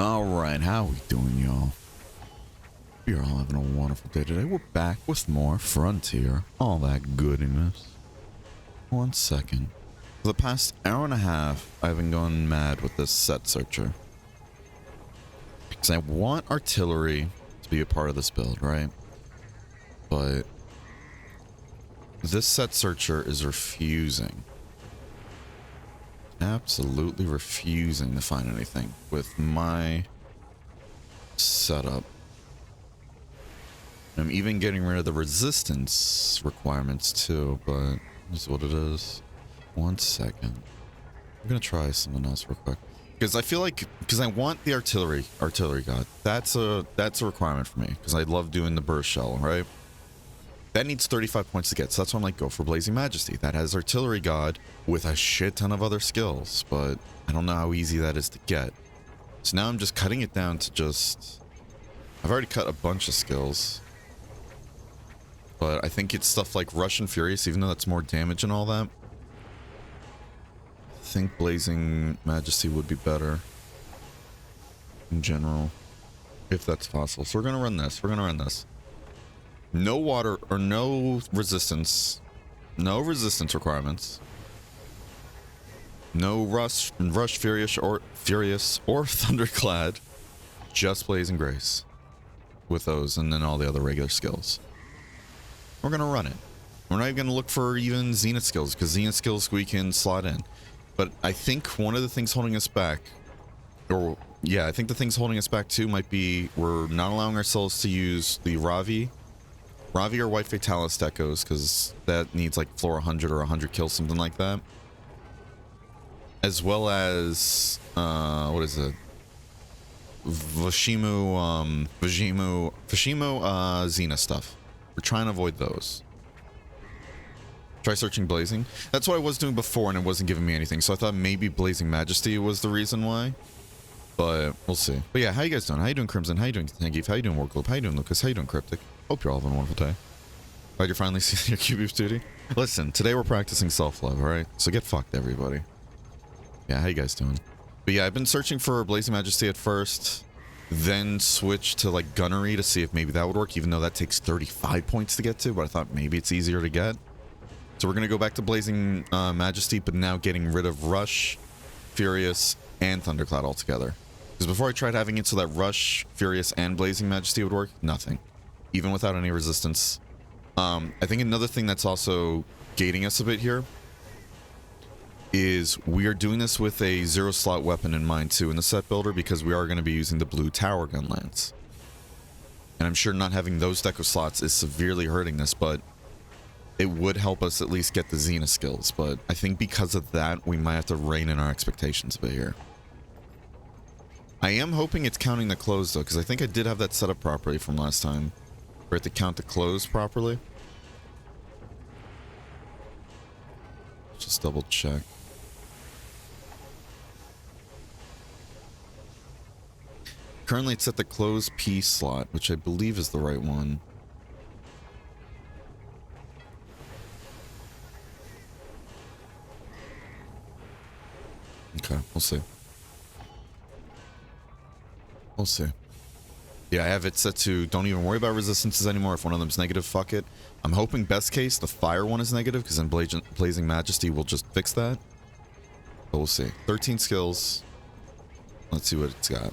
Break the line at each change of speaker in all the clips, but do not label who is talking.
Alright, how we doing, y'all? We are all having a wonderful day today. We're back with more Frontier. All that goodiness. 1 second. For the past hour and a half, I've been going mad with this set searcher. Because I want artillery to be a part of this build, right? But this set searcher is refusing. Absolutely refusing to find anything with my setup. I'm even getting rid of the resistance requirements too, but that's what it is. 1 second. I'm gonna try something else real quick. Because I feel like, because I want the artillery god. That's a requirement for me. Because I love doing the burst shell, right? That needs 35 points to get, so that's why I'm like, go for Blazing Majesty. That has Artillery God with a shit ton of other skills, but I don't know how easy that is to get. So now I'm just cutting it down to just... I've already cut a bunch of skills. But I think it's stuff like Rush and Furious, even though that's more damage and all that. I think Blazing Majesty would be better. In general. If that's possible. So we're gonna run this. We're gonna run this. No water or no resistance requirements. No rush, furious or thunderclad. Just Blazing Grace with those, and then all the other regular skills. We're gonna run it. We're not even gonna look for even Zenith skills, because Zenith skills we can slot in. But I think one of the things holding us back, or yeah, I think the things holding us back too might be we're not allowing ourselves to use the Ravi or White Fatalis decos, because that needs like floor 100 or 100 kills, something like that. As well as, what is it? Vashimo Xena stuff. We're trying to avoid those. Try searching Blazing. That's what I was doing before, and it wasn't giving me anything, so I thought maybe Blazing Majesty was the reason why. But we'll see. But yeah, how you guys doing? How you doing, Crimson? How you doing, Tangief? How you doing, Warglobe? How you doing, Lucas? How you doing, Cryptic? Hope you're all having a wonderful day. Glad you're finally seeing your QB duty. Listen, today we're practicing self-love, alright? So get fucked, everybody. Yeah, how you guys doing? But yeah, I've been searching for Blazing Majesty at first, then switch to like Gunnery to see if maybe that would work, even though that takes 35 points to get to, but I thought maybe it's easier to get. So we're gonna go back to Blazing Majesty, but now getting rid of Rush, Furious, and Thundercloud altogether. Because before I tried having it so that Rush, Furious, and Blazing Majesty would work, nothing. Even without any resistance. I think another thing that's also gating us a bit here is we are doing this with a 0-slot weapon in mind too in the set builder, because we are going to be using the blue tower gun lance. And I'm sure not having those deco slots is severely hurting this, but it would help us at least get the Xena skills. But I think because of that, we might have to rein in our expectations a bit here. I am hoping it's counting the close though, because I think I did have that set up properly from last time. For it to count the close properly. Just double check. Currently it's at the close P slot, which I believe is the right one. Okay, we'll see. We'll see. Yeah, I have it set to don't even worry about resistances anymore. If one of them's negative, fuck it. I'm hoping best case the fire one is negative, because then Blazing Majesty will just fix that. But we'll see. 13 skills. Let's see what it's got.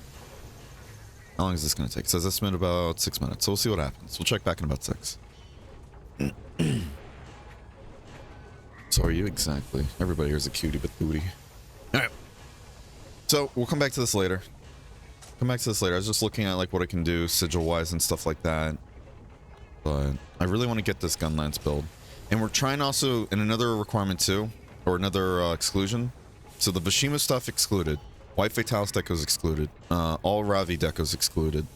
How long is this going to take? It says estimate about 6 minutes. So we'll see what happens. We'll check back in about 6. So are you? Exactly. Everybody here's a cutie but booty. Alright. So we'll come back to this later. I was just looking at like what I can do sigil wise and stuff like that, but I really want to get this gun lance build, and we're trying also in another requirement too, or another exclusion. So the Vashima stuff excluded, White Fatalis decos excluded, all Ravi decos excluded,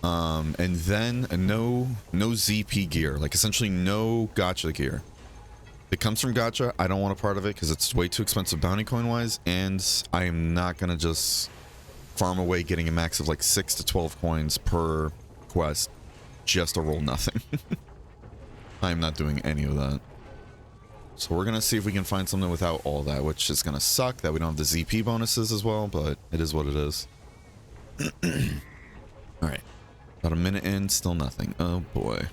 and then no ZP gear, like essentially no gacha gear. If it comes from gacha, I don't want a part of it because it's way too expensive bounty coin wise, and I am not gonna just farm away getting a max of like 6 to 12 coins per quest just to roll nothing. I'm not doing any of that. So we're gonna see if we can find something without all that, which is gonna suck that we don't have the ZP bonuses as well, but it is what it is. All right. About a minute in, still nothing. Oh boy.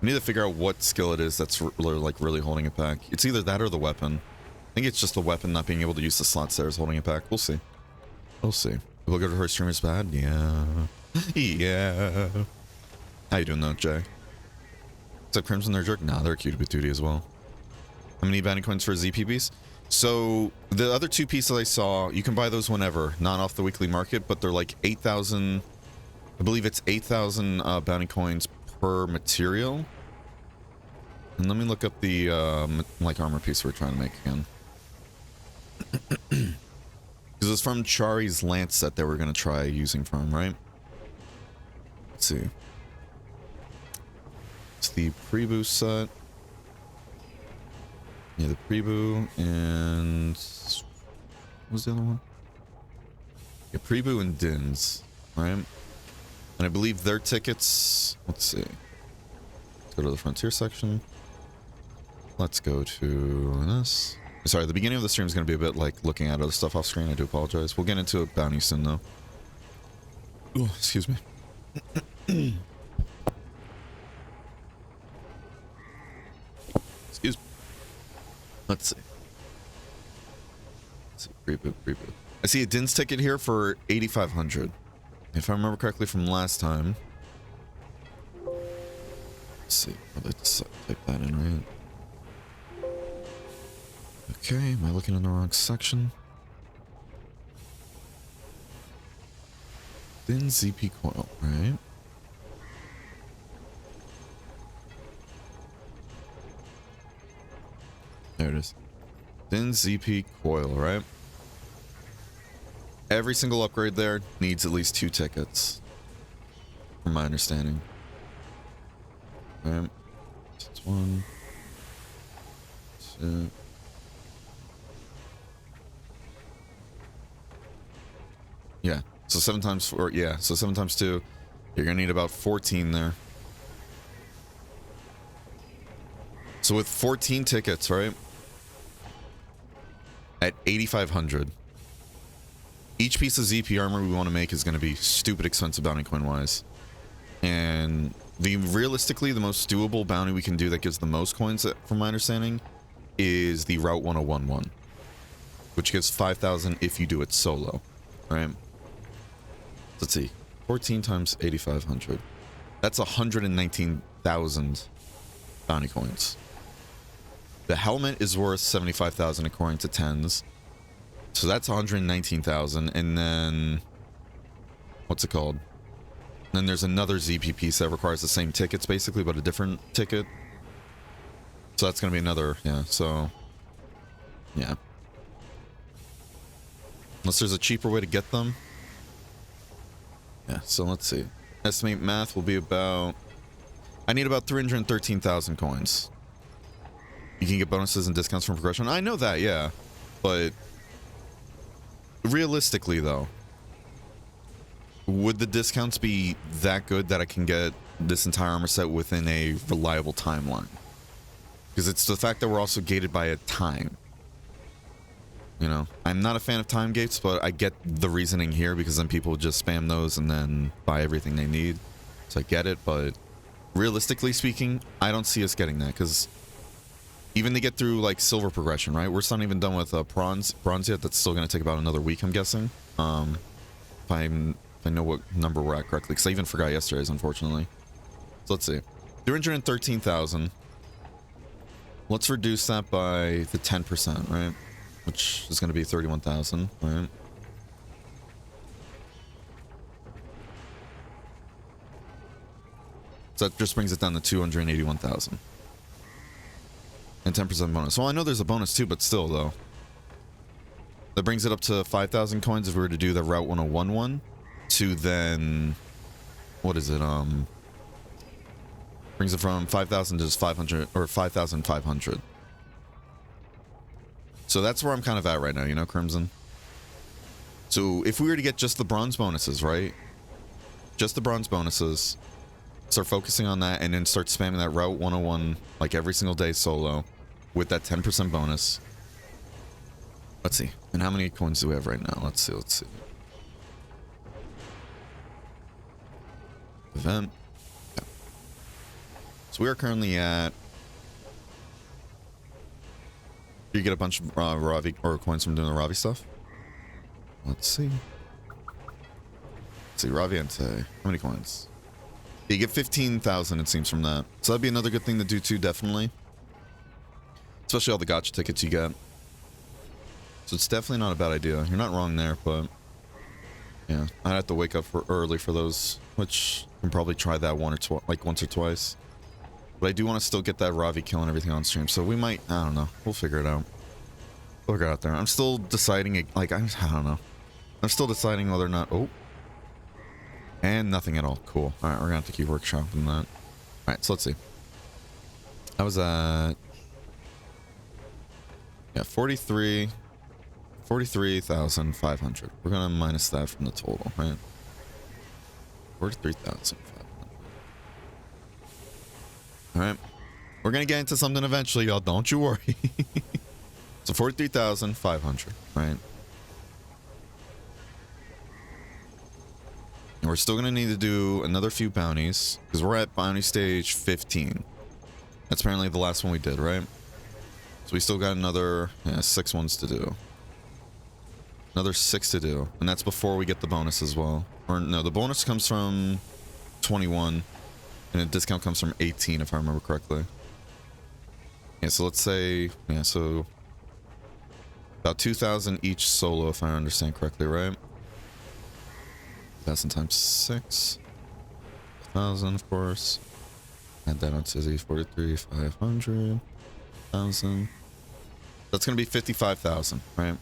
We need to figure out what skill it is that's like really holding it back. It's either that or the weapon. I think it's just the weapon not being able to use the slots there is holding it back. We'll see. We'll see. We'll go to her streamer's bad. Yeah. Yeah. How you doing though, Jay? Is that Crimson their jerk? Nah, they're cute with duty as well. How many bounty coins for ZPBs? So the other two pieces I saw, you can buy those whenever, not off the weekly market, but they're like 8,000. I believe it's 8,000 bounty coins per material. And let me look up the like armor piece we're trying to make again. Because it's from Chari's lance set that we're gonna try using from, right? Let's see. It's the pre-boost set. Yeah, the Prebu and what was the other one? Yeah, Prebu and Dins, right? And I believe their tickets. Let's see. Let's go to the frontier section. Let's go to this. Sorry, the beginning of the stream is going to be a bit like looking at other stuff off screen. I do apologize. We'll get into a bounty soon, though. Ooh, excuse me. Excuse me. Let's see. Reboot. I see a Din's ticket here for 8,500. If I remember correctly from last time. Let's see. Let's type that in, right? Okay, am I looking in the wrong section? Din ZP coil, right? There it is. Din ZP coil, right? Every single upgrade there needs at least 2 tickets. From my understanding. Right. That's 1, 2. Yeah. So 7 times 4. Yeah. So 7 times 2. You're gonna need about 14 there. So with 14 tickets, right? At 8,500. Each piece of ZP armor we want to make is going to be stupid expensive bounty coin wise. And realistically, the most doable bounty we can do that gives the most coins, from my understanding, is the Route 101 one. Which gives 5,000 if you do it solo. Right? Let's see. 14 times 8,500. That's 119,000 bounty coins. The helmet is worth 75,000 according to tens. So that's 119,000, and then what's it called? Then there's another ZP piece that requires the same tickets basically, but a different ticket. So that's gonna be another, yeah, so yeah. Unless there's a cheaper way to get them. Yeah, so let's see. Estimate math will be about, I need about 313,000 coins. You can get bonuses and discounts from progression. I know that, yeah. But realistically, though, would the discounts be that good that I can get this entire armor set within a reliable timeline? Because it's the fact that we're also gated by a time. You know, I'm not a fan of time gates, but I get the reasoning here because then people just spam those and then buy everything they need. So I get it, but realistically speaking, I don't see us getting that because even to get through like silver progression, right? We're not even done with bronze yet. That's still going to take about another week, I'm guessing. If I know what number we're at correctly, because I even forgot yesterday's, unfortunately. So let's see, 313,000. Let's reduce that by the 10%, right? Which is going to be 31,000, right? So that just brings it down to 281,000. And 10% bonus. Well, I know there's a bonus too, but still, though. That brings it up to 5,000 coins if we were to do the Route 101 one. To then... What is it? Brings it from 5,000 to just 500, or 5,500. So that's where I'm kind of at right now, you know, Crimson? So if we were to get just the bronze bonuses, right? Just the bronze bonuses. Start focusing on that and then start spamming that Route 101 like every single day solo with that 10% bonus. Let's see. And how many coins do we have right now? Let's see. event. Yeah. So we are currently at... You get a bunch of Ravi or coins from doing the Ravi stuff. Let's see. Let's see, Raviente. How many coins? You get 15,000, it seems, from that. So that'd be another good thing to do too, definitely. Especially all the gacha tickets you get. So it's definitely not a bad idea. You're not wrong there, but... Yeah, I'd have to wake up early for those, which I can probably try that once or twice. But I do want to still get that Ravi kill and everything on stream, so we might... I don't know. We'll figure it out. We'll figure it out there. I'm still deciding... Like, I don't know. I'm still deciding whether or not... Oh. And nothing at all. Cool. Alright, we're gonna have to keep workshopping that. Alright, so let's see. I was at... Yeah, 43,500. We're gonna minus that from the total, right? 43,500. Alright. We're gonna get into something eventually, y'all. Don't you worry. So 43,500, right? And we're still going to need to do another few bounties, because we're at bounty stage 15. That's apparently the last one we did, right? So we still got another 6 ones to do. Another 6 to do. And that's before we get the bonus as well. Or no, the bonus comes from 21. And the discount comes from 18, if I remember correctly. Yeah, so let's say... Yeah, so... About 2,000 each solo, if I understand correctly, right? 1,000 times 6. 1,000, of course. Add that on to 43,500. 1,000. That's going to be 55,000, right?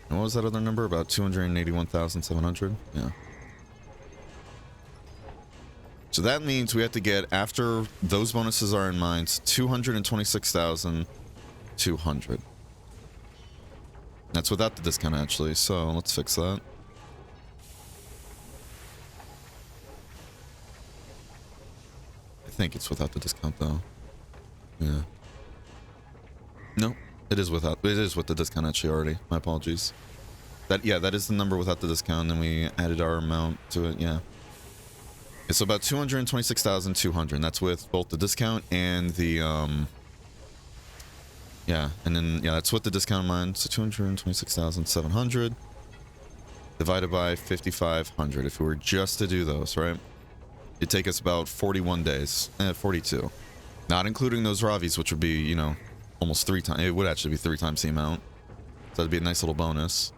And what was that other number? About 281,700? Yeah. So that means we have to get, after those bonuses are in mind, 226,200. That's without the discount, actually, so let's fix that. I think it's without the discount, though. Yeah. No, it is without. It is with the discount, actually, already. My apologies. That is the number without the discount, and we added our amount to it, yeah. It's about 226,200, and that's with both the discount and the, yeah, and then, yeah, that's with the discount in mind, so 226,700 divided by 5,500, if we were just to do those, right? It'd take us about 41 days, 42. Not including those Ravis, which would be, you know, almost 3 times, it would actually be 3 times the amount. So that'd be a nice little bonus.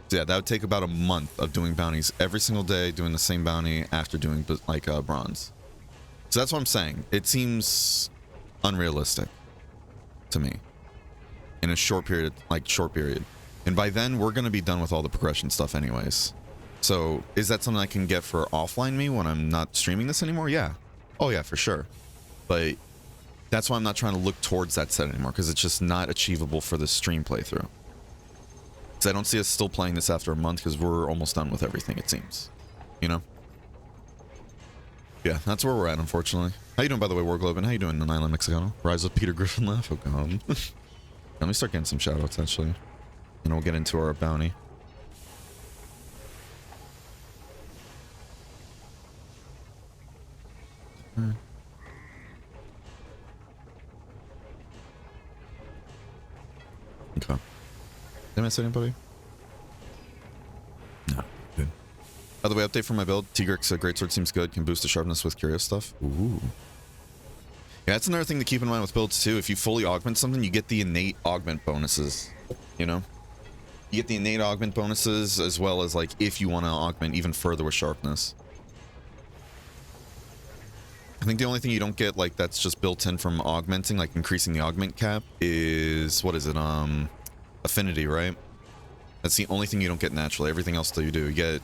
So yeah, that would take about a month of doing bounties every single day, doing the same bounty after doing, like, bronze. So that's what I'm saying. It seems unrealistic to me in a short period, And by then, we're going to be done with all the progression stuff anyways. So is that something I can get for offline me when I'm not streaming this anymore? Yeah. Oh yeah, for sure. But that's why I'm not trying to look towards that set anymore, because it's just not achievable for the stream playthrough. Because I don't see us still playing this after a month, because we're almost done with everything, it seems. You know? Yeah, that's where we're at, unfortunately. How you doing, by the way, Warglobe? And how you doing, the Island Mexicano? Rise of Peter Griffin laugh? Oh, God. Let me start getting some shoutouts, actually. And we'll get into our bounty. Okay. Did I miss anybody? No. Good. By the way, update for my build. Tigrex Greatsword seems good. Can boost the sharpness with curious stuff. Ooh. Yeah, that's another thing to keep in mind with builds too. If you fully augment something, you get the innate augment bonuses. You know? You get the innate augment bonuses as well as, like, if you want to augment even further with sharpness. I think the only thing you don't get, like, that's just built in from augmenting, like increasing the augment cap, is, what is it, affinity, right? That's the only thing you don't get naturally. Everything else that you do, you get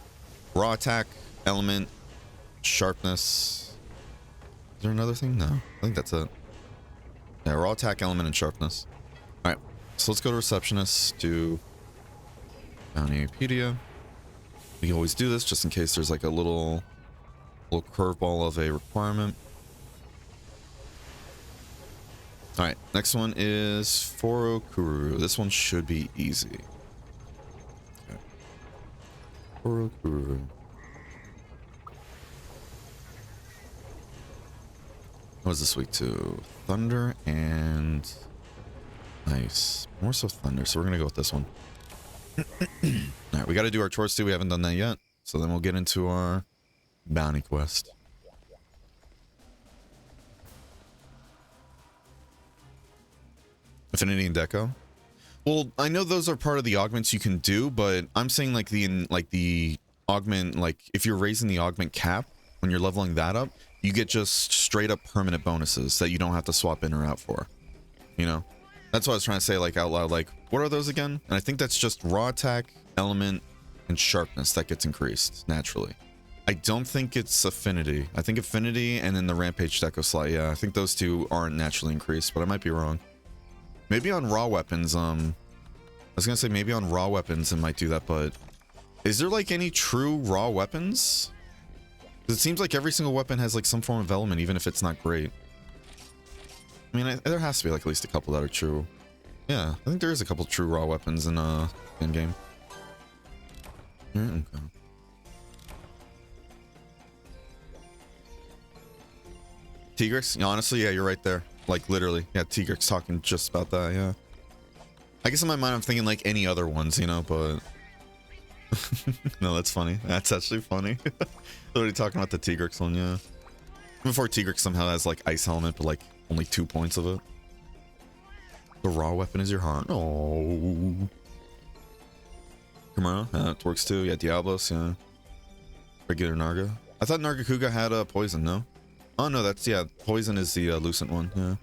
raw attack, element, sharpness. Is there another thing? No, I think that's it. Yeah, raw attack, element, and sharpness. All right, so let's go to receptionist, do Bountypedia. We always do this just in case there's like a little curveball of a requirement. All right, next one is Forokuru. This one should be easy. Okay. Forokuru. What was this week too? Thunder and ice. More so thunder. So we're gonna go with this one. All right, we got to do our chores too. We haven't done that yet. So then we'll get into our bounty quest. Affinity and Deco. Well, I know those are part of the augments you can do, but I'm saying like the augment, like if you're raising the augment cap when you're leveling that up, you get just straight up permanent bonuses that you don't have to swap in or out for. You know, that's what I was trying to say, like out loud. Like, what are those again? And I think that's just raw attack, element, and sharpness that gets increased naturally. I don't think it's affinity. I think affinity and then the rampage deco slot. Yeah, I think those two aren't naturally increased, but I might be wrong. Maybe on raw weapons, I was gonna say maybe on raw weapons it might do that, but is there like any true raw weapons? Because it seems like every single weapon has like some form of element, even if it's not great. I mean, there has to be like at least a couple that are true. Yeah, I think there is a couple true raw weapons in game. Okay. Tigrex? Yeah, honestly, yeah, you're right there. Like, literally. Yeah, Tigrex talking just about that, yeah. I guess in my mind I'm thinking like any other ones, you know, but... No, that's funny. That's actually funny. Literally talking about the Tigrex one, yeah. Before Tigrex somehow has like ice helmet, but like only 2 points of it. The raw weapon is your heart. Oh. Kimura, yeah, it works too. Yeah, Diablos, yeah. Regular Narga. I thought Nargacuga had poison, no? Oh no, that's, yeah, poison is the Lucent one, yeah.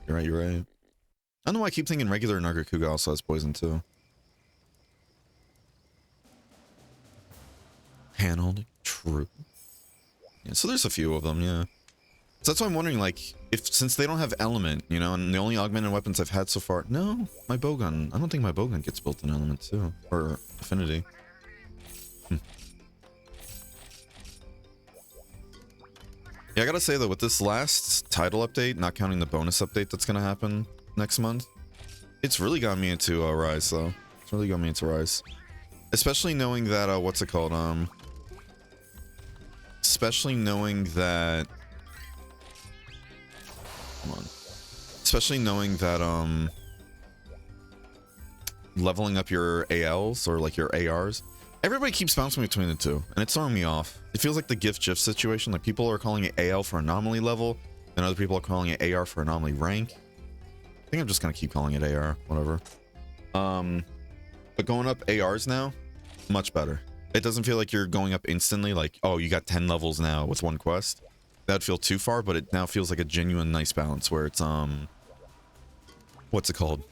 You're right, you're right. I don't know why I keep thinking regular Nargacuga also has poison too. Handled, true. Yeah, so there's a few of them, yeah. So that's why I'm wondering, like, if since they don't have element, you know, and the only augmented weapons I've had so far... No, my bowgun. I don't think my bowgun gets built in element too. Or affinity. Yeah, I gotta say though, with this last title update, not counting the bonus update that's gonna happen next month, it's really got me into Rise though. It's really got me into Rise. Especially knowing that, what's it called? Especially knowing that... Come on. Especially knowing that, leveling up your ALs or like your ARs, everybody keeps bouncing between the two, and it's throwing me off. It feels like the GIF-GIF situation, like people are calling it AL for anomaly level, and other people are calling it AR for anomaly rank. I think I'm just gonna keep calling it AR, whatever. But going up ARs now, much better. It doesn't feel like you're going up instantly, like, oh, you got 10 levels now with one quest. That'd feel too far, but it now feels like a genuine nice balance where it's, what's it called?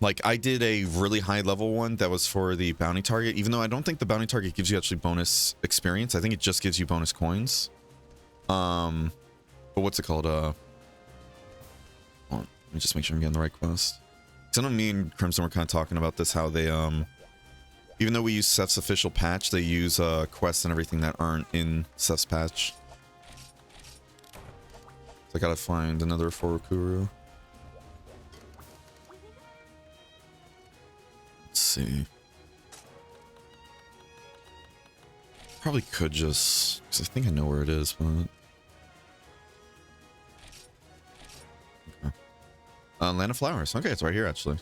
Like, I did a really high level one that was for the bounty target, even though I don't think the bounty target gives you actually bonus experience. I think it just gives you bonus coins. But what's it called? Hold on, let me just make sure I'm getting the right quest. Because I know me and Crimson were kind of talking about this, how they, even though we use Seth's official patch, they use quests and everything that aren't in Seth's patch. So I gotta find another Forukuru. Let's see. Probably could just, because I think I know where it is, but... Okay. Land of Flowers. Okay, it's right here, actually.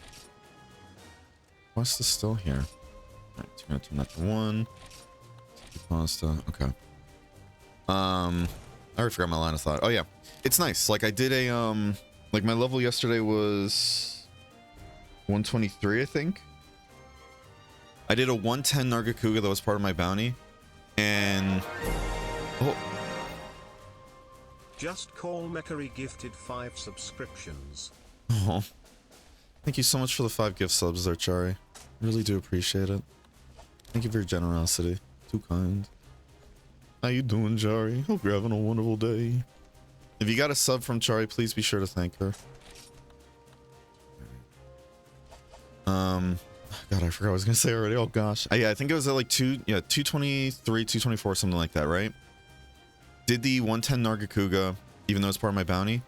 Quest is still here. Alright, so we're gonna turn that to 1. Pasta. Okay. I already forgot my line of thought. Oh yeah, it's nice. Like I did a like my level yesterday was 123, I think. I did a 110 Nargacuga that was part of my bounty, and oh.
Just Call Meckery gifted 5 subscriptions.
Oh, thank you so much for the 5 gift subs there, Chari. Really do appreciate it. Thank you for your generosity. Too kind. How you doing, Chari? Hope you're having a wonderful day. If you got a sub from Chari, please be sure to thank her. God, I forgot what I was gonna say already. Oh gosh. Yeah, I think it was at like 223, 224, something like that, right? Did the 110 Nargacuga, even though it's part of my bounty.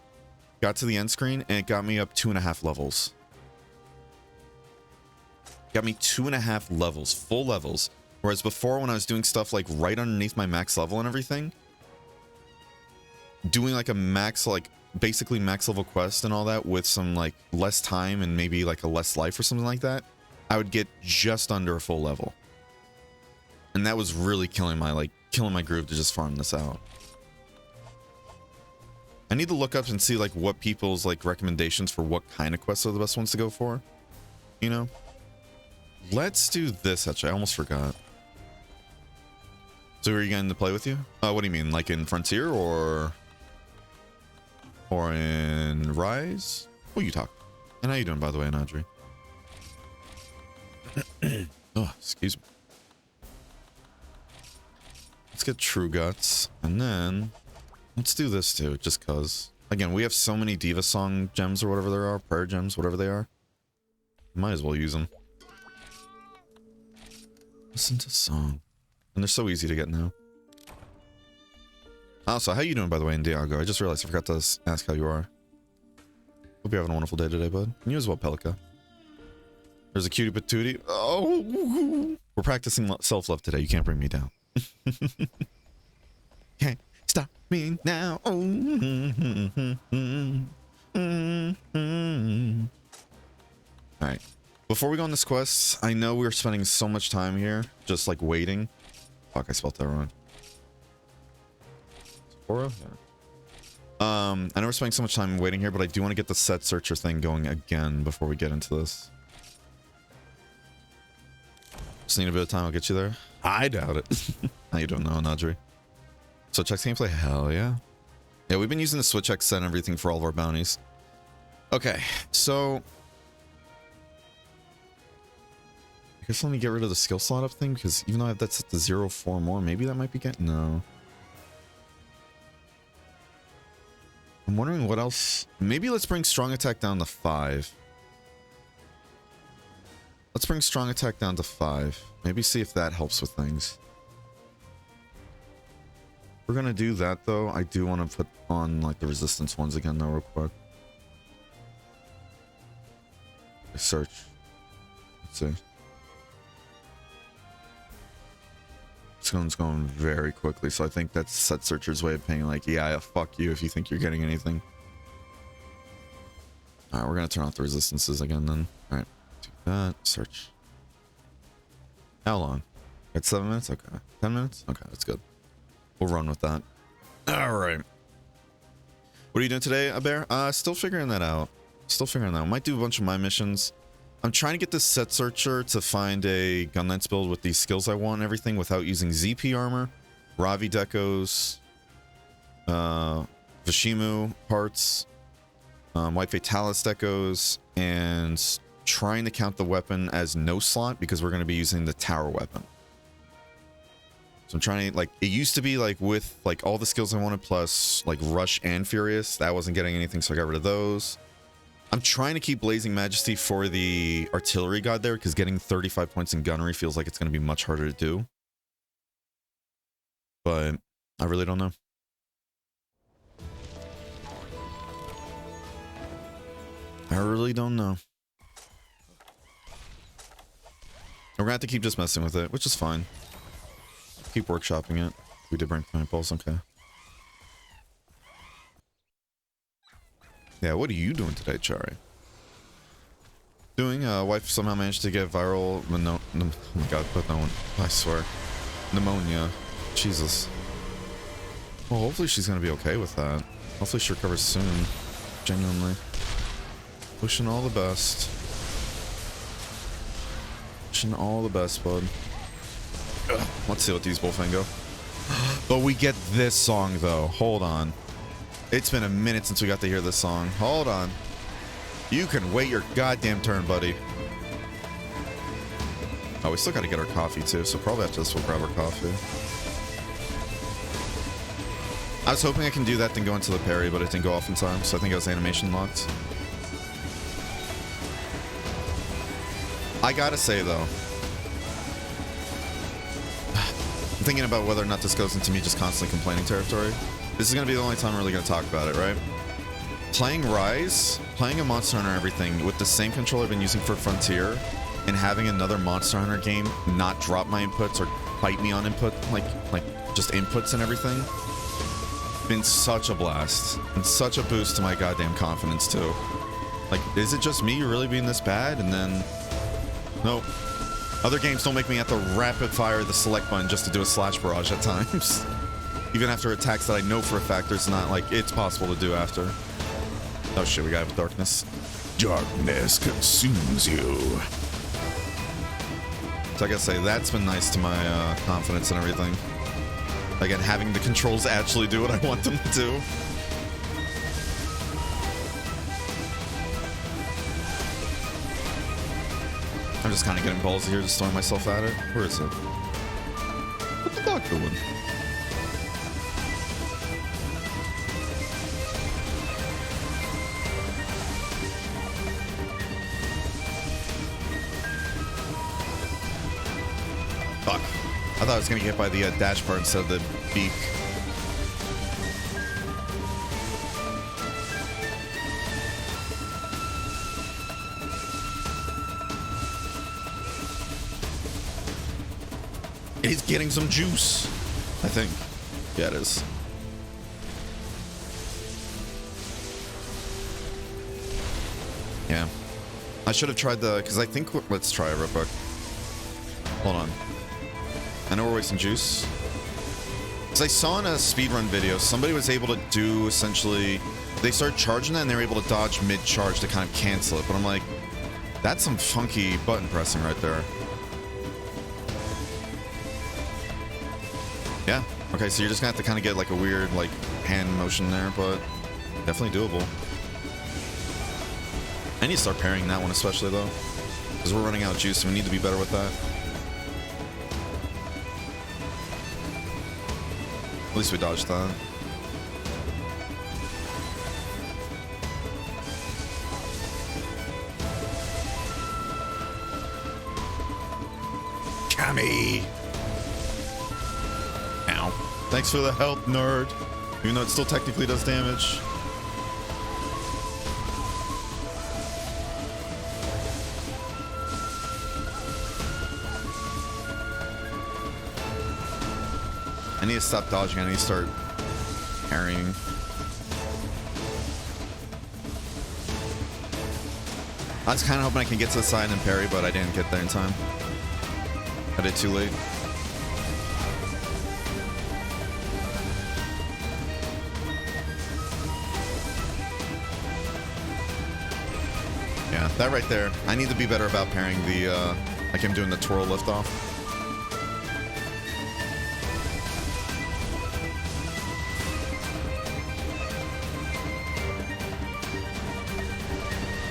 Got to the end screen and it got me up 2.5 levels. Got me 2.5 levels, full levels. Whereas before, when I was doing stuff like right underneath my max level and everything, doing like a max, like basically max level quest and all that with some like less time and maybe like a less life or something like that, I would get just under a full level. And that was really killing my groove to just farm this out. I need to look up and see like what people's like recommendations for what kind of quests are the best ones to go for. You know? Let's do this actually. I almost forgot. So are you going to play with you? What do you mean? Like in Frontier or in Rise? Who you talk? And how you doing by the way, Audrey? Oh, excuse me. Let's get True Guts, and then let's do this too, just cause. Again, we have so many Diva Song gems or whatever there are, prayer gems, whatever they are. Might as well use them. Listen to song. And they're so easy to get now. Also, how you doing by the way in Diago? I just realized I forgot to ask how you are. Hope you're having a wonderful day today, bud. And you as well, Pelika. There's a cutie patootie. Oh, we're practicing self-love today. You can't bring me down. Can't stop me now. Oh. Alright. Before we go on this quest, I know we're spending so much time here, just like waiting. Fuck, I spelled that wrong. Sephora? Yeah. I know we're spending so much time waiting here, but I do want to get the set searcher thing going again before we get into this. Just need a bit of time, I'll get you there. I doubt it. How you doing now, Nadri? Switch X gameplay? Hell yeah. Yeah, we've been using the Switch X set and everything for all of our bounties. Okay, so I guess let me get rid of the skill slot up thing, because even though I have that set to 0-4 more, maybe that might be getting... No. I'm wondering what else... Maybe let's bring strong attack down to 5. Let's bring strong attack down to 5. Maybe see if that helps with things. We're gonna do that though. I do want to put on like the resistance ones again though real quick. Search. Let's see. This one's going very quickly, so I think that's set searcher's way of paying like, yeah, fuck you if you think you're getting anything. Alright, we're gonna turn off the resistances again then. Alright. Do that. Search. How long? At 7 minutes? Okay. 10 minutes? Okay, that's good. We'll run with that. Alright. What are you doing today, Bear? Still figuring that out. Still figuring that out. Might do a bunch of my missions. I'm trying to get this set searcher to find a gun lance build with these skills I want and everything without using ZP armor, Ravi decos, Vishimu parts, White Fatalis decos, and trying to count the weapon as no slot because we're going to be using the tower weapon. So I'm trying to, like, it used to be like with like all the skills I wanted plus like Rush and Furious. That wasn't getting anything, so I got rid of those. I'm trying to keep Blazing Majesty for the artillery god there because getting 35 points in gunnery feels like it's going to be much harder to do. But I really don't know. I really don't know. We're gonna have to keep just messing with it, which is fine. Keep workshopping it. We did bring pineapples, okay. Yeah, what are you doing today, Chari? Doing, wife somehow managed to get viral oh my god, but no one, I swear. Pneumonia. Jesus. Well, hopefully she's gonna be okay with that. Hopefully she recovers soon. Genuinely. Wishing all the best. Wishing all the best, bud. Ugh, let's see what these Wolfang go. But we get this song, though. Hold on. It's been a minute since we got to hear this song. Hold on. You can wait your goddamn turn, buddy. Oh, we still got to get our coffee, too. So probably after this, we'll grab our coffee. I was hoping I can do that, then go into the parry, but it didn't go off in time. So I think it was animation locked. I gotta say, though. I'm thinking about whether or not this goes into me just constantly complaining territory. This is going to be the only time I'm really going to talk about it, right? Playing Rise, playing a Monster Hunter and everything with the same controller I've been using for Frontier, and having another Monster Hunter game not drop my inputs or bite me on input, like just inputs and everything. been such a blast and such a boost to my goddamn confidence too. Like, is it just me really being this bad? And then, nope. Other games don't make me have to rapid fire the select button just to do a slash barrage at times. Even after attacks that I know for a fact there's not, like, it's possible to do after. Oh shit, we got darkness. Darkness consumes you. So I gotta say, that's been nice to my confidence and everything. Again, having the controls actually do what I want them to do. I'm just kind of getting ballsy here, just throwing myself at it. Where is it? What's the dog doing? Fuck. I thought I was going to get hit by the dash part instead of the beak. It's getting some juice, I think. Yeah, it is. Yeah. I should have tried the, because I think, let's try it real quick. Hold on. I know we're wasting juice. Because I saw in a speedrun video, somebody was able to do essentially, they started charging that and they were able to dodge mid-charge to kind of cancel it. But I'm like, that's some funky button pressing right there. Yeah. Okay, so you're just gonna have to kind of get like a weird like hand motion there, but definitely doable. I need to start parrying that one especially though, because we're running out of juice and we need to be better with that. At least we dodged that. Cammy! Ow. Thanks for the help, nerd. Even though it still technically does damage. I need to stop dodging. I need to start parrying. I was kind of hoping I can get to the side and parry, but I didn't get there in time. I did too late. Yeah, that right there. I need to be better about parrying the, like I'm doing the twirl lift off.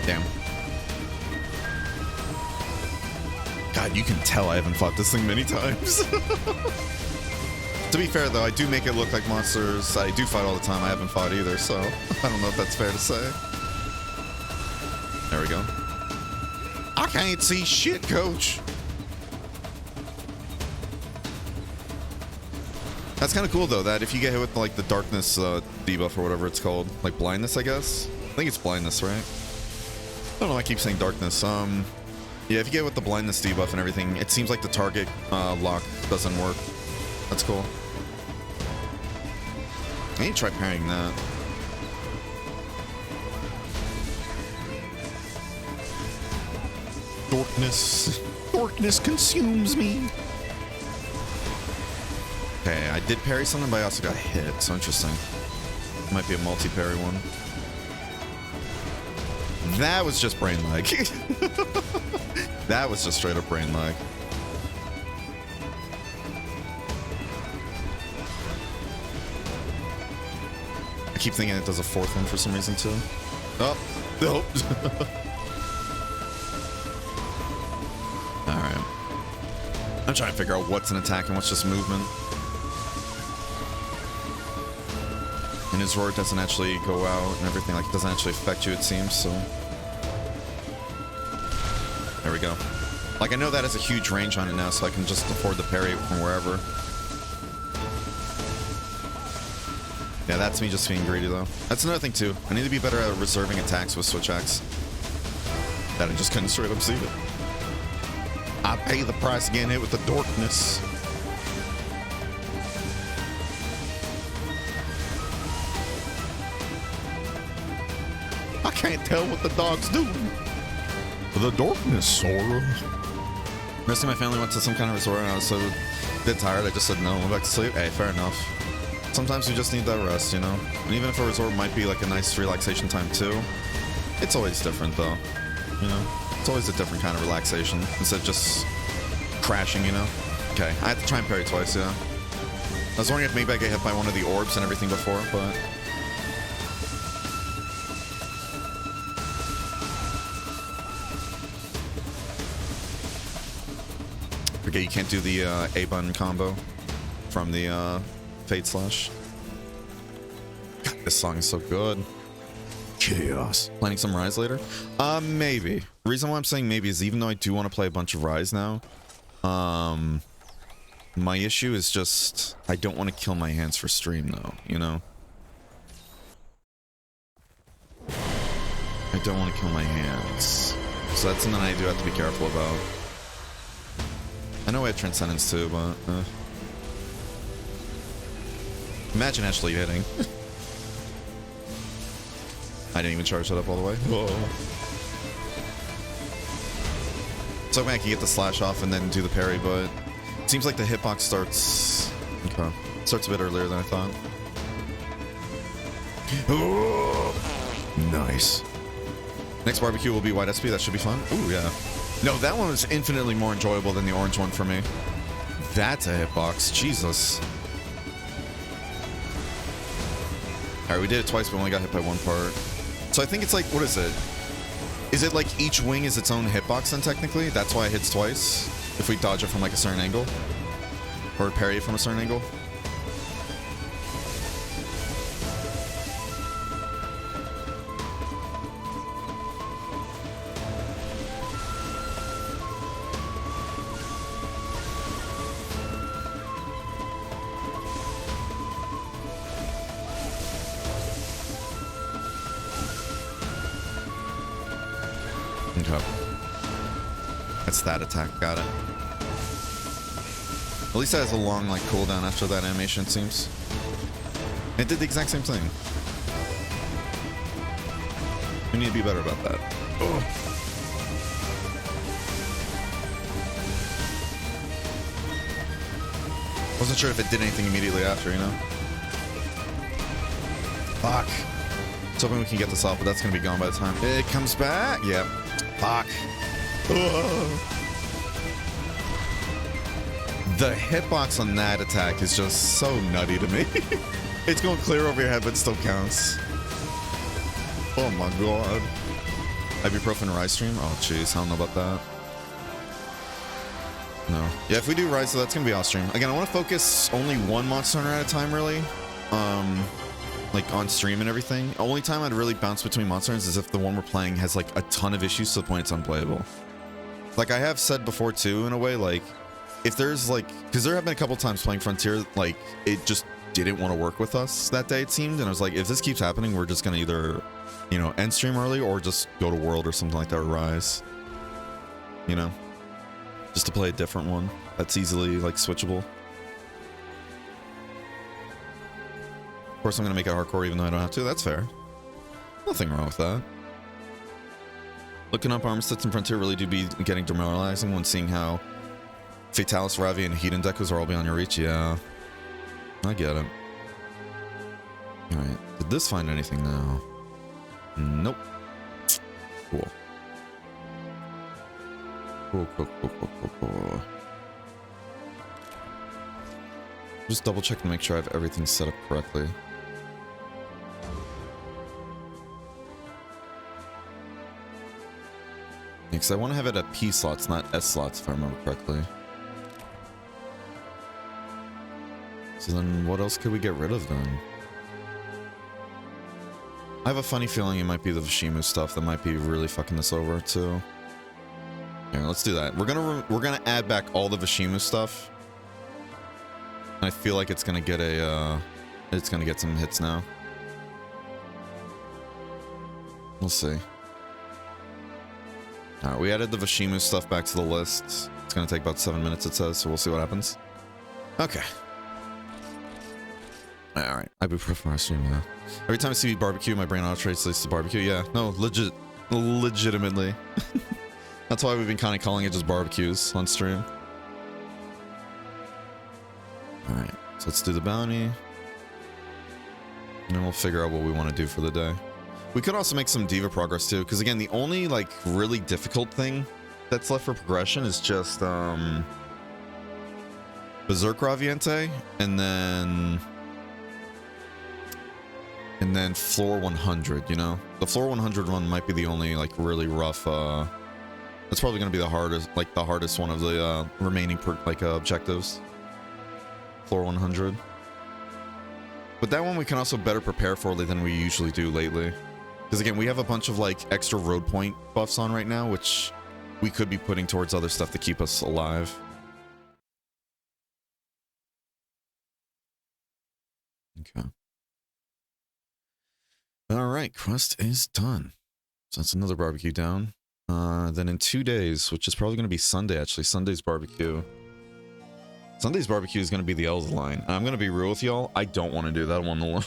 Damn. God, you can tell I haven't fought this thing many times. To be fair, though, I do make it look like monsters I do fight all the time. I haven't fought either, so I don't know if that's fair to say. There we go. I can't see shit, coach. That's kind of cool, though, that if you get hit with, like, the darkness debuff or whatever it's called, like blindness, I guess? I think it's blindness, right? I don't know, I keep saying darkness. Yeah, if you get with the blindness debuff and everything, it seems like the target lock doesn't work. That's cool. I need to try parrying that. Darkness. Darkness consumes me. Okay, I did parry something, but I also got hit, so interesting. Might be a multi-parry one. That was just brain lag. That was just straight up brain lag. I keep thinking it does a fourth one for some reason too. Oh, nope. Alright. I'm trying to figure out what's an attack and what's just movement. And his roar doesn't actually go out and everything, like it doesn't actually affect you, it seems, so. There we go. Like I know that has a huge range on it now, so I can just afford to parry from wherever. Yeah, that's me just being greedy though. That's another thing too. I need to be better at reserving attacks with switch axe. That I just couldn't straight up see it. I pay the price getting hit with the darkness. can't tell what the dog's doing. The darkness, Sora. Rest of my family went to some kind of resort and I was so bit tired. I just said no, went back to sleep. Hey, fair enough. Sometimes you just need that rest, you know? And even if a resort might be like a nice relaxation time too, it's always different though, you know? It's always a different kind of relaxation instead of just crashing, you know? Okay, I had to try and parry twice, yeah. I was wondering if maybe I get hit by one of the orbs and everything before, but... Okay, you can't do the A-button combo from the Fade Slash. God, this song is so good. Chaos. Planning some Rise later? Maybe. The reason why I'm saying maybe is even though I do want to play a bunch of Rise now, my issue is just I don't want to kill my hands for stream though, you know? I don't want to kill my hands. So that's something I do have to be careful about. I know I have Transcendence too, but... Imagine actually hitting. I didn't even charge that up all the way. Whoa. So I can get the slash off and then do the parry, but... It seems like the hitbox starts... Okay. Starts a bit earlier than I thought. Oh, nice. Next barbecue will be White SP. That should be fun. Ooh, yeah. No, that one was infinitely more enjoyable than the orange one for me. That's a hitbox. Jesus. Alright, we did it twice, but only got hit by one part. So I think it's like, what is it? Is it like each wing is its own hitbox then technically? That's why it hits twice? If we dodge it from like a certain angle? Or parry it from a certain angle? Okay. That's that attack, got it. At least it has a long like cooldown after that animation, it seems. It did the exact same thing. We need to be better about that. Ugh. Wasn't sure if it did anything immediately after, you know? Fuck. I was hoping we can get this off, but that's gonna be gone by the time it comes back. Yep. Fuck. Ugh. The hitbox on that attack is just so nutty to me. It's going clear over your head, but still counts. Oh my god. Ibuprofen Rise stream? Oh jeez, I don't know about that. No. Yeah, if we do Rise, so that's gonna be off stream. Again, I want to focus only one Monster Hunter at a time, really. Like on stream and everything. Only time I'd really bounce between Monster Hunters is if the one we're playing has like a ton of issues to the point it's unplayable. Like I have said before too, in a way, like if there's like, because there have been a couple times playing Frontier, like it just didn't want to work with us that day, it seemed, and I was like, if this keeps happening, we're just gonna either, you know, end stream early or just go to World or something like that, or Rise. You know, just to play a different one that's easily like switchable. Of course, I'm going to make it hardcore even though I don't have to. That's fair. Nothing wrong with that. Looking up Armistice and Frontier really do be getting demoralizing when seeing how Fatalis, Ravi, and Hedon Dekus are all beyond your reach. Yeah. I get it. Alright. Did this find anything now? Nope. Cool. Cool. Just double check to make sure I have everything set up correctly. Because I want to have it at P slots, not S slots, if I remember correctly. So then what else could we get rid of then? I have a funny feeling it might be the Vashimu stuff that might be really fucking this over too. Here, let's do that. We're gonna add back all the Vashimu stuff. I feel like it's gonna get a it's gonna get some hits now. We'll see. Alright, we added the Vashimu stuff back to the list. It's gonna take about 7 minutes, it says, so we'll see what happens. Okay. Alright, ibuprofen restroom, yeah. Every time I see barbecue, my brain auto-translates to barbecue. Yeah, no, legitimately. That's why we've been kind of calling it just barbecues on stream. Alright, so let's do the bounty. And then we'll figure out what we want to do for the day. We could also make some diva progress too, because again, the only like really difficult thing that's left for progression is just Berserk Raviente and then floor 100, you know? The floor 100 one might be the only like really rough that's probably going to be the hardest one of the remaining objectives. Floor 100. But that one we can also better prepare for than we usually do lately. Because again, we have a bunch of like extra road point buffs on right now, which we could be putting towards other stuff to keep us alive. Okay. Alright, quest is done. So that's another barbecue down. Then in 2 days, which is probably going to be Sunday actually, Sunday's barbecue. Sunday's barbecue is going to be the Elza line. I'm going to be real with y'all, I don't want to do that one alone.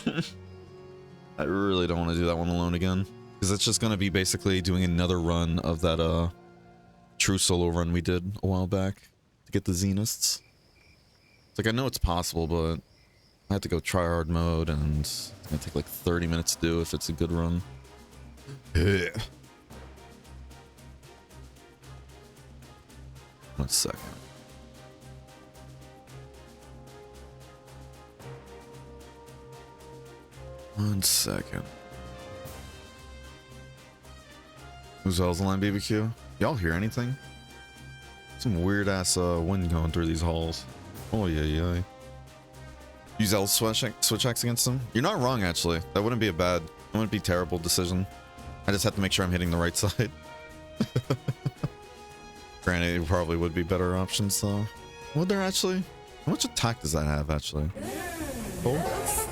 I really don't want to do that one alone again. Because it's just going to be basically doing another run of that true solo run we did a while back to get the Zenists. It's like, I know it's possible, but I have to go try hard mode, and it's going to take like 30 minutes to do if it's a good run. Yeah. 1 second. One second. Who's Elza line BBQ? Y'all hear anything? Some weird ass wind going through these halls. Oh yeah, yeah. Use L switch axe against them? You're not wrong actually. That wouldn't be a bad, it wouldn't be a terrible decision. I just have to make sure I'm hitting the right side. Granted, it probably would be better options though. Would there actually? How much attack does that have actually? Oh.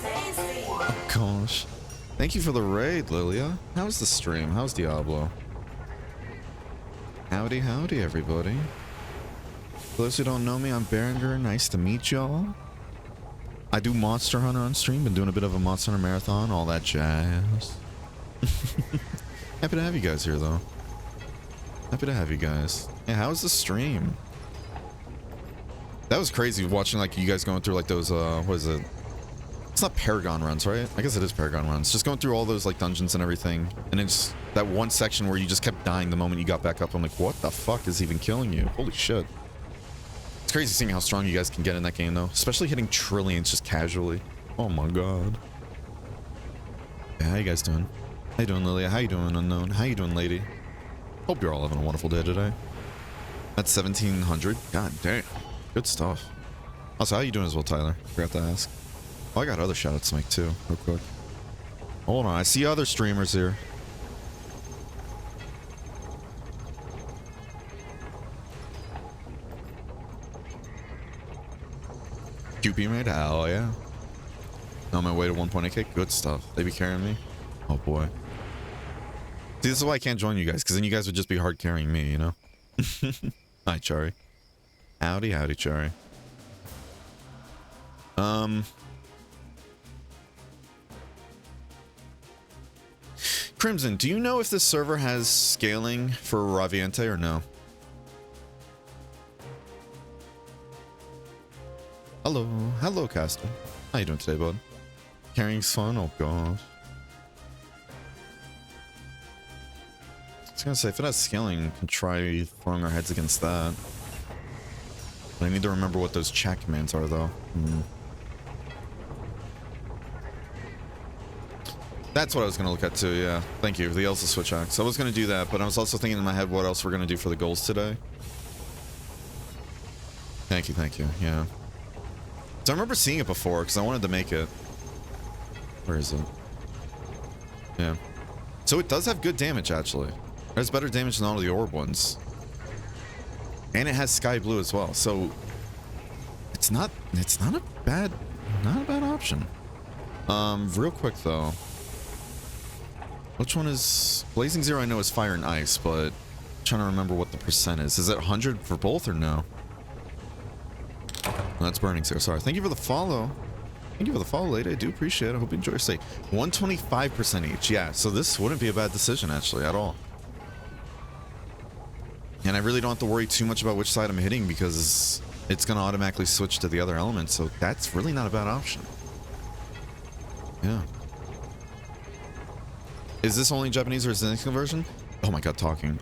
Oh gosh. Thank you for the raid, Lilia. How's the stream? How's Diablo? Howdy, howdy, everybody. For those who don't know me, I'm Berenger. Nice to meet y'all. I do Monster Hunter on stream. Been doing a bit of a Monster Hunter marathon, all that jazz. Happy to have you guys here, though. Happy to have you guys. Yeah, how's the stream? That was crazy watching, like, you guys going through, like, those, what is it? It's not Paragon runs, right? I guess it is Paragon runs. Just going through all those, like, dungeons and everything. And it's that one section where you just kept dying the moment you got back up. I'm like, what the fuck is even killing you? Holy shit. It's crazy seeing how strong you guys can get in that game, though. Especially hitting trillions just casually. Oh my god. Yeah, how you guys doing? How you doing, Lilia? How you doing, Unknown? How you doing, lady? Hope you're all having a wonderful day today. That's 1700. God damn. Good stuff. Also, how you doing as well, Tyler? Forgot to ask. Oh, I got other shoutouts to make too, real quick. Hold on, I see other streamers here. QP made? Hell yeah. On my way to 1.8k? Good stuff. They be carrying me? Oh boy. See, this is why I can't join you guys, because then you guys would just be hard carrying me, you know? Hi, Chari. Howdy, howdy, Chari. Crimson, do you know if this server has scaling for Raviente or no? Hello. Hello, Caster. How you doing today, bud? Carrying's fun? Oh, gosh. I was gonna say, if it has scaling, we can try throwing our heads against that. But I need to remember what those chat commands are, though. That's what I was going to look at too, yeah. Thank you, the Elsa switch axe. I was going to do that, but I was also thinking in my head what else we're going to do for the goals today. Thank you, yeah. So I remember seeing it before, because I wanted to make it. Where is it? Yeah. So it does have good damage, actually. It has better damage than all the orb ones. And it has sky blue as well, so... It's not a bad option. Real quick, though. Which one is... Blazing Zero I know is fire and ice, but... I'm trying to remember what the percent is. Is it 100 for both or no? No, that's Burning Zero, sorry. Thank you for the follow. Thank you for the follow, lady. I do appreciate it. I hope you enjoy your stay. 125% each. Yeah, so this wouldn't be a bad decision, actually, at all. And I really don't have to worry too much about which side I'm hitting because it's going to automatically switch to the other element. So that's really not a bad option. Yeah. Is this only Japanese or is it an English version? Oh my god, talking.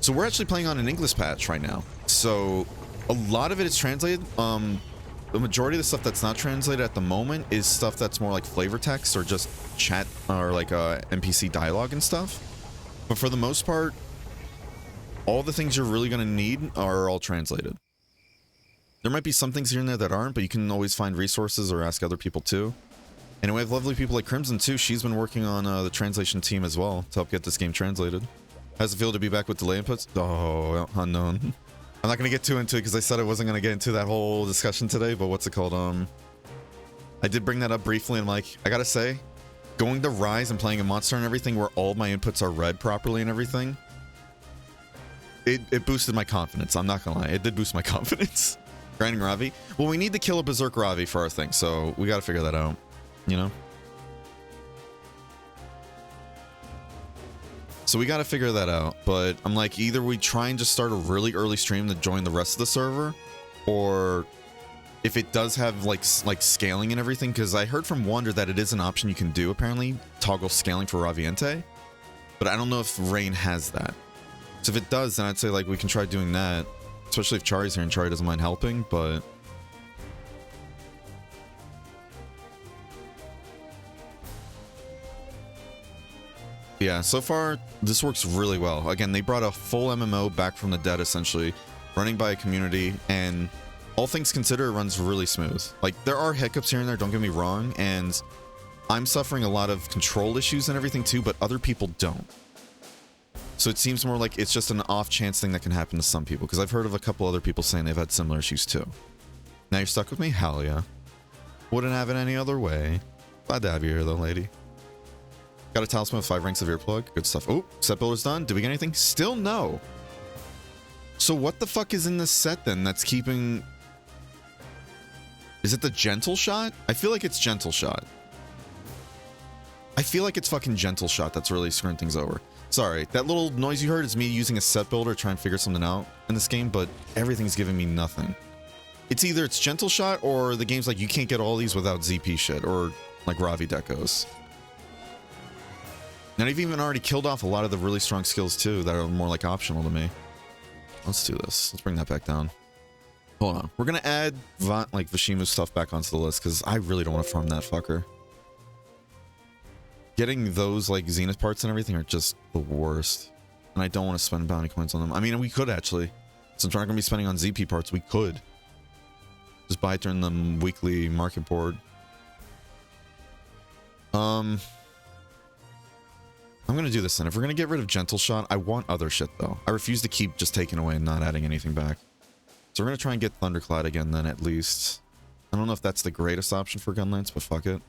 So we're actually playing on an English patch right now. So a lot of it is translated. The majority of the stuff that's not translated at the moment is stuff that's more like flavor text or just chat or like NPC dialogue and stuff. But for the most part, all the things you're really going to need are all translated. There might be some things here and there that aren't, but you can always find resources or ask other people too. And we have lovely people like Crimson too. She's been working on the translation team as well to help get this game translated. How's it feel to be back with delay inputs? Oh, unknown. I'm not going to get too into it because I said I wasn't going to get into that whole discussion today, but what's it called? I did bring that up briefly and like, I got to say, going to Rise and playing a monster and everything where all my inputs are read properly and everything, it boosted my confidence. I'm not going to lie. It did boost my confidence. Grinding Ravi. Well, we need to kill a Berserk Ravi for our thing, so we got to figure that out, you know? So we got to figure that out, but I'm like, either we try and just start a really early stream to join the rest of the server, or if it does have like scaling and everything, because I heard from Wander that it is an option you can do, apparently, toggle scaling for Raviente, but I don't know if Rain has that. So if it does, then I'd say like we can try doing that, especially if Chari's here and Chari doesn't mind helping, but... yeah, so far, this works really well. Again, they brought a full MMO back from the dead, essentially, running by a community, and all things considered, it runs really smooth. Like, there are hiccups here and there, don't get me wrong, and I'm suffering a lot of control issues and everything too, but other people don't. So it seems more like it's just an off-chance thing that can happen to some people, because I've heard of a couple other people saying they've had similar issues too. Now you're stuck with me? Hell yeah. Wouldn't have it any other way. Glad to have you here, though, lady. Got a talisman with 5 ranks of earplug. Good stuff. Oh, set builder's done. Did we get anything? Still no. So what the fuck is in this set then that's keeping... is it the gentle shot? I feel like it's gentle shot. I feel like it's fucking gentle shot that's really screwing things over. Sorry, that little noise you heard is me using a set builder to try and figure something out in this game, but everything's giving me nothing. It's either it's gentle shot or the game's like you can't get all these without ZP shit or like Ravi decos. And I've even already killed off a lot of the really strong skills too that are more like optional to me. Let's do this. Let's bring that back down. Hold on. We're going to add like Vashimu's stuff back onto the list because I really don't want to farm that fucker. Getting those like Zenith parts and everything are just the worst. And I don't want to spend bounty coins on them. I mean, we could actually. Since we're not going to be spending on ZP parts, we could. Just buy it during the weekly market board. I'm going to do this then. If we're going to get rid of Gentle Shot, I want other shit though. I refuse to keep just taking away and not adding anything back. So we're going to try and get Thunderclad again then at least. I don't know if that's the greatest option for Gunlance, but fuck it.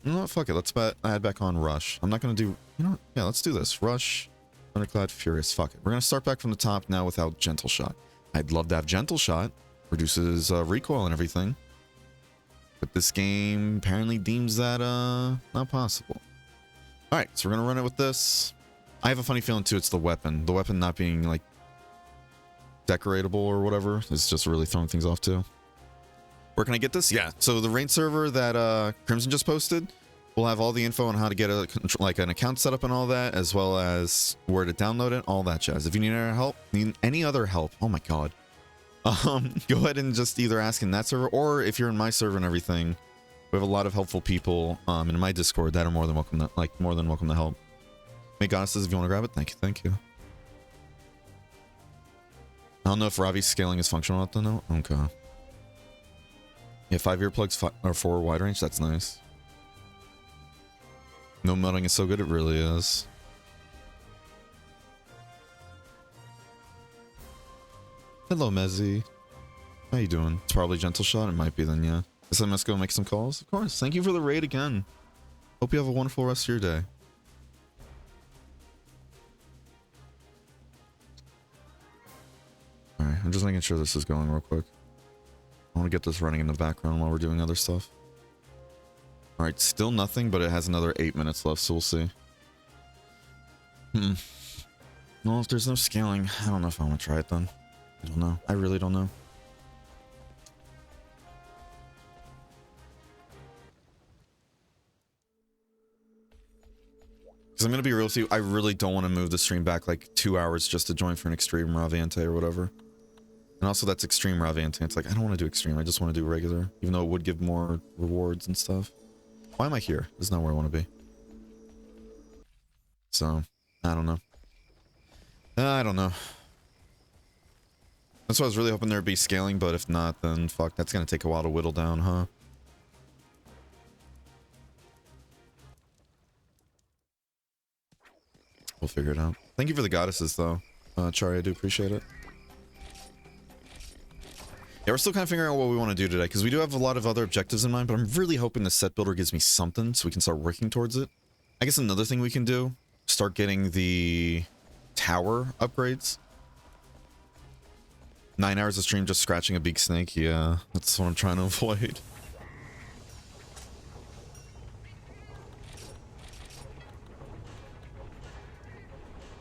You know what? Fuck it. Let's add back on Rush. I'm not going to do... you know what? Yeah, let's do this. Rush, Thunderclad, Furious. Fuck it. We're going to start back from the top now without Gentle Shot. I'd love to have Gentle Shot. Reduces recoil and everything. But this game apparently deems that not possible. Alright, so we're going to run it with this. I have a funny feeling too it's the weapon. The weapon not being like decoratable or whatever is just really throwing things off too. Where can I get this? Yeah, so the rain server that Crimson just posted will have all the info on how to get an account set up and all that, as well as where to download it, all that jazz. If you need any other help, oh my god, go ahead and just either ask in that server, or if you're in my server and everything, we have a lot of helpful people in my Discord that are more than welcome to help. Make goddesses if you want to grab it. Thank you. I don't know if Ravi's scaling is functional at the note. Okay. Yeah, 5 earplugs or 4 wide range. That's nice. No modding is so good, it really is. Hello, Mezzy. How you doing? It's probably Gentle Shot. It might be then, yeah. Guess I must go make some calls. Of course. Thank you for the raid again. Hope you have a wonderful rest of your day. Alright, I'm just making sure this is going real quick. I want to get this running in the background while we're doing other stuff. All right, still nothing, but it has another 8 minutes left, so we'll see. Well, if there's no scaling, I don't know if I want to try it then. I don't know. I really don't know. Because I'm going to be real with you, I really don't want to move the stream back like 2 hours just to join for an extreme Ravante or whatever. And also that's extreme Ravante. It's like, I don't want to do extreme. I just want to do regular, even though it would give more rewards and stuff. Why am I here? This is not where I want to be. So, I don't know. I don't know. That's why I was really hoping there'd be scaling, but if not, then fuck, that's going to take a while to whittle down, huh? We'll figure it out. Thank you for the goddesses, though. Chari, I do appreciate it. Yeah, we're still kind of figuring out what we want to do today, because we do have a lot of other objectives in mind, but I'm really hoping the set builder gives me something so we can start working towards it. I guess another thing we can do, start getting the tower upgrades. 9 hours of stream just scratching a big snake. Yeah, that's what I'm trying to avoid.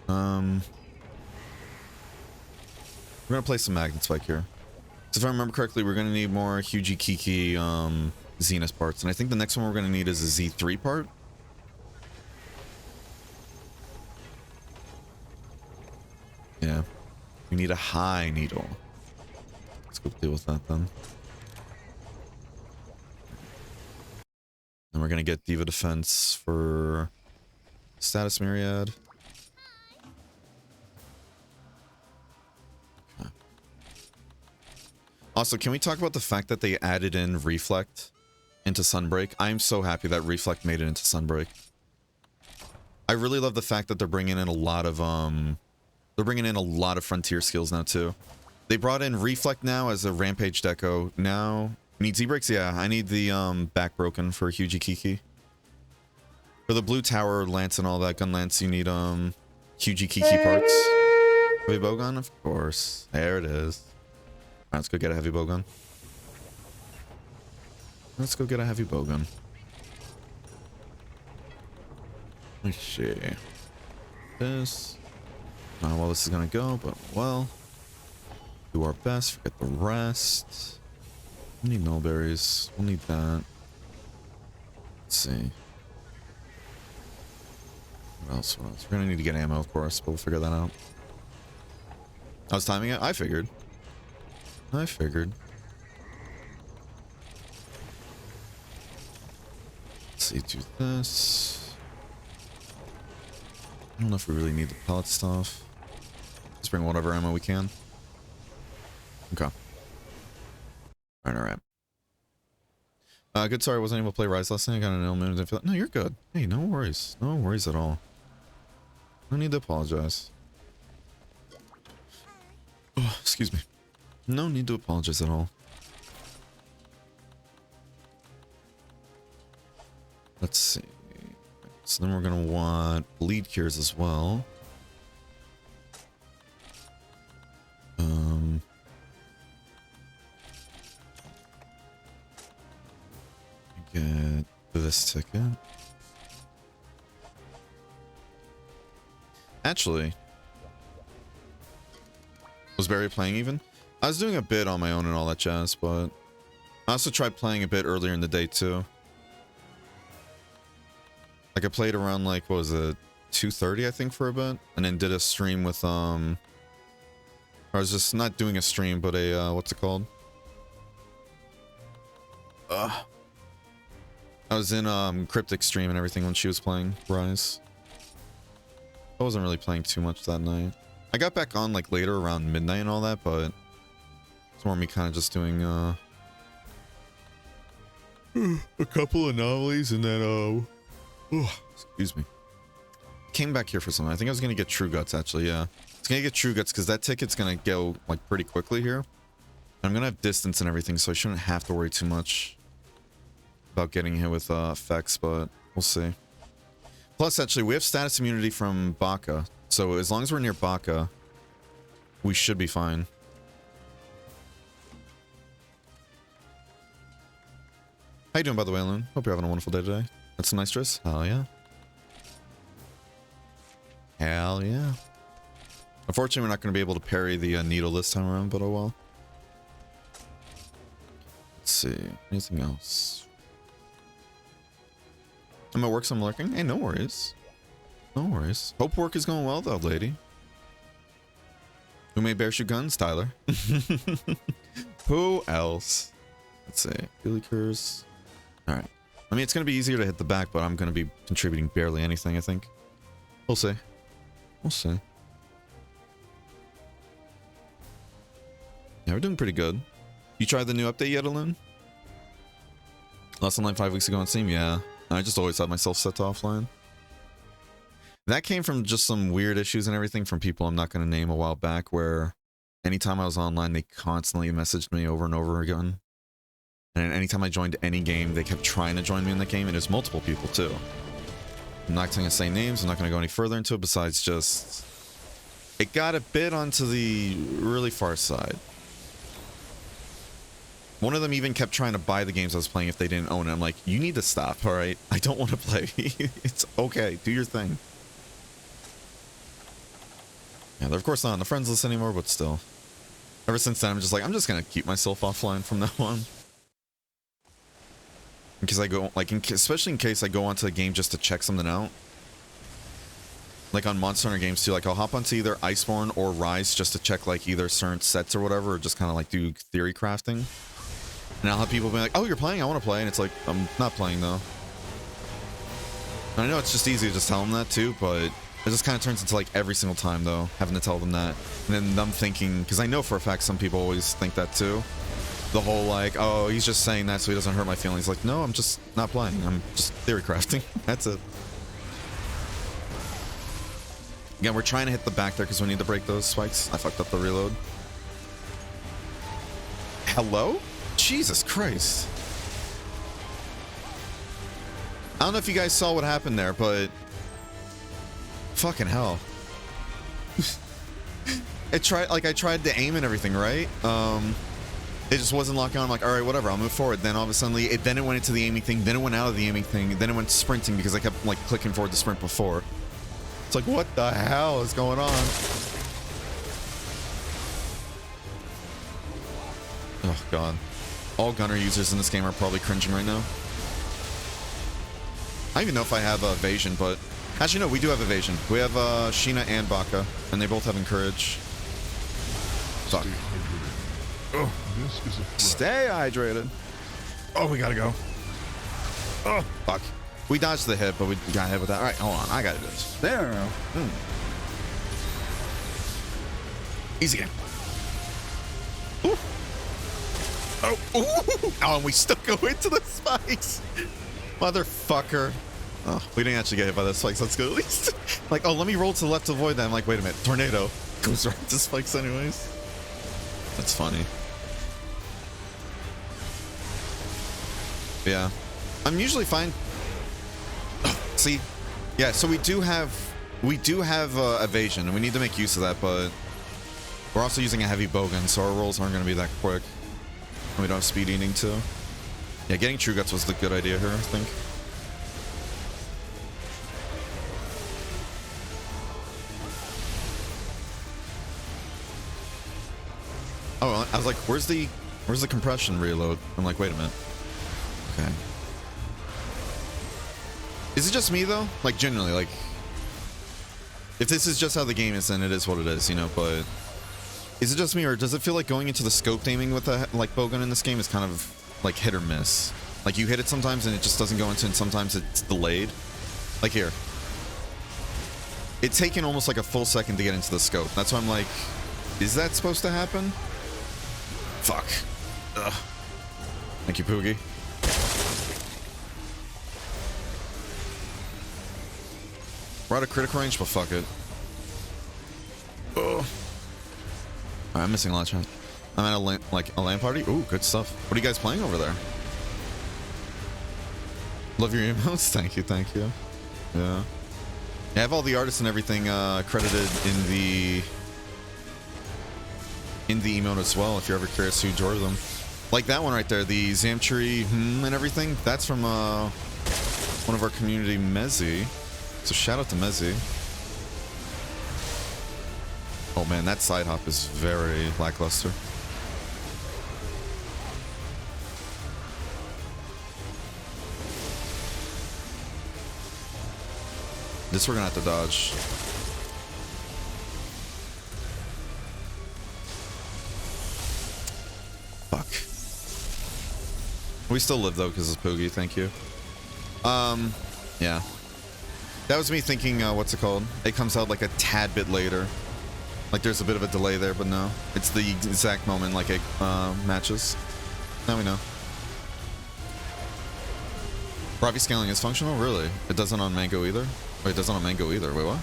We're gonna play some Magnet Spike here. So if I remember correctly, we're gonna need more Hugie Kiki Zenith parts, and I think the next one we're gonna need is a Z3 part. Yeah, we need a high needle. Let's go deal with that then. And we're gonna get Diva Defense for Status Myriad. Okay. Also, can we talk about the fact that they added in Reflect into Sunbreak? I'm so happy that Reflect made it into Sunbreak. I really love the fact that they're bringing in a lot of frontier skills now too. They brought in Reflect now as a Rampage deco. Now, need Z-Breaks? Yeah, I need the back broken for Hugie Kiki. For the blue tower lance and all that gun lance, you need Hugie Kiki parts. Heavy bowgun, of course. There it is. Alright, let's go get a heavy bowgun. Let's go get a heavy bowgun. Let's see. This. Not how well this is gonna go, but well. Do our best, forget the rest. We need nullberries. We'll need that. Let's see. What else? What else? We're gonna need to get ammo, of course, but we'll figure that out. I was timing it? I figured. Let's see, do this. I don't know if we really need the pellet stuff. Let's bring whatever ammo we can. Okay. Alright. Good, sorry I wasn't able to play Rise last night. I got an ill mood. Didn't feel... No, you're good. Hey, no worries. No worries at all. No need to apologize. Oh, excuse me. No need to apologize at all. Let's see. So then we're going to want bleed cures as well. Get this ticket. Actually, was Barry playing even? I was doing a bit on my own and all that jazz, but I also tried playing a bit earlier in the day too. Like I played around like, what was it, 2:30 I think for a bit, and then did a stream with I was just not doing a stream, but a what's it called? I was in Cryptic stream and everything when she was playing Rise. I wasn't really playing too much that night. I got back on like later around midnight and all that, but it's more me kind of just doing a couple anomalies and then excuse me. Came back here for something. I think I was gonna get True Guts actually, yeah. It's gonna get True Guts because that ticket's gonna go like pretty quickly here. I'm gonna have distance and everything, so I shouldn't have to worry too much about getting hit with effects, but we'll see. Plus, actually, we have status immunity from Baka, so as long as we're near Baka, we should be fine. How How you doing, by the way, Loon? Hope you're having a wonderful day today. That's some nice dress. Hell yeah. Hell yeah. Unfortunately, we're not going to be able to parry the needle this time around, but oh well. Let's see. Anything else? I'm at work, so I'm lurking. Hey, no worries. No worries. Hope work is going well, though, lady. Who made bear shoot guns? Tyler. Who else? Let's see. Billy Curse. Alright. I mean, it's going to be easier to hit the back, but I'm going to be contributing barely anything, I think. We'll see. We'll see. Yeah, we're doing pretty good. You tried the new update yet, Alun? Lost online 5 weeks ago on Steam? Yeah. I just always have myself set to offline. That came from just some weird issues and everything from people I'm not going to name a while back, where anytime I was online, they constantly messaged me over and over again. And anytime I joined any game, they kept trying to join me in the game, and there's multiple people too. I'm not going to say names, I'm not going to go any further into it, besides just... It got a bit onto the really far side. One of them even kept trying to buy the games I was playing if they didn't own it. I'm like, you need to stop, alright? I don't want to play. It's okay, do your thing. Yeah, they're of course not on the friends list anymore, but still. Ever since then, I'm just like, I'm just gonna keep myself offline from now on. Because I go, like, especially in case I go onto a game just to check something out. Like on Monster Hunter games too, like I'll hop onto either Iceborne or Rise just to check like either certain sets or whatever, or just kind of like do theory crafting. And I'll have people be like, oh, you're playing? I want to play. And it's like, I'm not playing though. And I know it's just easy to just tell them that too, but it just kind of turns into like every single time though, having to tell them that. And then them thinking, because I know for a fact some people always think that too. The whole like, oh, he's just saying that so he doesn't hurt my feelings. Like, no, I'm just not playing. I'm just theory crafting. That's it. Again, we're trying to hit the back there because we need to break those spikes. I fucked up the reload. Hello? Jesus Christ. I don't know if you guys saw what happened there, but... Fucking hell. I tried to aim and everything, right? It just wasn't locking on. I'm like, alright, whatever, I'll move forward. Then all of a sudden, then it went into the aiming thing, then it went out of the aiming thing, then it went sprinting because I kept like clicking forward to sprint before. It's like, what the hell is going on? Oh, God. All gunner users in this game are probably cringing right now. I don't even know if I have evasion, but... Actually, no, we do have evasion. We have Sheena and Baka, and they both have encourage. Fuck. Oh. Stay hydrated. Oh, we gotta go. Oh, fuck. We dodged the hit, but we got hit with that. All right, hold on. I gotta do this. There. Easy game. Ooh. Oh, ooh. Oh, and we still go into the spikes. Motherfucker. Oh, we didn't actually get hit by the spikes. Let's go at least. Like, oh, let me roll to the left to avoid that. I'm like, wait a minute. Tornado goes right to spikes anyways. That's funny. Yeah. I'm usually fine. See? Yeah, so we do have evasion, and we need to make use of that, but we're also using a heavy bowgun, so our rolls aren't going to be that quick. And we don't have speed eating, too. Yeah, getting True Guts was the good idea here, I think. Oh, I was like, where's the compression reload? I'm like, wait a minute. Okay. Is it just me, though? Like, genuinely, like... If this is just how the game is, then it is what it is, you know, but... Is it just me, or does it feel like going into the scoped aiming with a, like, bowgun in this game is kind of, like, hit or miss? Like, you hit it sometimes and it just doesn't go into, and sometimes it's delayed. Like, here. It's taken almost, like, a full second to get into the scope. That's why I'm like, is that supposed to happen? Fuck. Ugh. Thank you, Poogie. We're out of critical range, but fuck it. Oh. I'm missing a lot of time. I'm at a LAN party. Ooh, good stuff. What are you guys playing over there? Love your emotes. Thank you, thank you. Yeah. I have all the artists and everything credited in the emote as well, if you're ever curious who drew them. Like that one right there, the Zamtree and everything. That's from one of our community, Mezzy. So shout out to Mezzy. Oh man, that side hop is very lackluster. This we're gonna have to dodge. Fuck. We still live though because it's Poogie, thank you. Yeah. That was me thinking, what's it called? It comes out like a tad bit later. Like there's a bit of a delay there, but no. It's the exact moment like it matches. Now we know. Ravi scaling is functional? Really? It doesn't on Mango either? Wait, it doesn't on Mango either. Wait, what?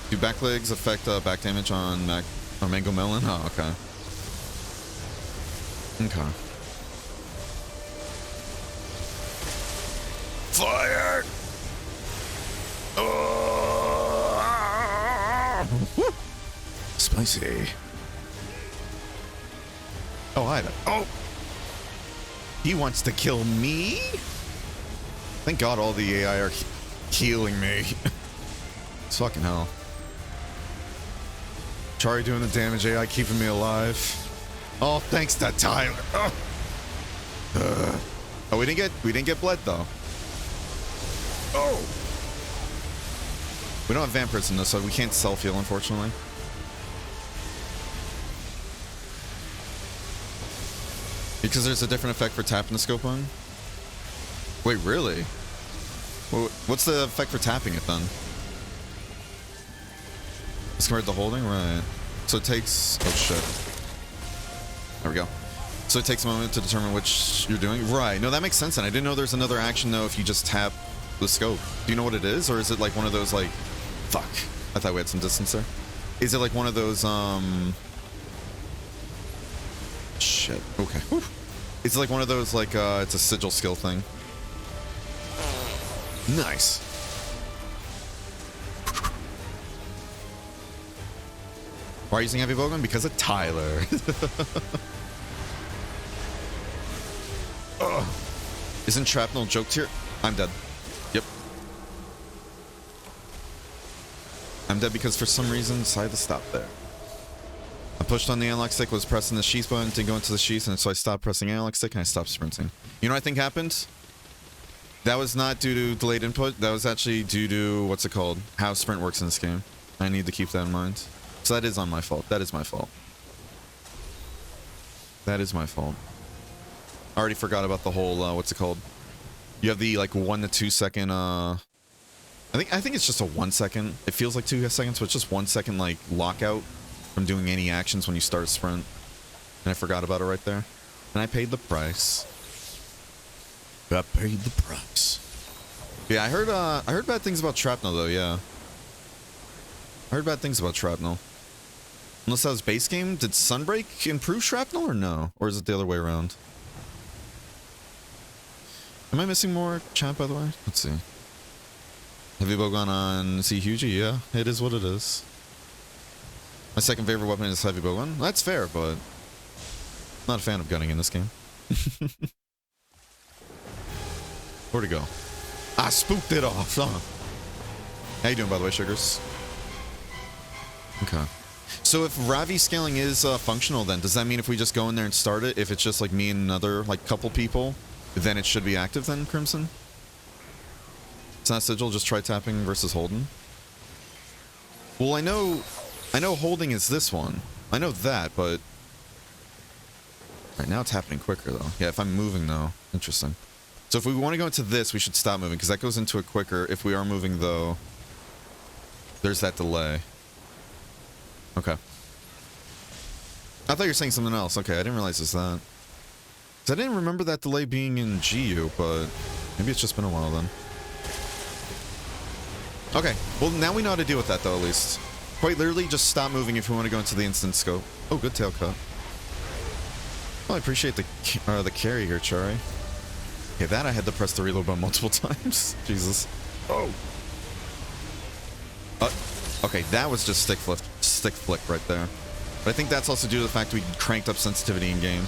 Do back legs affect back damage on Mango Melon? Oh, okay. Okay. Fire! Oh! Spicy. Oh, hi there. Oh! He wants to kill me? Thank God all the AI are healing me. It's fucking hell. Chari doing the damage, AI keeping me alive. Oh, thanks to Tyler. Oh, we didn't get bled though. Oh. We don't have vampires in this, so we can't self-heal, unfortunately. Because there's a different effect for tapping the scope on. Wait, really? What's the effect for tapping it then? It's compared to holding? Right. So it takes... Oh, shit. There we go. So it takes a moment to determine which you're doing? Right. No, that makes sense. And I didn't know there's another action, though, if you just tap the scope. Do you know what it is? Or is it like one of those, like... Fuck. I thought we had some distance there. Is it like one of those, Shit. Okay. Whew. It's like one of those, like, it's a sigil skill thing. Nice. Why are you using heavy bowgun? Because of Tyler. Isn't shrapnel joke tier? I'm dead. Yep. I'm dead because for some reason decided to stop there. I pushed on the analog stick, was pressing the sheath button to go into the sheath, and so I stopped pressing analog stick and I stopped sprinting. You know what I think happened? That was not due to delayed input. That was actually due to, what's it called? How sprint works in this game. I need to keep that in mind. So that is on my fault. That is my fault. That is my fault. I already forgot about the whole, what's it called? You have the, like, 1 to 2 second, I think it's just a 1 second. It feels like 2 seconds, but it's just 1 second, like, lockout from doing any actions when you start a sprint. And I forgot about it right there. And I paid the price. I paid the price. Yeah, I heard bad things about shrapnel though, yeah. I heard bad things about shrapnel. Unless that was base game, did Sunbreak improve shrapnel or no? Or is it the other way around? Am I missing more chat, by the way? Let's see. Heavy bowgun on C Hugie? Yeah, it is what it is. My second favorite weapon is heavy bowgun. That's fair, but not a fan of gunning in this game. Where'd it go? I spooked it off. Huh? How you doing, by the way, Sugars? Okay. So if Ravi scaling is functional, then does that mean if we just go in there and start it, if it's just like me and another like couple people, then it should be active then, Crimson? It's not sigil, just try tapping versus holding. Well, I know holding is this one. I know that, but right now it's happening quicker though. Yeah, if I'm moving though, interesting. So if we want to go into this, we should stop moving because that goes into it quicker. If we are moving though, there's that delay. Okay. I thought you were saying something else. Okay, I didn't realize it's that. 'Cause I didn't remember that delay being in GU, but maybe it's just been a while then. Okay, well now we know how to deal with that though, at least. Quite literally, just stop moving if we want to go into the instant scope. Oh, good tail cut. Well, I appreciate the carry here, Chari. Okay, that I had to press the reload button multiple times. Jesus. Oh. Okay, that was just stick flick right there. But I think that's also due to the fact we cranked up sensitivity in game.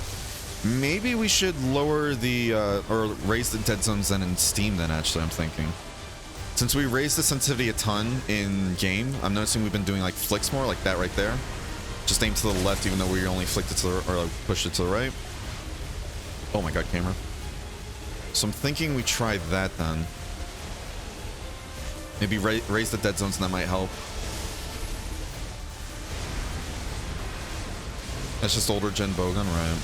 Maybe we should lower the, or raise the dead zones then in Steam then, actually, I'm thinking. Since we raised the sensitivity a ton in game, I'm noticing we've been doing like flicks more, like that right there. Just aim to the left, even though we only flicked it to the, or like pushed it to the right. Oh my god, camera. So I'm thinking we try that then. Maybe raise the dead zones and that might help. That's just older gen bowgun, right?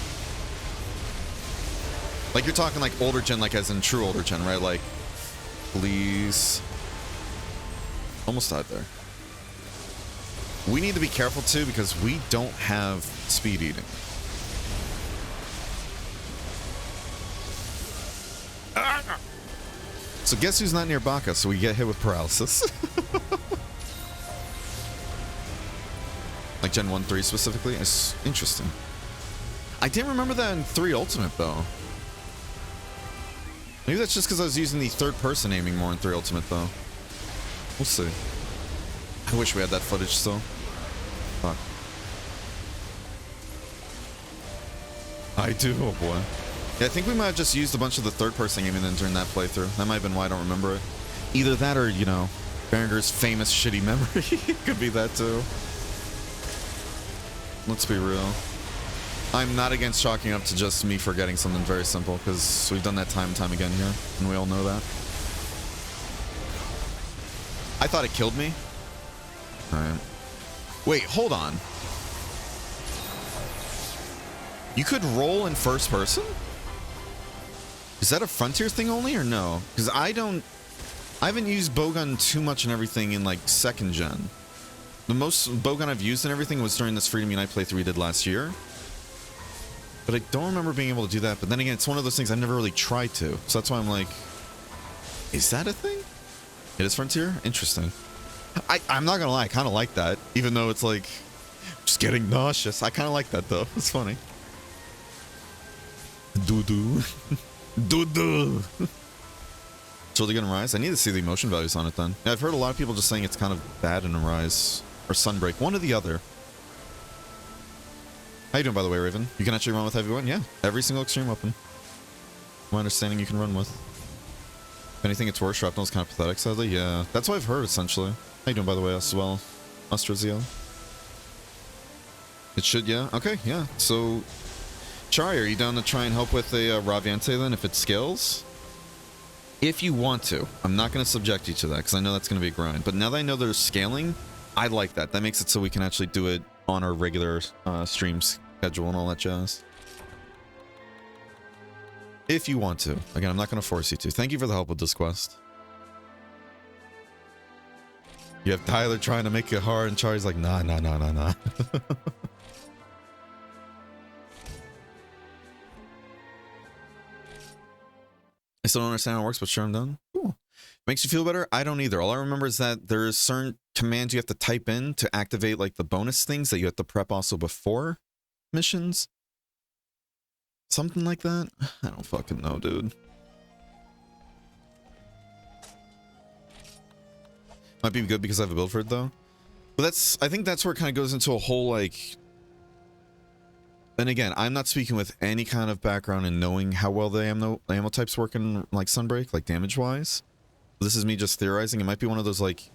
Like you're talking like older gen, like as in true older gen, right? Like, please. Almost died there. We need to be careful too because we don't have speed eating. So guess who's not near Baka, so we get hit with paralysis. Like Gen 1-3 specifically? It's interesting. I didn't remember that in 3 Ultimate though. Maybe that's just because I was using the third person aiming more in 3 Ultimate though. We'll see. I wish we had that footage still. Fuck. I do, oh boy. Yeah, I think we might have just used a bunch of the third person aiming then during that playthrough. That might have been why I don't remember it. Either that or, you know, Berenger's famous shitty memory. Could be that too. Let's be real. I'm not against chalking up to just me forgetting something very simple, because we've done that time and time again here, and we all know that. I thought it killed me. Alright. Wait, hold on. You could roll in first person? Is that a Frontier thing only or no? Because I haven't used bowgun too much and everything in like 2nd gen. The most bowgun I've used and everything was during this Freedom Unite playthrough we did last year. But I don't remember being able to do that. But then again, it's one of those things I've never really tried to. So that's why I'm like, is that a thing? It is Frontier? Interesting. I'm not gonna lie, I kind of like that. Even though it's like, just getting nauseous. I kind of like that though. It's funny. Doo-doo. Doo-doo. It's really good in Rise. I need to see the emotion values on it then. Yeah, I've heard a lot of people just saying it's kind of bad in Rise. Or Sunbreak. One or the other. How you doing, by the way, Raven? You can actually run with everyone? Yeah. Every single extreme weapon. My understanding you can run with. If anything, it's worse. Shrapnel is kind of pathetic, sadly. Yeah. That's what I've heard, essentially. How you doing, by the way, as well? Astrazio. It should, yeah. Okay, yeah. So, Chari, are you down to try and help with a Raviente then, if it scales? If you want to. I'm not going to subject you to that, because I know that's going to be a grind. But now that I know there's scaling, I like that. That makes it so we can actually do it on our regular stream schedule and all that jazz. If you want to. Again, I'm not going to force you to. Thank you for the help with this quest. You have Tyler trying to make it hard, and Chari's like, nah. I still don't understand how it works, but sure, I'm done. Cool. Makes you feel better? I don't either. All I remember is that there's certain commands you have to type in to activate like the bonus things that you have to prep also before missions. Something like that? I don't fucking know, dude. Might be good because I have a build for it though. But I think that's where it kind of goes into a whole like... And again, I'm not speaking with any kind of background in knowing how well the ammo types work in like Sunbreak, like damage-wise. This is me just theorizing. It might be one of those like,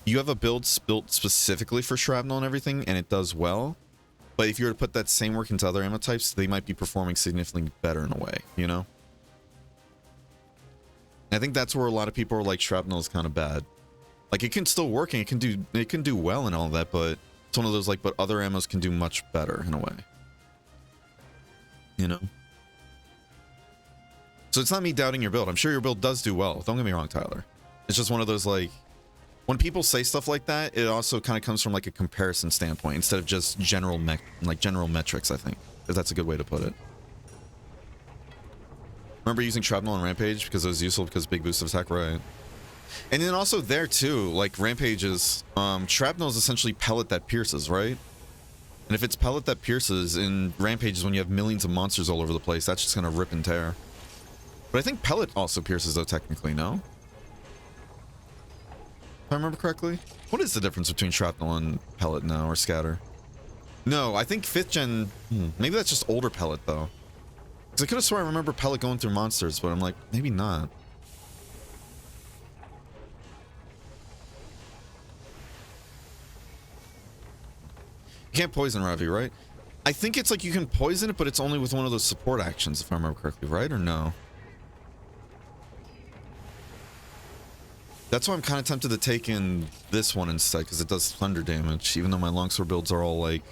you have a build built specifically for shrapnel and everything, and it does well. But if you were to put that same work into other ammo types, they might be performing significantly better in a way, you know? I think that's where a lot of people are like, shrapnel is kind of bad. Like, it can still work and it can do well and all that, but it's one of those like, but other ammos can do much better in a way. You know? So it's not me doubting your build. I'm sure your build does do well. Don't get me wrong, Tyler. It's just one of those like, when people say stuff like that, it also kind of comes from like a comparison standpoint instead of just general metrics, I think. If that's a good way to put it. Remember using shrapnel on Rampage because it was useful because big boost of attack, right? And then also there too, like Rampages, shrapnel is essentially pellet that pierces, right? And if it's pellet that pierces in Rampages when you have millions of monsters all over the place, that's just gonna rip and tear. But I think pellet also pierces though, technically, no? If I remember correctly? What is the difference between shrapnel and pellet now, or scatter? No, I think 5th gen... maybe that's just older pellet, though. 'Cause I could have sworn I remember Pellet going through monsters, but I'm like, maybe not. You can't poison Ravi, right? I think it's like you can poison it, but it's only with one of those support actions, if I remember correctly, right? Or no? That's why I'm kind of tempted to take in this one instead, because it does thunder damage, even though my longsword builds are all like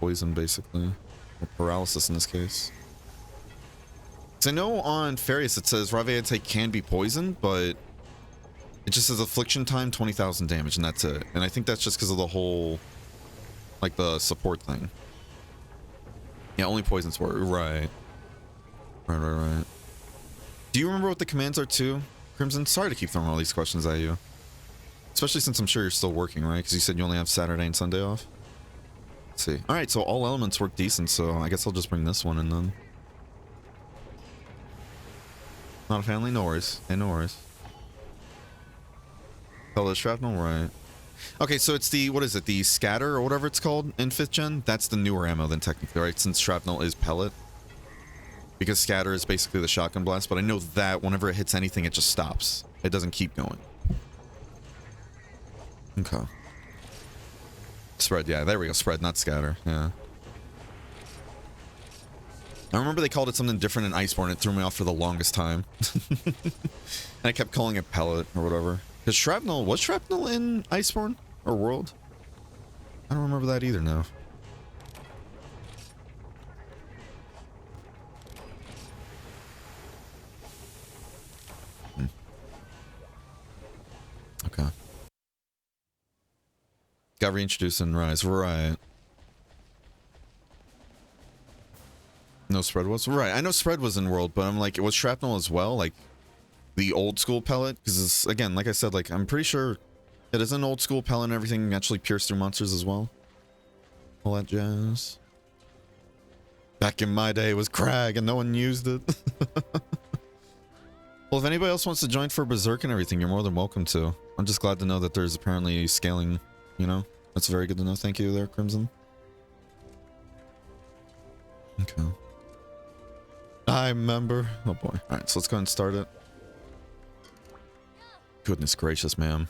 poison, basically. Or paralysis in this case. Because I know on Farius it says Raviante can be poisoned, but it just says affliction time 20,000 damage, and that's it. And I think that's just because of the whole, like, the support thing. Yeah, only poison support. Right. Right. Do you remember what the commands are too, Crimson? Sorry to keep throwing all these questions at you. Especially since I'm sure you're still working, right? Because you said you only have Saturday and Sunday off. Let's see. Alright, so all elements work decent, so I guess I'll just bring this one in then. Not a family? No worries. Hey, no worries. Pellet shrapnel, right. Okay, so it's the, what is it, the scatter or whatever it's called in 5th gen? That's the newer ammo then technically, right? Since shrapnel is pellet. Because scatter is basically the shotgun blast, but I know that whenever it hits anything, it just stops. It doesn't keep going. Okay. Spread, yeah, there we go. Spread, not scatter, yeah. I remember they called it something different in Iceborne. It threw me off for the longest time. And I kept calling it pellet or whatever. Because shrapnel, was shrapnel in Iceborne or World? I don't remember that either now. Okay. Got reintroduced in Rise, right. No spread was? Right, I know spread was in World, but I'm like, it was shrapnel as well? Like, the old school pellet? Because, again, like I said, like, I'm pretty sure it is an old school pellet and everything actually pierced through monsters as well. All that jazz. Back in my day, it was Crag and no one used it. Well, if anybody else wants to join for Berserk and everything, you're more than welcome to. I'm just glad to know that there's apparently scaling, you know? That's very good to know. Thank you there, Crimson. Okay. I remember. Oh boy. Alright, so let's go ahead and start it. Goodness gracious, ma'am.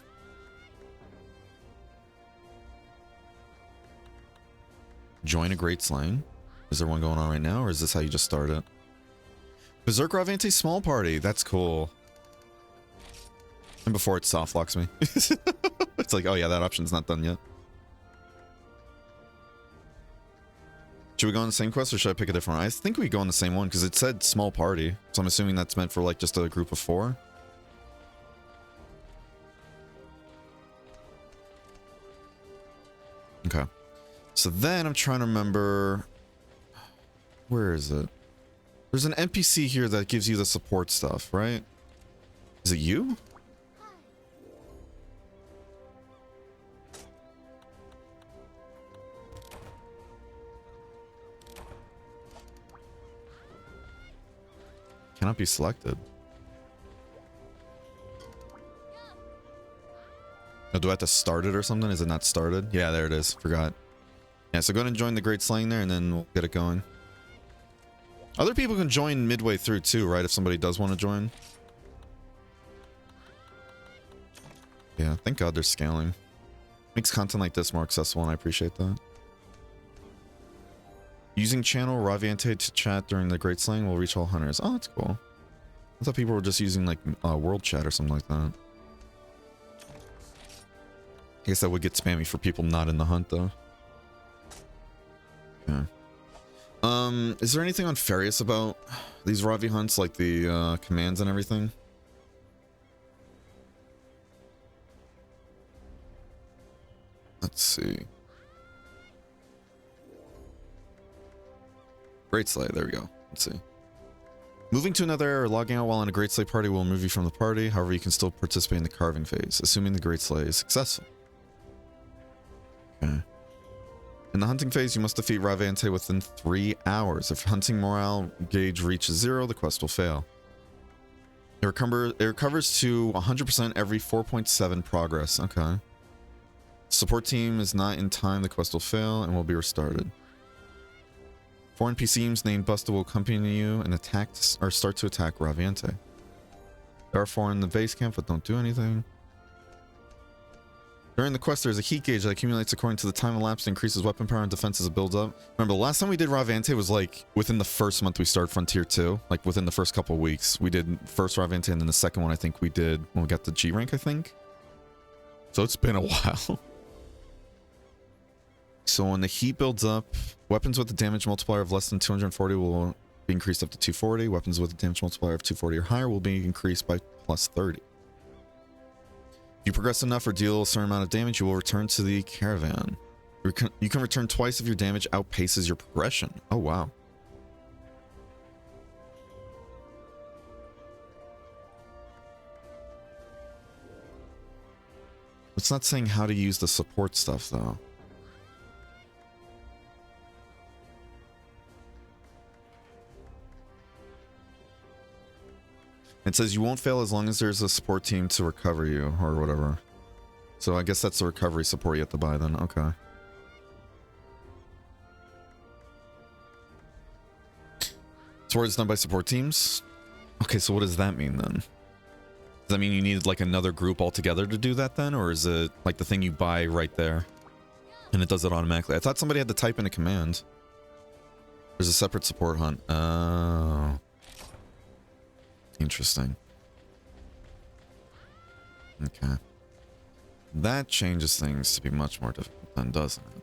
Join a great slaying. Is there one going on right now, or is this how you just start it? Berserk Raviante small party. That's cool. And before it soft locks me. It's like, oh yeah, that option's not done yet. Should we go on the same quest or should I pick a different one? I think we go on the same one because it said small party. So I'm assuming that's meant for like just a group of 4. Okay. So then I'm trying to remember. Where is it? There's an NPC here that gives you the support stuff, right? Is it you? Cannot be selected. Oh, do I have to start it or something? Is it not started? Yeah, there it is. Forgot. Yeah, so go ahead and join the Great Slaying there and then we'll get it going. Other people can join midway through too, right? If somebody does want to join. Yeah, thank God they're scaling. Makes content like this more accessible and I appreciate that. Using channel Raviante to chat during the Great Slaying will reach all hunters. Oh, that's cool. I thought people were just using like world chat or something like that. I guess that would get spammy for people not in the hunt though. Yeah. Is there anything on Farius about these Ravi hunts, like the commands and everything? Let's see. Great Slay, there we go. Let's see. Moving to another area or logging out while in a Great Slay party will move you from the party. However, you can still participate in the carving phase, assuming the Great Slay is successful. Okay. In the hunting phase, you must defeat Raviante within 3 hours. If hunting morale gauge reaches 0, the quest will fail. It recovers to 100% every 4.7 progress. Okay. Support team is not in time, the quest will fail and will be restarted. 4 NPCs named Busta will accompany you and attack or start to attack Raviente. There are 4 in the base camp, but don't do anything. During the quest, there's a heat gauge that accumulates according to the time elapsed, increases weapon power and defense as it builds up. Remember, the last time we did Raviente was like within the first month we started Frontier 2. Like within the first couple of weeks. We did first Raviente, and then the second one I think we did when we got the G rank, I think. So it's been a while. So when the heat builds up, weapons with a damage multiplier of less than 240 will be increased up to 240. Weapons with a damage multiplier of 240 or higher will be increased by plus 30. If you progress enough or deal a certain amount of damage, you will return to the caravan. You can return twice if your damage outpaces your progression. Oh, wow. It's not saying how to use the support stuff, though. It says you won't fail as long as there's a support team to recover you, or whatever. So I guess that's the recovery support you have to buy then. Okay. Support is done by support teams? Okay, so what does that mean then? Does that mean you need like another group altogether to do that then? Or is it like the thing you buy right there? And it does it automatically? I thought somebody had to type in a command. There's a separate support hunt. Oh. Interesting. Okay. That changes things to be much more difficult then, doesn't it?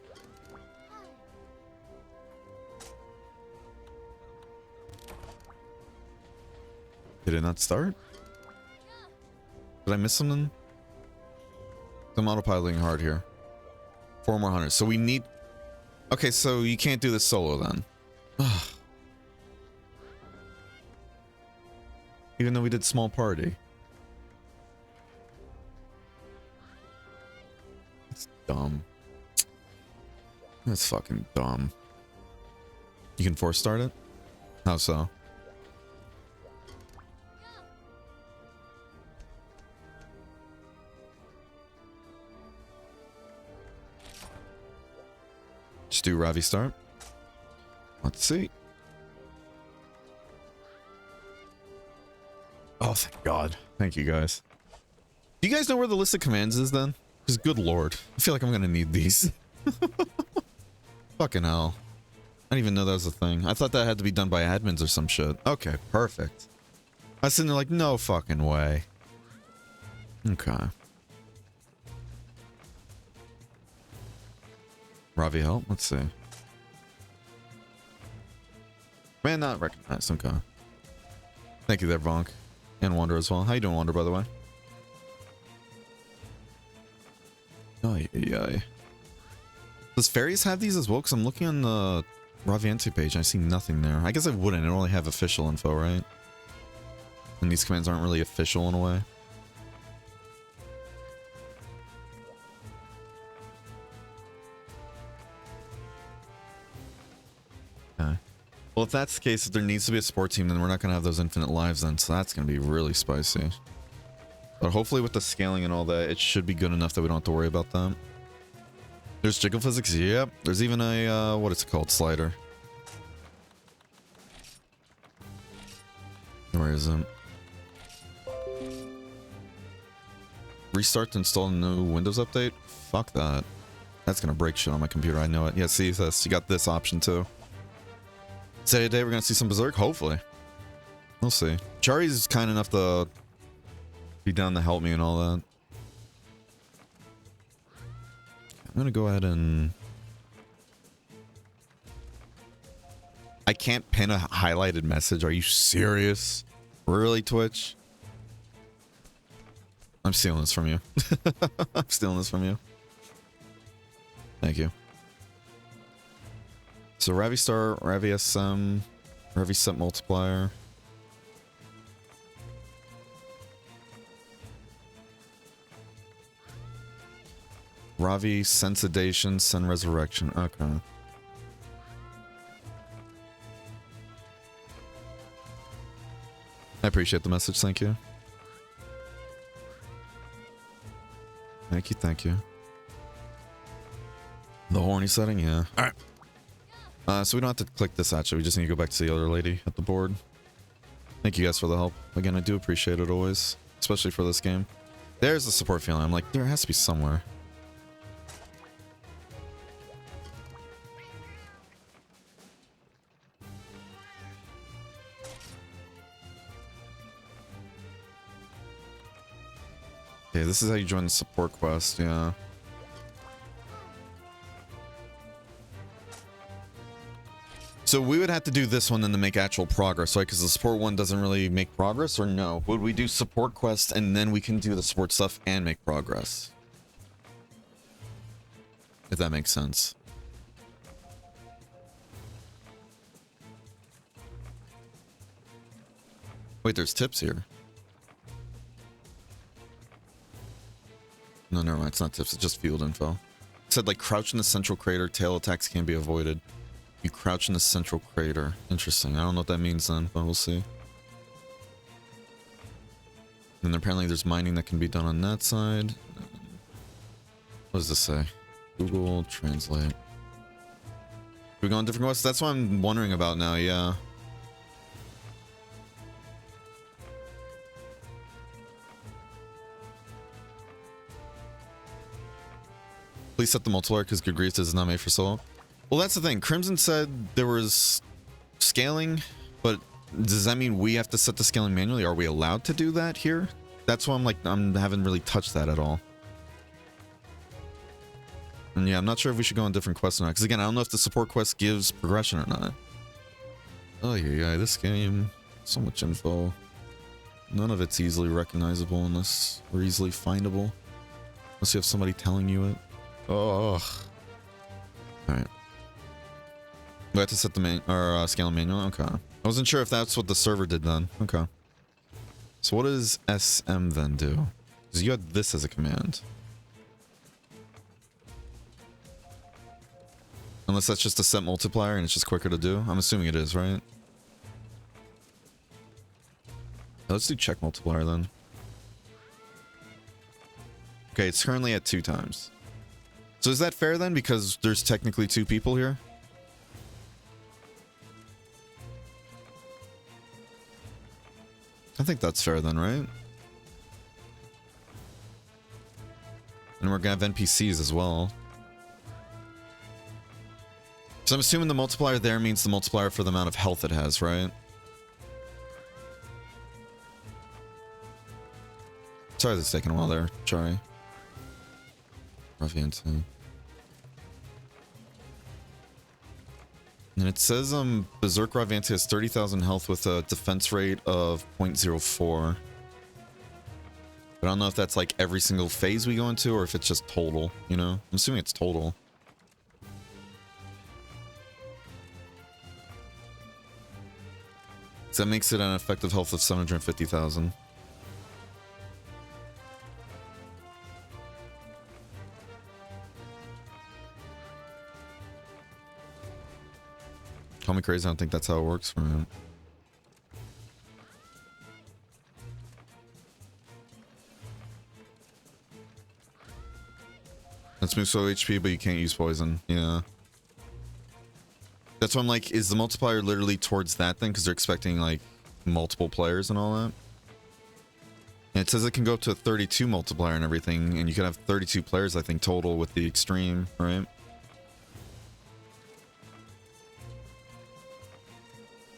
Did it not start? Did I miss something? I'm autopiloting hard here. 4 more hunters. So we need... Okay, so you can't do this solo then. Even though we did small party. That's dumb. That's fucking dumb. You can force start it? How so? Just do Ravi start. Let's see. Oh, thank God. Thank you, guys. Do you guys know where the list of commands is, then? Because, good lord. I feel like I'm going to need these. Fucking hell. I didn't even know that was a thing. I thought that had to be done by admins or some shit. Okay, perfect. I was sitting there like, no fucking way. Okay. Ravi help? Let's see. Man, not recognized. Okay. Thank you there, Vonk. And Wander as well. How you doing, Wander, by the way? Oh, yeah. Does Fairies have these as well? Because I'm looking on the Raviente page and I see nothing there. I guess I wouldn't. It only have official info, right? And these commands aren't really official in a way. Okay. Well, if that's the case, if there needs to be a support team, then we're not going to have those infinite lives then, so that's going to be really spicy. But hopefully with the scaling and all that, it should be good enough that we don't have to worry about that. There's jiggle physics? Yep. There's even a, what is it called? Slider. Where is it? Restart to install a new Windows update? Fuck that. That's going to break shit on my computer, I know it. Yeah, see this. You got this option too. Today we're gonna see some Berserk, hopefully. We'll see. Chari's kind enough to be down to help me and all that. I'm gonna go ahead and... I can't pin a highlighted message. Are you serious? Really, Twitch? I'm stealing this from you. I'm stealing this from you. Thank you. So Ravi Star, Ravi SM, Ravi Set Multiplier. Ravi Sensidation, Sen Resurrection. Okay. I appreciate the message, thank you. Thank you, thank you. The horny setting, yeah. Alright. So we don't have to click this actually. We just need to go back to the other lady at the board. Thank you guys for the help. Again, I do appreciate it always, especially for this game. There's the support feeling. I'm like, there has to be somewhere. Okay, this is how you join the support quest, yeah. So we would have to do this one then to make actual progress, right? Because the support one doesn't really make progress, or no? Would we do support quest and then we can do the support stuff and make progress? If that makes sense. Wait, there's tips here. No, never mind. It's not tips. It's just field info. It said, like, crouch in the central crater. Tail attacks can be avoided. You crouch in the central crater. Interesting. I don't know what that means then, but we'll see. And apparently there's mining that can be done on that side. What does this say? Google Translate. We go on different quests? That's what I'm wondering about now, yeah. Please set the multiplier because Good Grief is not made for solo. Well, that's the thing. Crimson said there was scaling, but does that mean we have to set the scaling manually? Are we allowed to do that here? That's why I'm like, I haven't really touched that at all. And yeah, I'm not sure if we should go on different quests or not. Because again, I don't know if the support quest gives progression or not. Oh yeah, this game, so much info. None of it's easily recognizable unless, or easily findable. Unless you have somebody telling you it. Oh. Alright. We have to set the scale manual? Okay. I wasn't sure if that's what the server did then. Okay. So what does SM then do? Because you had this as a command. Unless that's just a set multiplier and it's just quicker to do. I'm assuming it is, right? Let's do check multiplier then. Okay, it's currently at 2 times. So is that fair then? Because there's technically 2 people here? I think that's fair then, right? And we're gonna have NPCs as well. So I'm assuming the multiplier there means the multiplier for the amount of health it has, right? Sorry that's taking a while there. Sorry. Ruffian. And it says Berserk Ravanti has 30,000 health with a defense rate of 0.04. But I don't know if that's like every single phase we go into or if it's just total, you know? I'm assuming it's total. So that makes it an effective health of 750,000. Call me crazy, I don't think that's how it works for him. Let's move slow HP, but you can't use poison. Yeah. That's why I'm like, is the multiplier literally towards that thing? Because they're expecting like multiple players and all that. And it says it can go up to a 32 multiplier and everything, and you can have 32 players, I think, total with the extreme, right?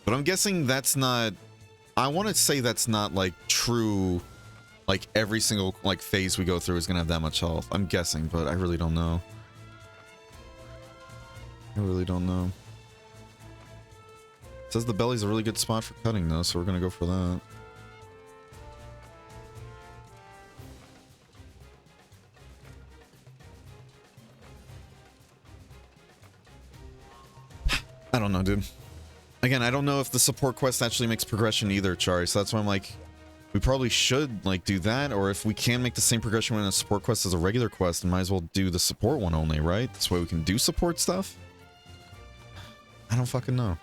But I'm guessing that's not... I want to say that's not, like, true... Like, every single, like, phase we go through is going to have that much health. I'm guessing, but I really don't know. I really don't know. It says the belly's a really good spot for cutting, though, so we're going to go for that. I don't know, dude. Again, I don't know if the support quest actually makes progression either, Chari, so that's why I'm like, we probably should, like, do that, or if we can make the same progression in a support quest as a regular quest, then might as well do the support one only, right? This way we can do support stuff? I don't fucking know.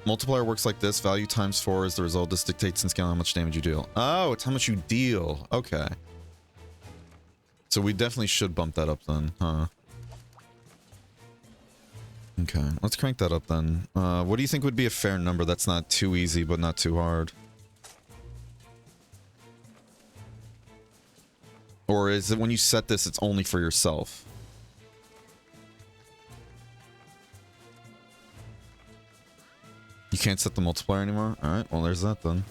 Multiplier works like this. Value times 4 is the result. This dictates in scale how much damage you deal. Oh, it's how much you deal. Okay. So we definitely should bump that up then, huh? Okay, let's crank that up then. What do you think would be a fair number that's not too easy but not too hard? Or is it when you set this, it's only for yourself? You can't set the multiplier anymore? Alright, well there's that then.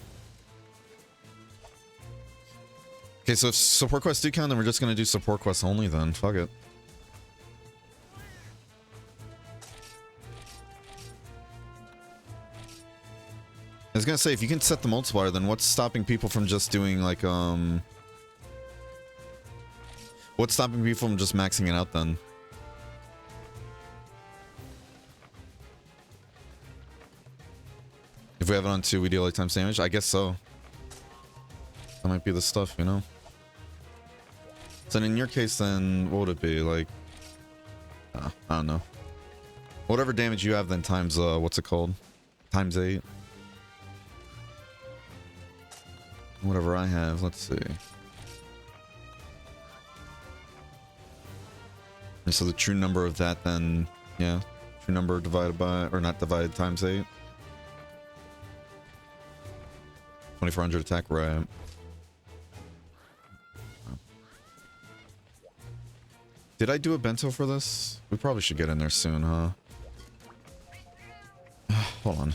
Okay, so if support quests do count, then we're just gonna do support quests only then. Fuck it. I was gonna say, if you can set the multiplier, then what's stopping people from just doing like, what's stopping people from just maxing it out then? If we have it on 2, we deal 8 times damage? I guess so. That might be the stuff, you know? So in your case, then, what would it be? Like, I don't know. Whatever damage you have, then times, what's it called? Times 8. Whatever I have, let's see. And so the true number of that, then, yeah. True number divided by, or not divided, times 8. 2400 attack, right. Did I do a bento for this? We probably should get in there soon, huh? Hold on.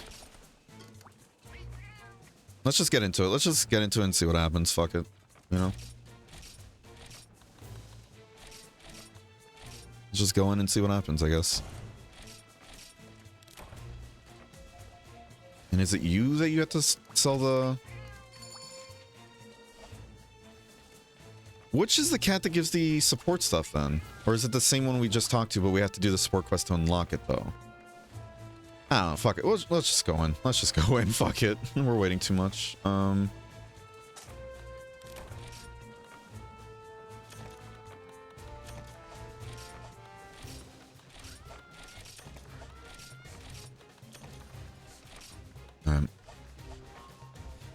Let's just get into it. Let's just get into it and see what happens. Fuck it. You know? Let's just go in and see what happens, I guess. And is it you that you have to sell the... Which is the cat that gives the support stuff then? Or is it the same one we just talked to, but we have to do the support quest to unlock it though? I don't know, fuck it. Let's just go in. Let's just go in, fuck it. We're waiting too much. Alright. From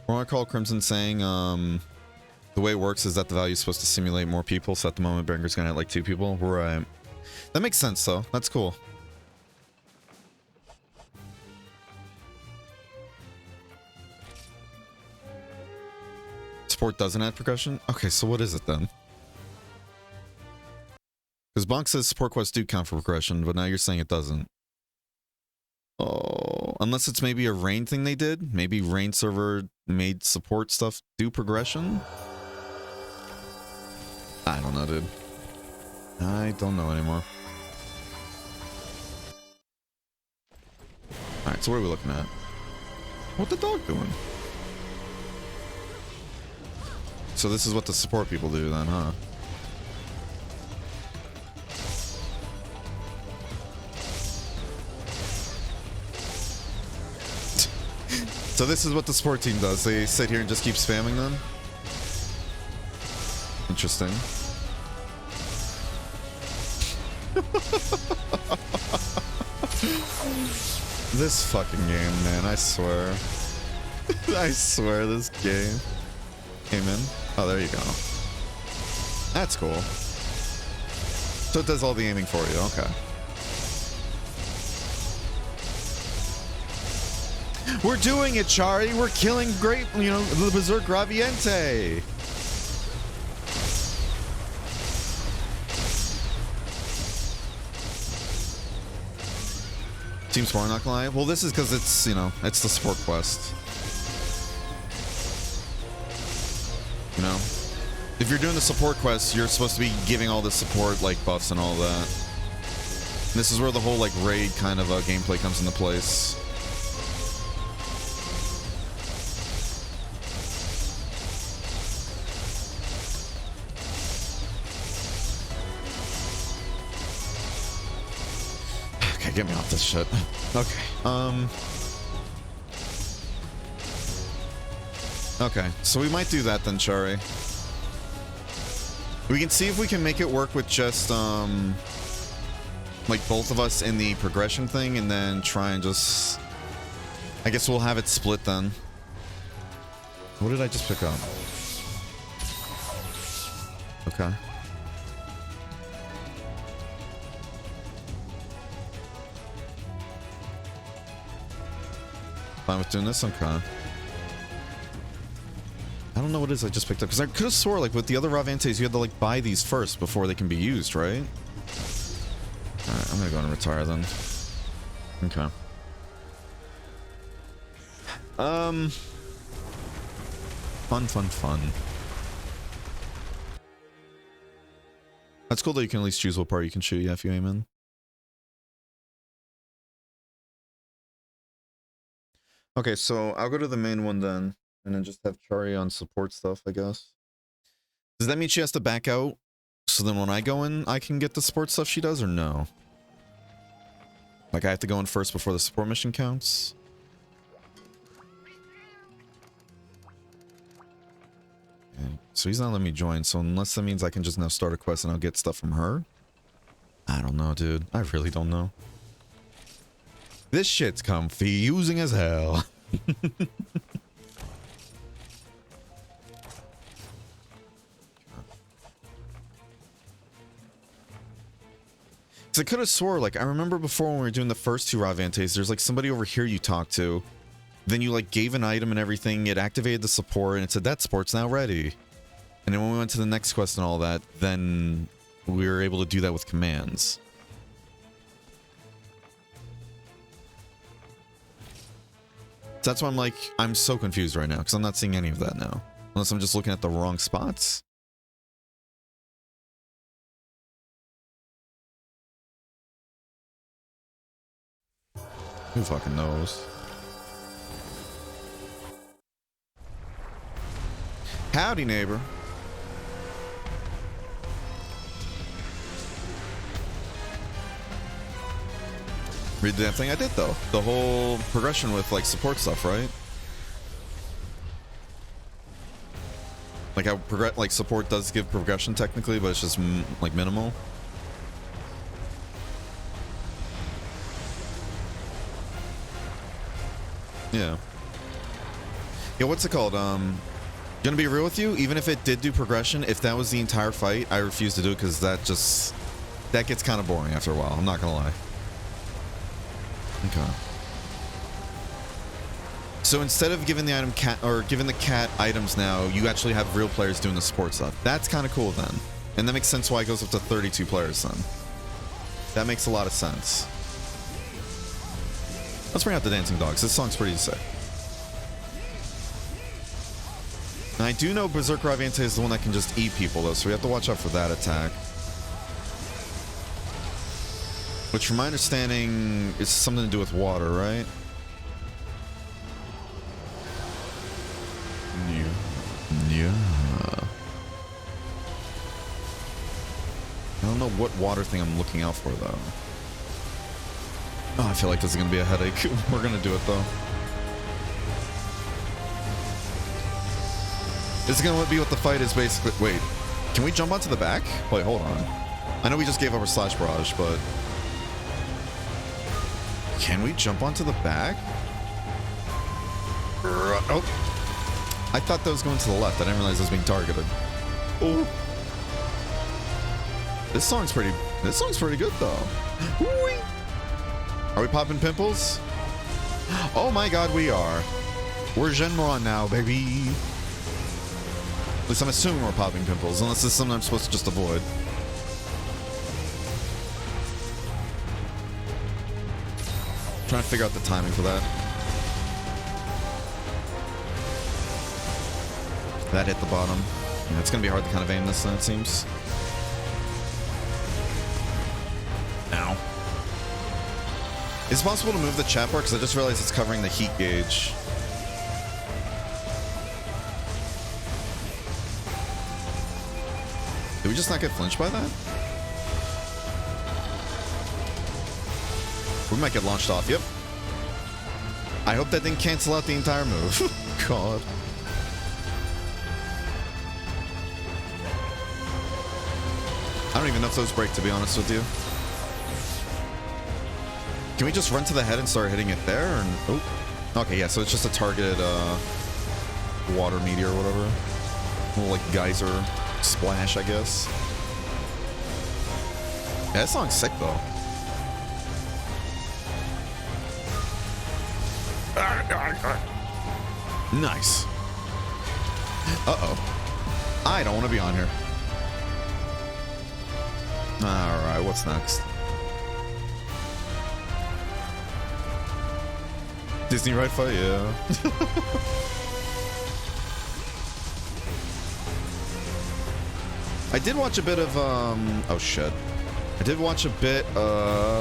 what I recall Crimson saying, the way it works is that the value is supposed to simulate more people, so at the moment Banger's gonna hit like 2 people. Right. That makes sense though. That's cool. Support doesn't add progression? Okay, so what is it then? Because Bonk says support quests do count for progression, but now you're saying it doesn't. Oh, unless it's maybe a rain thing they did? Maybe rain server made support stuff do progression? I don't know, dude. I don't know anymore. Alright, so what are we looking at? What the dog doing? So this is what the support people do then, huh? So this is what the support team does. They sit here and just keep spamming them? Interesting. This fucking game, man, I swear. I swear, this game. Came in. Oh, there you go. That's cool. So it does all the aiming for you, okay. We're doing it, Chari. We're killing great, you know, the Berserk Graviente. Team Spore, not gonna lie. Well, this is because it's, you know, it's the support quest. You know? If you're doing the support quest, you're supposed to be giving all the support, like, buffs and all that. And this is where the whole, like, raid kind of gameplay comes into place. Okay, get me off this shit. Okay, okay, so we might do that then, Chari. We can see if we can make it work with just, like, both of us in the progression thing, and then try and just... I guess we'll have it split then. What did I just pick up? Okay. Fine with doing this? Okay. I don't know what it is I just picked up. Because I could have swore, like, with the other Ravantes, you had to, like, buy these first before they can be used, right? Alright, I'm gonna go and retire then. Okay. Fun. That's cool that you can at least choose what part you can shoot, yeah, if you aim in. Okay, so I'll go to the main one then, and then just have Chari on support stuff, I guess. Does that mean she has to back out? So then when I go in, I can get the support stuff she does, or no? Like, I have to go in first before the support mission counts? Okay, so he's not letting me join, so unless that means I can just now start a quest and I'll get stuff from her? I don't know, dude. I really don't know. This shit's confusing as hell. Because I could have swore, like, I remember before when we were doing the first two Ravantes, there's like somebody over here you talked to. Then you like gave an item and everything, it activated the support, and it said that support's now ready. And then when we went to the next quest and all that, then we were able to do that with commands. So that's why I'm like, I'm so confused right now, because I'm not seeing any of that now. Unless I'm just looking at the wrong spots. Who fucking knows? Howdy, neighbor. Read the damn thing I did, though. The whole progression with, like, support stuff, right? Like, how like, support does give progression, technically, but it's just, like, minimal. Yeah. Yeah, what's it called? Gonna be real with you, even if it did do progression, if that was the entire fight, I refuse to do it because that gets kind of boring after a while. I'm not gonna lie. Okay. So instead of giving the item cat or giving the cat items now, you actually have real players doing the support stuff. That's kind of cool then. And that makes sense why it goes up to 32 players then. That makes a lot of sense. Let's bring out the dancing dogs. This song's pretty sick. And I do know Berserk Ravante is the one that can just eat people though, so we have to watch out for that attack. Which from my understanding is something to do with water, right? Yeah. I don't know what water thing I'm looking out for though. Oh, I feel like this is gonna be a headache. We're gonna do it though. This is gonna be what the fight is basically. Wait, can we jump onto the back? Wait, hold on. I know we just gave up our slash barrage, but can we jump onto the back? Oh, I thought that was going to the left. I didn't realize I was being targeted. Oh, this song's pretty good though. Are we popping pimples? Oh my god, we are. We're Genron now, baby. At least I'm assuming we're popping pimples, unless this is something I'm supposed to just avoid. Trying to figure out the timing for that. That hit the bottom. Yeah, it's gonna be hard to kind of aim this then, it seems. Ow. Is it possible to move the chat bar? Because I just realized it's covering the heat gauge. Did we just not get flinched by that? We might get launched off, yep. I hope that didn't cancel out the entire move. God. I don't even know if those break, to be honest with you. Can we just run to the head and start hitting it there? Or, oh. Okay, yeah, so it's just a targeted water meteor or whatever. A little like geyser splash, I guess. Yeah, that song's sick though. Nice. Uh-oh. I don't want to be on here. Alright, what's next? Disney ride fight? Yeah. I did watch a bit of, oh shit. I did watch a bit of...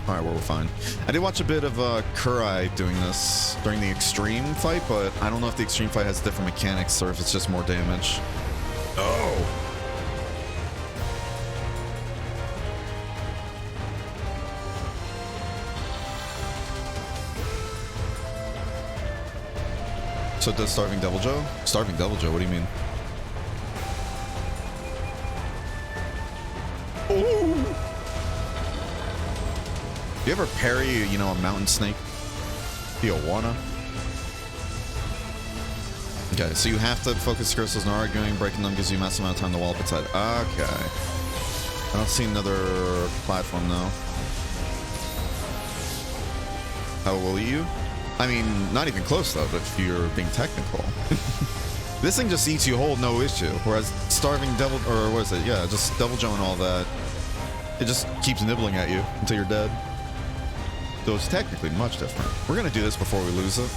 Alright, we're fine. I did watch a bit of Kurai doing this during the extreme fight, but I don't know if the extreme fight has different mechanics or if it's just more damage. Oh! So does Starving Devil Joe? Starving Devil Joe, what do you mean? Ooh. Do you ever parry, you know, a mountain snake? Do you wanna? Okay, so you have to focus crystals, no arguing, breaking them gives you a massive amount of time to wall up its head. Okay. I don't see another platform though. How will you? I mean, not even close though, but if you're being technical. This thing just eats you whole, no issue. Whereas Starving Devil, or what is it? Yeah, just Devil Joe and all that. It just keeps nibbling at you until you're dead. So it's technically much different. We're gonna do this before we lose it.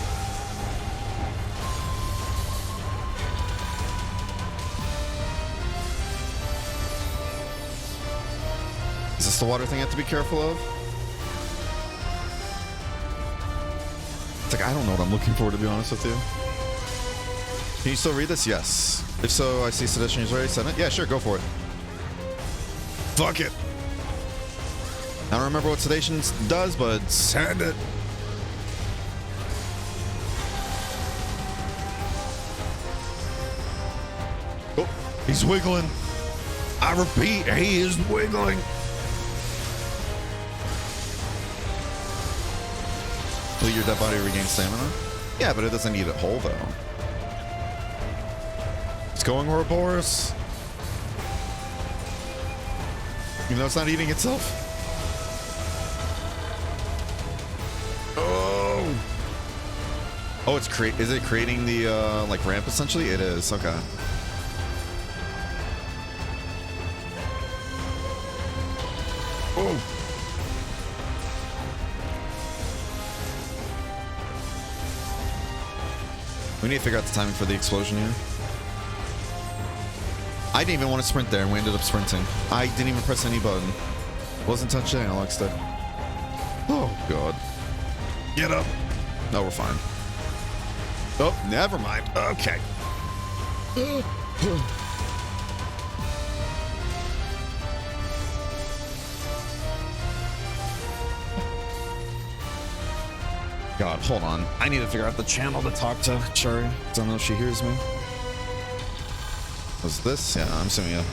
Is this the water thing I have to be careful of? It's like, I don't know what I'm looking for, to be honest with you. Can you still read this? Yes. If so, I see Sedition is ready. Send it? Yeah, sure, go for it. Fuck it. I don't remember what Sedation does, but send it. Oh, he's wiggling. I repeat, he is wiggling. Will your dead body regain stamina? Yeah, but it doesn't eat it whole, though. It's going Ouroboros. Even though it's not eating itself. Oh! Oh, it's is it creating the, like, ramp, essentially? It is, okay. Oh! We need to figure out the timing for the explosion here. I didn't even want to sprint there, and we ended up sprinting. I didn't even press any button. Wasn't touching the analog stick. Oh, God. Get up. No, we're fine. Oh, never mind. Okay. God, hold on. I need to figure out the channel to talk to Cherry. I don't know if she hears me. Was this? Yeah, I'm assuming, yeah.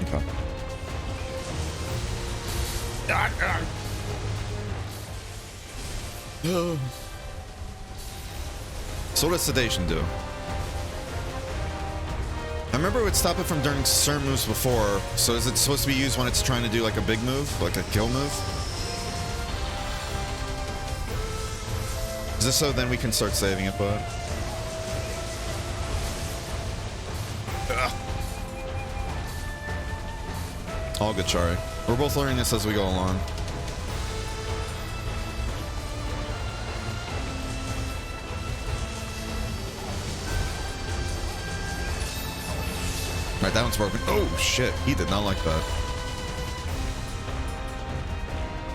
Okay. So what does Sedation do? I remember it would stop it from doing certain moves before. So is it supposed to be used when it's trying to do like a big move? Like a kill move? Is this so then we can start saving it, bud? All good, Chari. We're both learning this as we go along. Right, that one's broken. Oh, shit. He did not like that.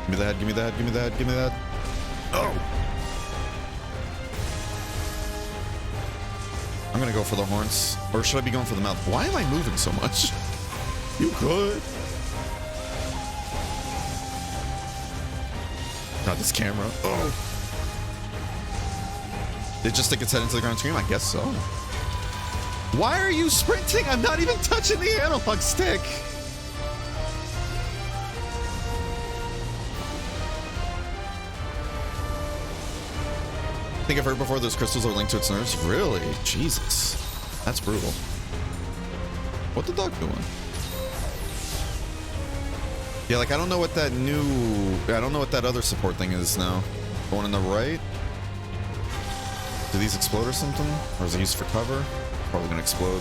Give me that, give me that, give me that, give me that. Oh! I'm gonna go for the horns. Or should I be going for the mouth? Why am I moving so much? You could. Not this camera. Oh. Did it just stick its head into the ground screen? I guess so. Why are you sprinting? I'm not even touching the analog stick. I think I've heard before those crystals are linked to its nerves. Really? Jesus. That's brutal. What the dog doing? Yeah, like I don't know what that I don't know what that other support thing is now. Going in the right? Do these explode or something? Or is it used for cover? Probably gonna explode.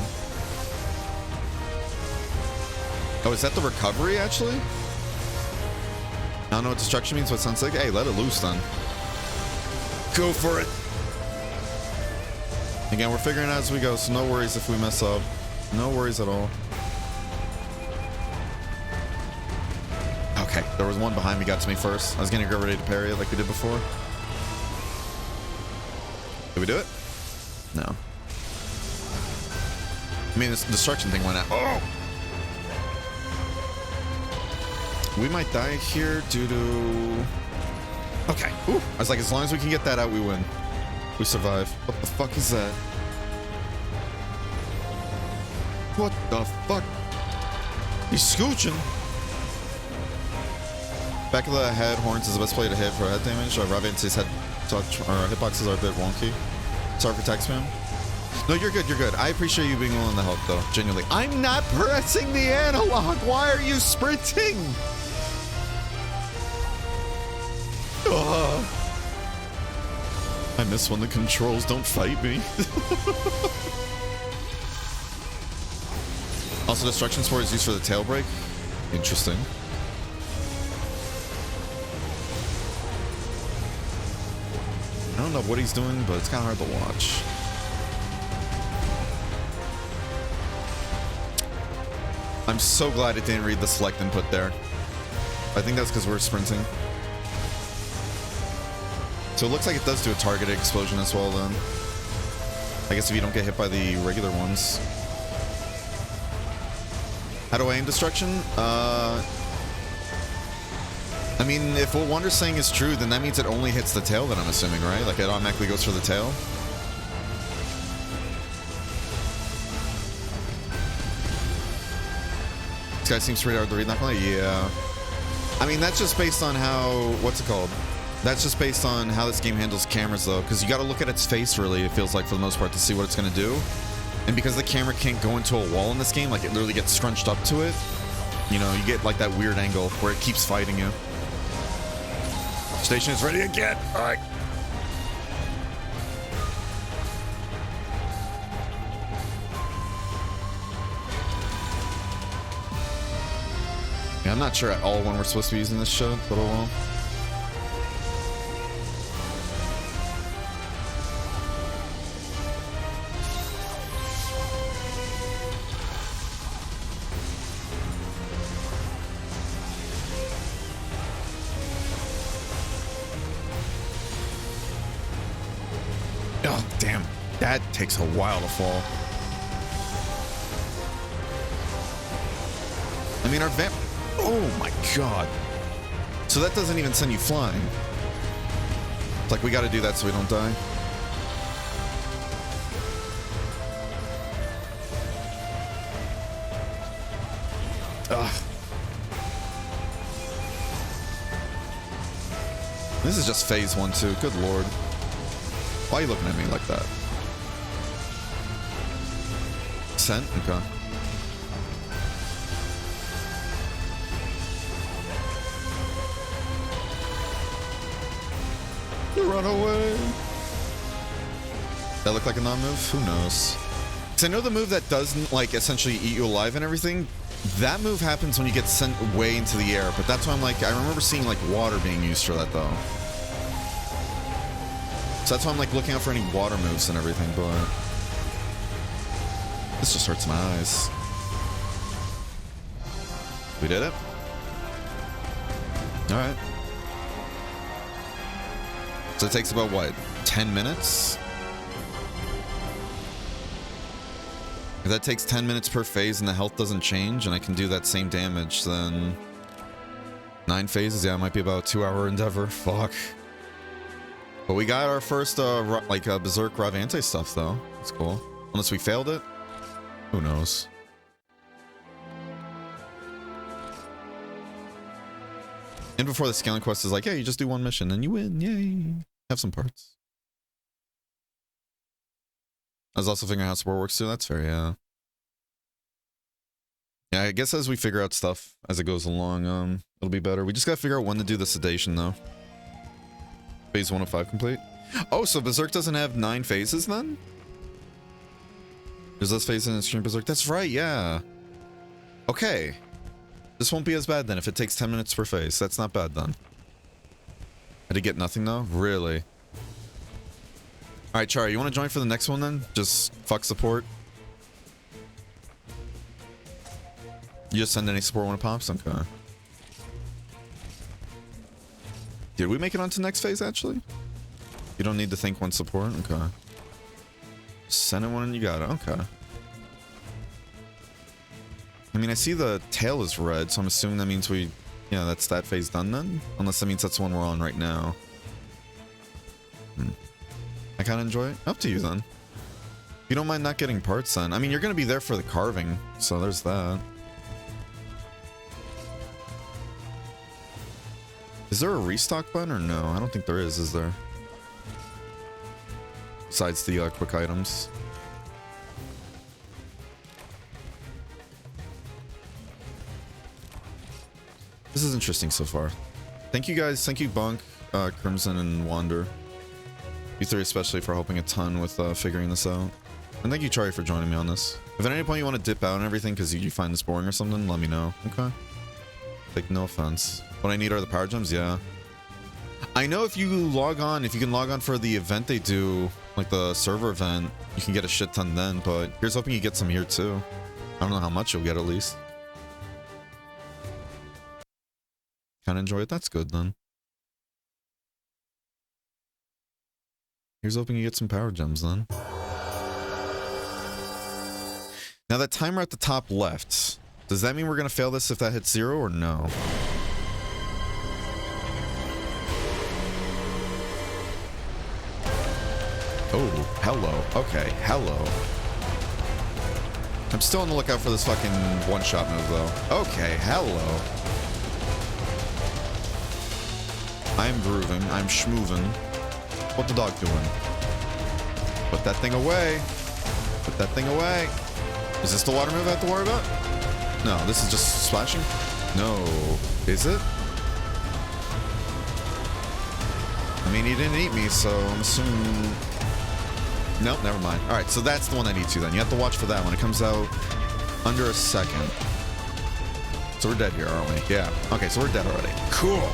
Oh, is that the recovery actually? I don't know what destruction means, but it sounds like, hey, let it loose then. Go for it. Again, we're figuring it out as we go, so no worries if we mess up. No worries at all. Okay, there was one behind me, got to me first. I was gonna get ready to parry it like we did before. Did we do it? No. I mean, this destruction thing went out. Oh! We might die here due to... Okay. Ooh. I was like, as long as we can get that out, we win. We survive. What the fuck is that? What the fuck? He's scooching. Back of the head, horns is the best play to hit for head damage. Ravante's head touch or hitboxes are a bit wonky. Sorry for tech spam. No, you're good, you're good. I appreciate you being willing to help though, genuinely. I'm not pressing the analog. Why are you sprinting? Ugh. I miss when the controls don't fight me. Also, destruction spore is used for the tail break. Interesting. I don't know what he's doing, but it's kind of hard to watch. I'm so glad it didn't read the select input there. I think that's because we're sprinting. So it looks like it does do a targeted explosion as well then. I guess if you don't get hit by the regular ones. How do I aim destruction? I mean, if what Wonder's saying is true, then that means it only hits the tail then I'm assuming, right? Like it automatically goes for the tail. This guy seems pretty hard to read, not gonna lie. Yeah. I mean, that's just based on how, what's it called? That's just based on how this game handles cameras, though, because you got to look at its face, really, it feels like, for the most part, to see what it's going to do. And because the camera can't go into a wall in this game, like, it literally gets scrunched up to it, you know, you get, like, that weird angle where it keeps fighting you. Station is ready again. All right. Yeah, I'm not sure at all when we're supposed to be using this shit, but oh well. Oh, damn. That takes a while to fall. I mean, our vamp... Oh my god. So that doesn't even send you flying. It's like we gotta do that so we don't die. Ugh. This is just phase 1 too. Good lord. Why are you looking at me like that? Scent? Okay. Run away. That look like a non-move? Who knows? Because I know the move that doesn't, like, essentially eat you alive and everything, that move happens when you get sent way into the air. But that's why I'm like, I remember seeing, like, water being used for that, though. So that's why I'm, like, looking out for any water moves and everything, but... This just hurts my eyes. We did it? Alright. So it takes about, what, 10 minutes? If that takes 10 minutes per phase and the health doesn't change and I can do that same damage, then... 9 phases? Yeah, it might be about a 2-hour endeavor. Fuck. But we got our first, Berserk Ravante stuff, though. That's cool. Unless we failed it? Who knows? And before the scaling quest is like, yeah, you just do one mission and you win. Yay. Have some parts. I was also figuring out how support works too. That's fair, yeah. Yeah, I guess as we figure out stuff as it goes along, It'll be better. We just gotta figure out when to do the sedation, though. Phase 1 of 5 complete. Oh, so Berserk doesn't have 9 phases, then? There's less phases in Extreme Berserk. That's right, yeah. Okay. This won't be as bad, then, if it takes 10 minutes per phase. That's not bad, then. I did get nothing, though? Really? Alright, Chari, you want to join for the next one, then? Just fuck support. You just send any support when it pops? Okay. Did we make it onto next phase, actually? You don't need to think one support? Okay. Send it one and you got it. Okay. I mean, I see the tail is red, so I'm assuming that means we... Yeah, that's that phase done then? Unless that means that's the one we're on right now. I kind of enjoy it. Up to you, then. If you don't mind not getting parts, then. I mean, you're going to be there for the carving, so there's that. Is there a restock button or no? I don't think there is there? Besides the quick items. This is interesting so far. Thank you guys. Thank you, Bunk, Crimson, and Wander. You three especially for helping a ton with figuring this out. And thank you, Chari, for joining me on this. If at any point you want to dip out and everything because you find this boring or something, let me know. Okay? Take no offense. What I need are the power gems? Yeah. I know if you log on, if you can log on for the event they do, like the server event, you can get a shit ton then, but here's hoping you get some here too. I don't know how much you'll get at least. Kinda enjoy it? That's good then. Here's hoping you get some power gems then. Now that timer at the top left, does that mean we're gonna fail this if that hits 0 or no? Oh, hello. Okay, hello. I'm still on the lookout for this fucking one-shot move, though. Okay, hello. I'm grooving. I'm schmooving. What the dog doing? Put that thing away. Put that thing away. Is this the water move I have to worry about? No, this is just splashing? No. Is it? I mean, he didn't eat me, so I'm assuming... Nope, never mind. Alright, so that's the one that eats you then. You have to watch for that one. It comes out under a second. So we're dead here, aren't we? Yeah. Okay, so we're dead already. Cool.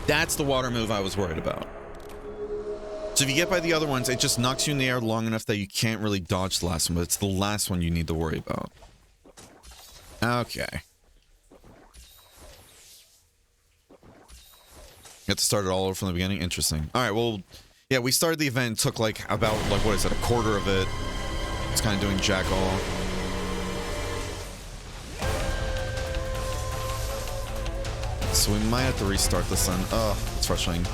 That's the water move I was worried about. So if you get by the other ones, it just knocks you in the air long enough that you can't really dodge the last one, but it's the last one you need to worry about. Okay. You have to start it all over from the beginning? Interesting. Alright, well, yeah, we started the event, took like about, like, what is it, a quarter of it. It's kind of doing jack all. So we might have to restart this then. Oh, it's frustrating.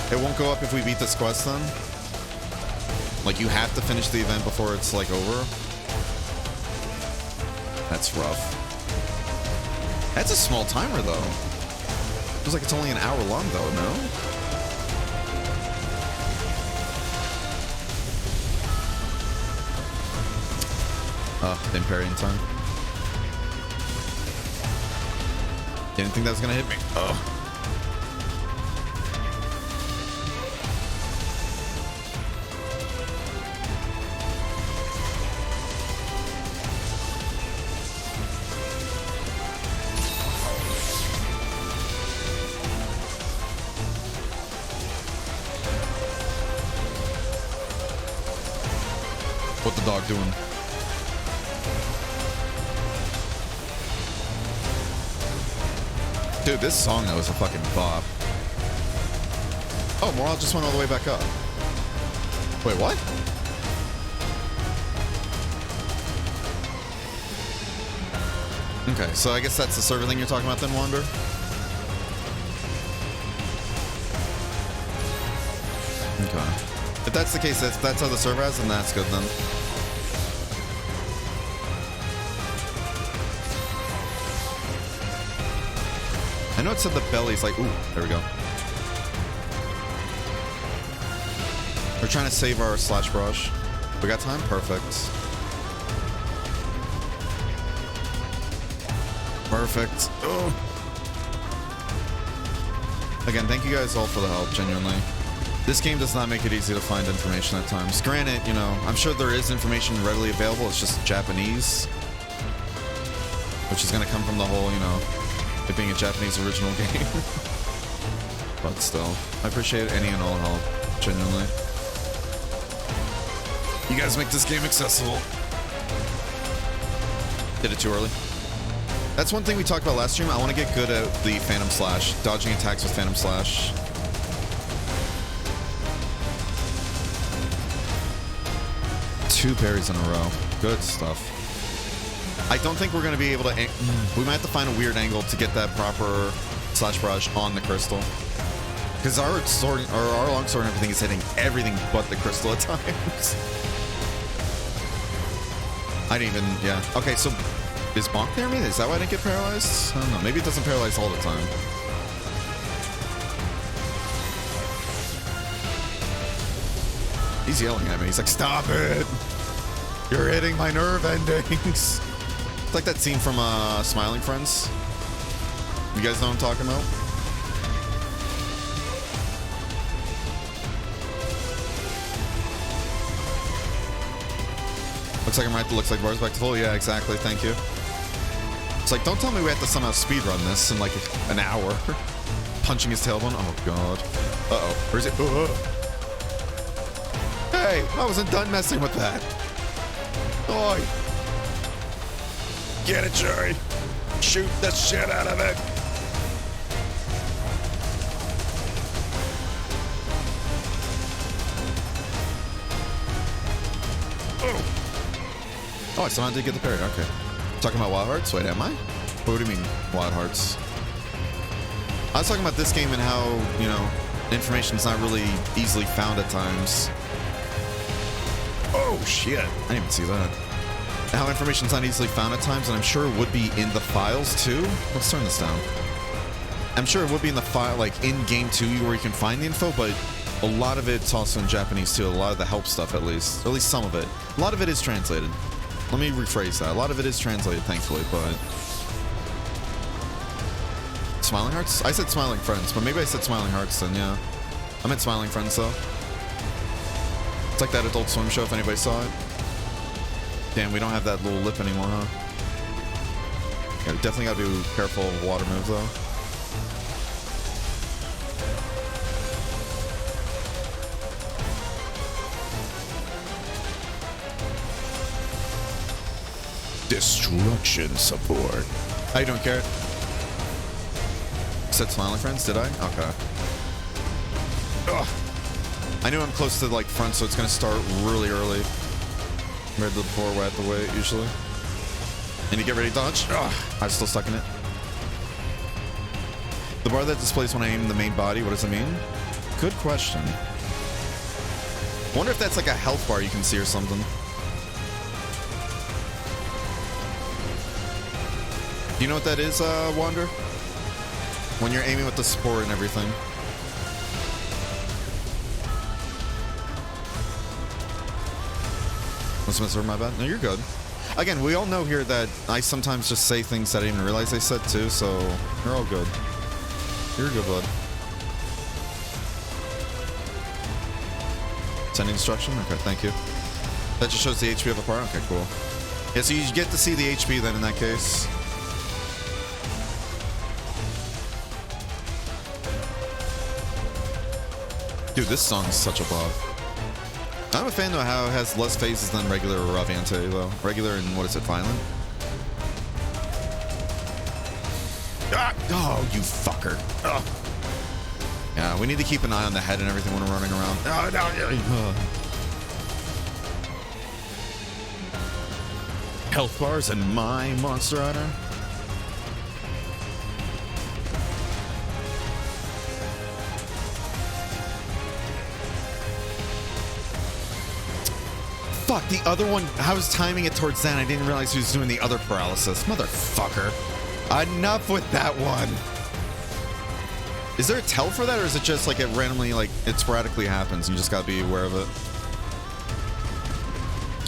It won't go up if we beat this quest then? Like, you have to finish the event before it's, like, over? That's rough. That's a small timer, though. Feels like it's only an hour long, though, no? Didn't parry in time. Didn't think that was gonna hit me. Ugh. What the dog doing? Dude, this song though is a fucking bop. Oh, morale just went all the way back up. Wait, what? Okay, so I guess that's the server thing you're talking about then, Wander? Okay. If that's the case, that's how the server has, then that's good then. I know it said the belly's like, ooh, there we go. We're trying to save our slash brush. We got time? Perfect. Perfect. Ugh. Again, thank you guys all for the help, genuinely. This game does not make it easy to find information at times. Granted, you know, I'm sure there is information readily available. It's just Japanese. Which is going to come from the whole, you know, it being a Japanese original game. But still, I appreciate any and all help, genuinely. You guys make this game accessible. Did it too early. That's one thing we talked about last stream. I want to get good at the Phantom Slash, dodging attacks with Phantom Slash. Two parries in a row. Good stuff. I don't think we're going to be able to... We might have to find a weird angle to get that proper Slash Barrage on the crystal. Because our sword, or our longsword and everything is hitting everything but the crystal at times. I didn't even... Yeah. Okay, so... Is Bonk near me? Is that why I didn't get paralyzed? I don't know. Maybe it doesn't paralyze all the time. He's yelling at me. He's like, stop it! You're hitting my nerve endings! It's like that scene from Smiling Friends. You guys know what I'm talking about? Looks like I'm right. Looks like bars back to full. Yeah, exactly. Thank you. It's like, don't tell me we have to somehow speedrun this in like an hour. Punching his tailbone. Oh, God. Uh-oh. Where is it? Hey, I wasn't done messing with that. Oi. Get it, Jerry. Shoot the shit out of it. Oh, I somehow did get the parry. Okay. Talking about Wild Hearts? Wait, am I? What do you mean, Wild Hearts? I was talking about this game and how, you know, information's not really easily found at times. Oh, shit. I didn't even see that. How information's not easily found at times, and I'm sure it would be in the files, too. Let's turn this down. I'm sure it would be in the file, like, in Game 2 where you can find the info, but a lot of it's also in Japanese, too. A lot of the help stuff, at least. At least some of it. A lot of it is translated. Let me rephrase that. A lot of it is translated, thankfully, but... Smiling Hearts? I said Smiling Friends, but maybe I said Smiling Hearts then, yeah. I meant Smiling Friends, though. It's like that Adult Swim show, if anybody saw it. Damn, we don't have that little lip anymore, huh? Yeah, we definitely gotta be careful of water move, though. Destruction support. How you doing, Carrot? Said Smiling Friends, did I? Okay. Ugh. I knew I'm close to like front, so it's gonna start really early. Compared to before we're at the wait usually. And you get ready to dodge. Ugh. I'm still stuck in it. The bar that displays when I aim the main body, what does it mean? Good question. Wonder if that's like a health bar you can see or something. Do you know what that is, Wander? When you're aiming with the support and everything. Must my bad? No, you're good. Again, we all know here that I sometimes just say things that I didn't even realize I said too, so you're all good. You're good, bud. Sending instruction? Okay, thank you. That just shows the HP of a part? Okay, cool. Yeah, so you get to see the HP then in that case. Dude, this song is such a bop. I'm a fan of how it has less phases than regular Raviante, though. Regular and what is it, Violent? Ah! Oh, you fucker. Ugh. Yeah, we need to keep an eye on the head and everything when we're running around. Oh, no. Health bars and my Monster Rider. Fuck, the other one, I was timing it towards that. I didn't realize he was doing the other paralysis. Motherfucker. Enough with that one. Is there a tell for that, or is it just like it randomly, like, it sporadically happens and you just gotta be aware of it?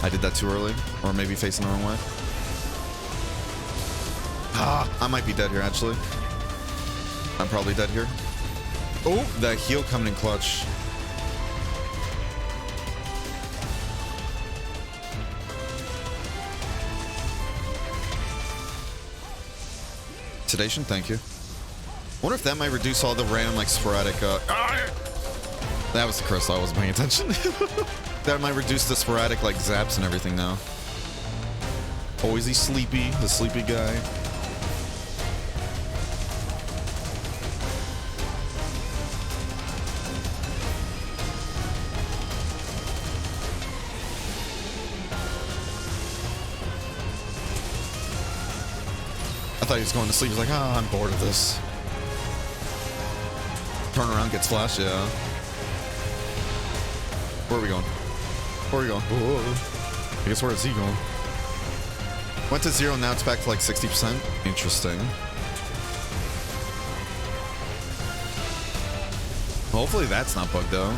I did that too early, or maybe facing the wrong way. Ah, I might be dead here, actually. I'm probably dead here. Oh, that heal coming in clutch. Sedation, thank you. Wonder if that might reduce all the random, like, sporadic, that was the crystal, I wasn't paying attention. That might reduce the sporadic, like, zaps and everything now. Oh, is he sleepy? The sleepy guy? I thought he was going to sleep. He's like, oh, I'm bored of this. Turn around, gets flashed, yeah. Where are we going? Where are we going? Whoa. I guess where is he going? Went to 0, now it's back to like 60%. Interesting. Hopefully that's not bugged out.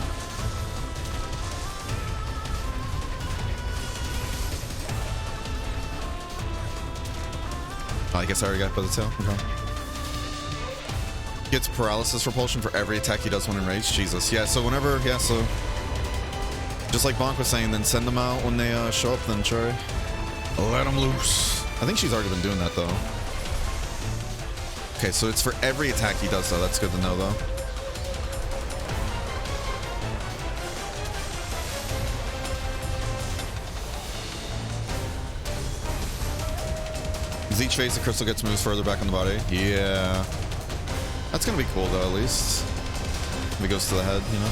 Oh, I guess I already got by the tail. Okay. Gets paralysis repulsion for every attack he does when enraged. Jesus. Yeah, so whenever... Yeah, so... Just like Bonk was saying, then send them out when they show up, then try. Let them loose. I think she's already been doing that, though. Okay, so it's for every attack he does, though. That's good to know, though. As each phase, the crystal gets moves further back in the body. Yeah. That's gonna be cool, though, at least. If it goes to the head, you know?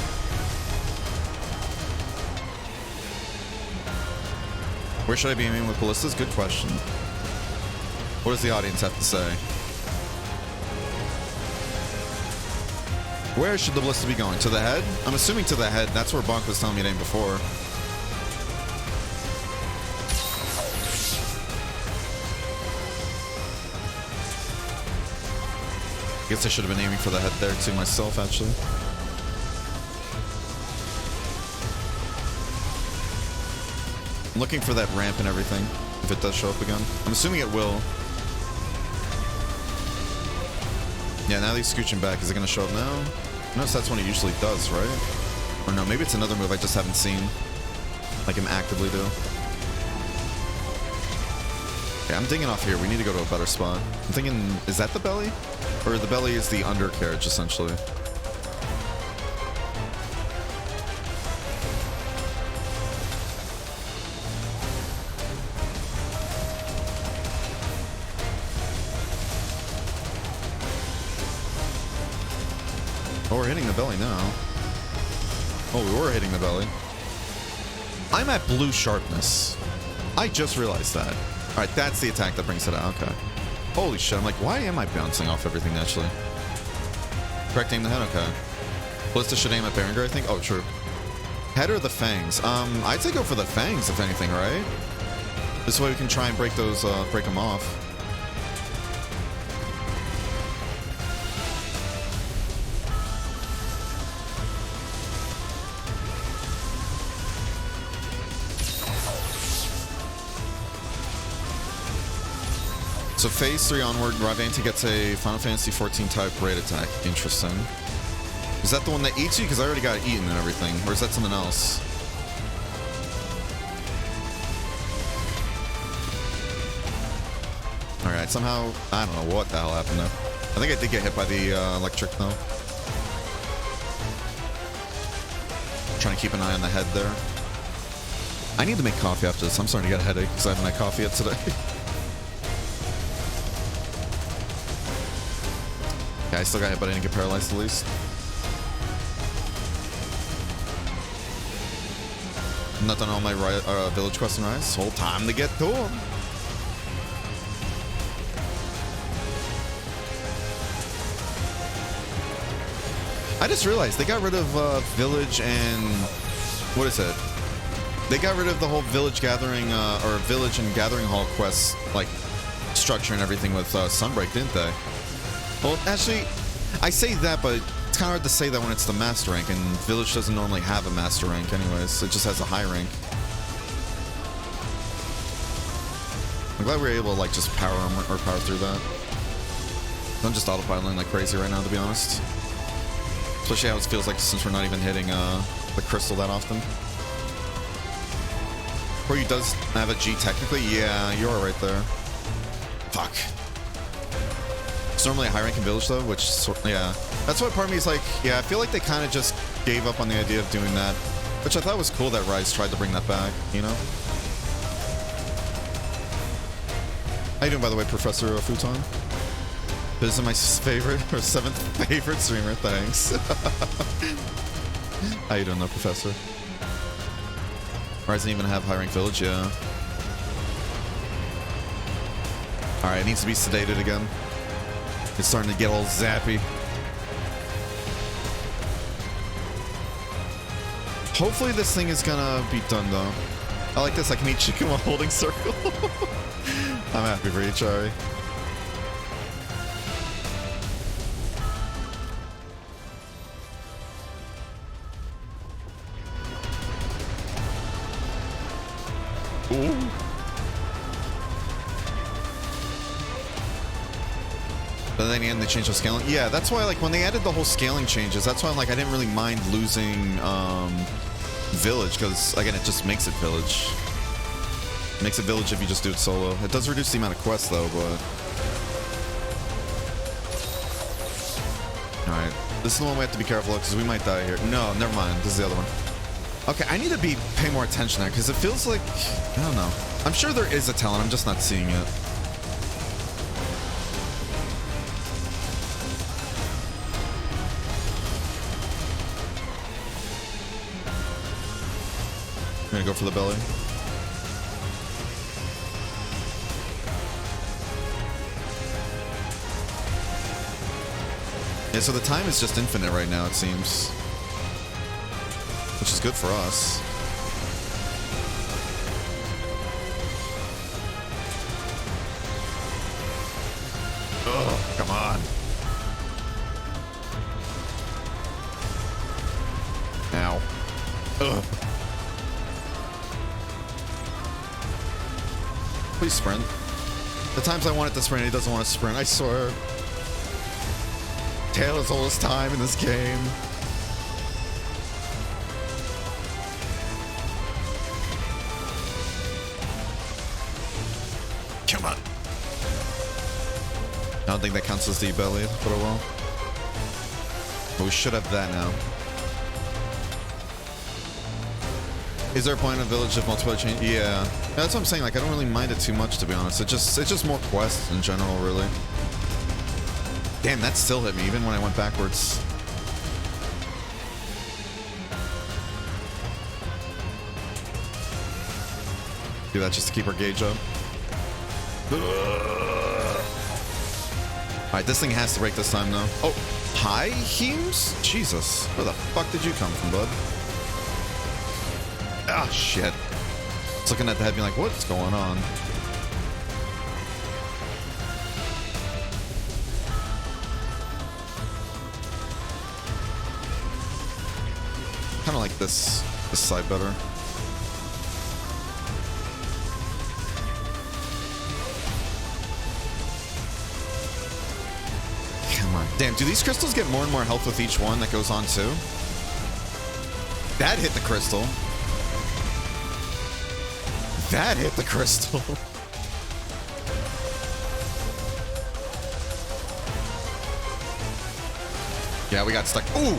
Where should I be aiming with ballistas? Good question. What does the audience have to say? Where should the ballista be going? To the head? I'm assuming to the head. That's where Bonk was telling me to aim before. I guess I should have been aiming for the head there too myself, actually. I'm looking for that ramp and everything, if it does show up again. I'm assuming it will. Yeah, now that he's scooching back, is it going to show up now? Notice that's when it usually does, right? Or no, maybe it's another move I just haven't seen. Like him actively do. Okay, I'm digging off here. We need to go to a better spot. I'm thinking, is that the belly? Or the belly is the undercarriage, essentially. Oh, we're hitting the belly now. Oh, we were hitting the belly. I'm at blue sharpness. I just realized that. All right, that's the attack that brings it out. Okay. Holy shit, I'm like, why am I bouncing off everything, actually? Correct aim the head, okay. Ballista should aim at Berenger, I think. Oh, true. Head or the fangs? I'd say go for the fangs, if anything, right? This way we can try and break those, break them off. So phase 3 onward, Ravanti gets a Final Fantasy 14 type raid attack. Interesting. Is that the one that eats you? Because I already got eaten and everything. Or is that something else? Alright, somehow... I don't know what the hell happened there. I think I did get hit by the electric, though. Trying to keep an eye on the head there. I need to make coffee after this. I'm starting to get a headache because I haven't had coffee yet today. I still got hit, but I didn't get paralyzed at least. I'm not done all my village quests and Rise. Whole time to get to them. I just realized they got rid of village and what is it? They got rid of the whole village gathering or village and gathering hall quest like structure and everything with Sunbreak, didn't they? Well, actually, I say that, but it's kind of hard to say that when it's the master rank, and Village doesn't normally have a master rank anyways. It just has a high rank. I'm glad we were able to like just power through that. I'm just autopiloting like crazy right now, to be honest. Especially how it feels like since we're not even hitting the crystal that often. Koryu does have a G technically. Yeah, you are right there. Fuck. It's normally a high-ranking village though, which yeah, that's why part of me is like, yeah, I feel like they kind of just gave up on the idea of doing that, which I thought was cool that Rise tried to bring that back, you know? How you doing, by the way, Professor Futon? This is my favorite or 7th favorite streamer. Thanks. How you doing, though, Professor? Rise doesn't even have high rank village, yeah. All right, it needs to be sedated again. It's starting to get all zappy. Hopefully this thing is gonna be done though. I like this. I can eat chicken while holding circle. I'm happy for you, Chari. Ooh. But then again, they changed the scaling. Yeah, that's why, like, when they added the whole scaling changes, that's why I'm like, I didn't really mind losing village, because again, it just makes it village. Makes it village if you just do it solo. It does reduce the amount of quests though, but all right, this is the one we have to be careful of because we might die here. No, never mind. This is the other one. Okay, I need to pay more attention there because it feels like, I don't know. I'm sure there is a talent. I'm just not seeing it. I'm gonna go for the belly. Yeah, so the time is just infinite right now, it seems. Which is good for us. Oh, come on. Ow. Ugh. Please sprint. The times I want it to sprint, he doesn't want to sprint, I swear. Tail is all his time in this game. Come on. I don't think that counts as the belly, but oh well. But we should have that now. Is there a point in a village of multiplayer change? Yeah. That's what I'm saying, like I don't really mind it too much, to be honest. It's just more quests in general, really. Damn, that still hit me, even when I went backwards. Do that just to keep our gauge up. Alright, this thing has to break this time, though. Oh, hi, Humes? Jesus. Where the fuck did you come from, bud? Ah, shit. It's looking at the head being like, what's going on? Kind of like this side better. Come on. Damn, do these crystals get more and more health with each one that goes on too? That hit the crystal. That hit the crystal. Yeah, we got stuck. Ooh!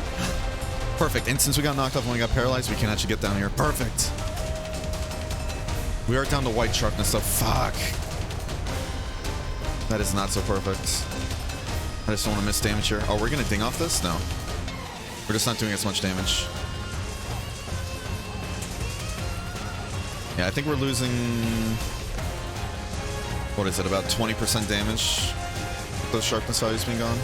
Perfect. And since we got knocked off when we got paralyzed, we can actually get down here. Perfect. We are down to white sharpness, so fuck. That is not so perfect. I just don't want to miss damage here. Oh, we're going to ding off this? No. We're just not doing as much damage. Yeah, I think we're losing... What is it? About 20% damage with those sharpness values being gone.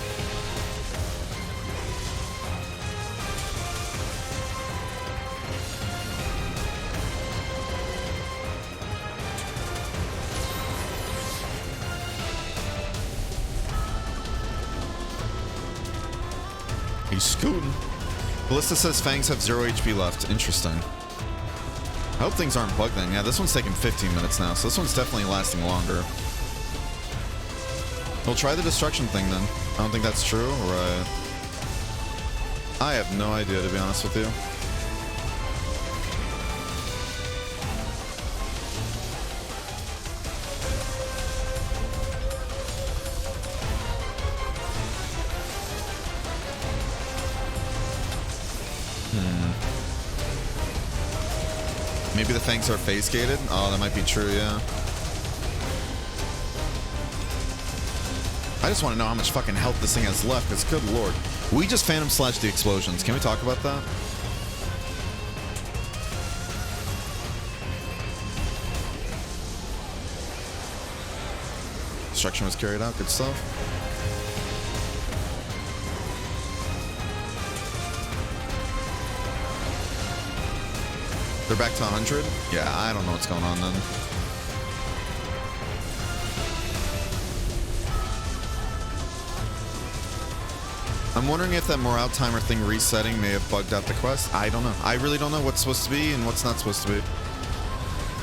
He's scooting. Ballista says Fangs have 0 HP left. Interesting. I hope things aren't bugged then. Yeah, this one's taking 15 minutes now, so this one's definitely lasting longer. We'll try the destruction thing then. I don't think that's true, right? I have no idea, to be honest with you. Maybe the fangs are phase gated? Oh, that might be true, yeah. I just want to know how much fucking health this thing has left, because good lord. We just phantom slashed the explosions. Can we talk about that? Destruction was carried out. Good stuff. They're back to 100? Yeah, I don't know what's going on then. I'm wondering if that morale timer thing resetting may have bugged out the quest. I don't know. I really don't know what's supposed to be and what's not supposed to be.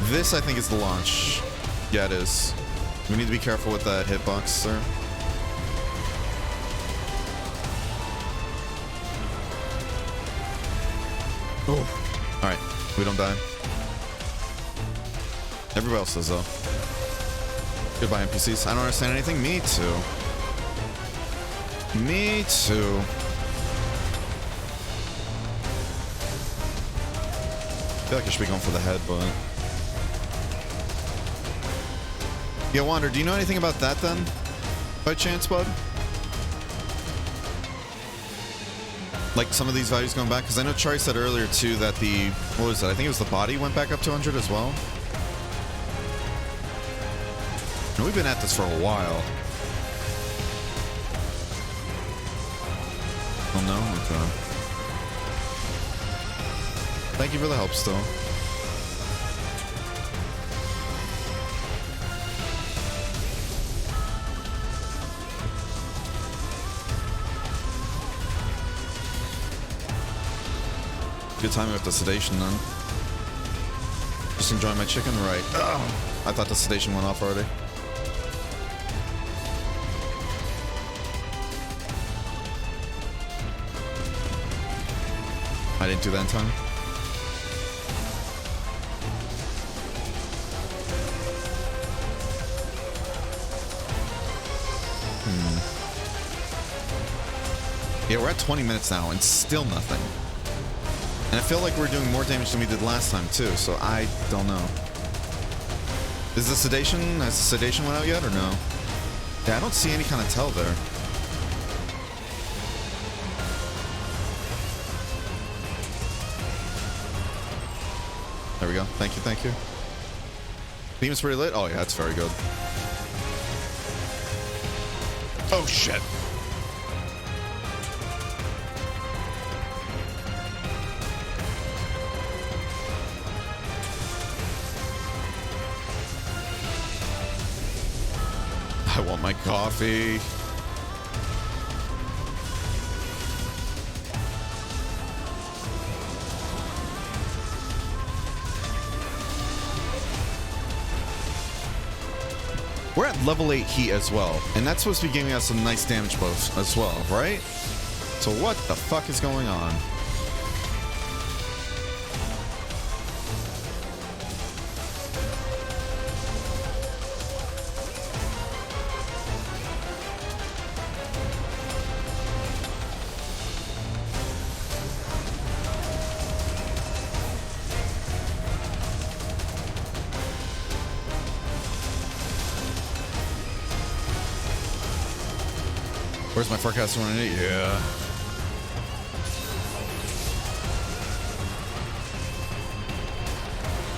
This, I think, is the launch. Yeah, it is. We need to be careful with that hitbox, sir. Oh. Alright. We don't die. Everybody else does, though. Goodbye, NPCs. I don't understand anything. Me too. Me too. I feel like I should be going for the head, but... Yeah, Wander, do you know anything about that then? By chance, bud? Like some of these values going back? Because I know Charlie said earlier too that the... What was that? I think it was the body went back up to 100 as well. And we've been at this for a while. Oh no? Okay. Thank you for the help still. Good timing with the sedation then. Just enjoying my chicken, right? Ugh. I thought the sedation went off already. I didn't do that in time. Yeah, we're at 20 minutes now and still nothing. And I feel like we're doing more damage than we did last time too, so I don't know. Is the sedation, has the sedation went out yet or no? Yeah, I don't see any kind of tell there. There we go. Thank you, thank you. Beam is pretty lit? Oh yeah, that's very good. Oh shit. I want my coffee. We're at level 8 heat as well, and that's supposed to be giving us some nice damage buffs as well, right? So what the fuck is going on? Where's my forecast 108? Yeah.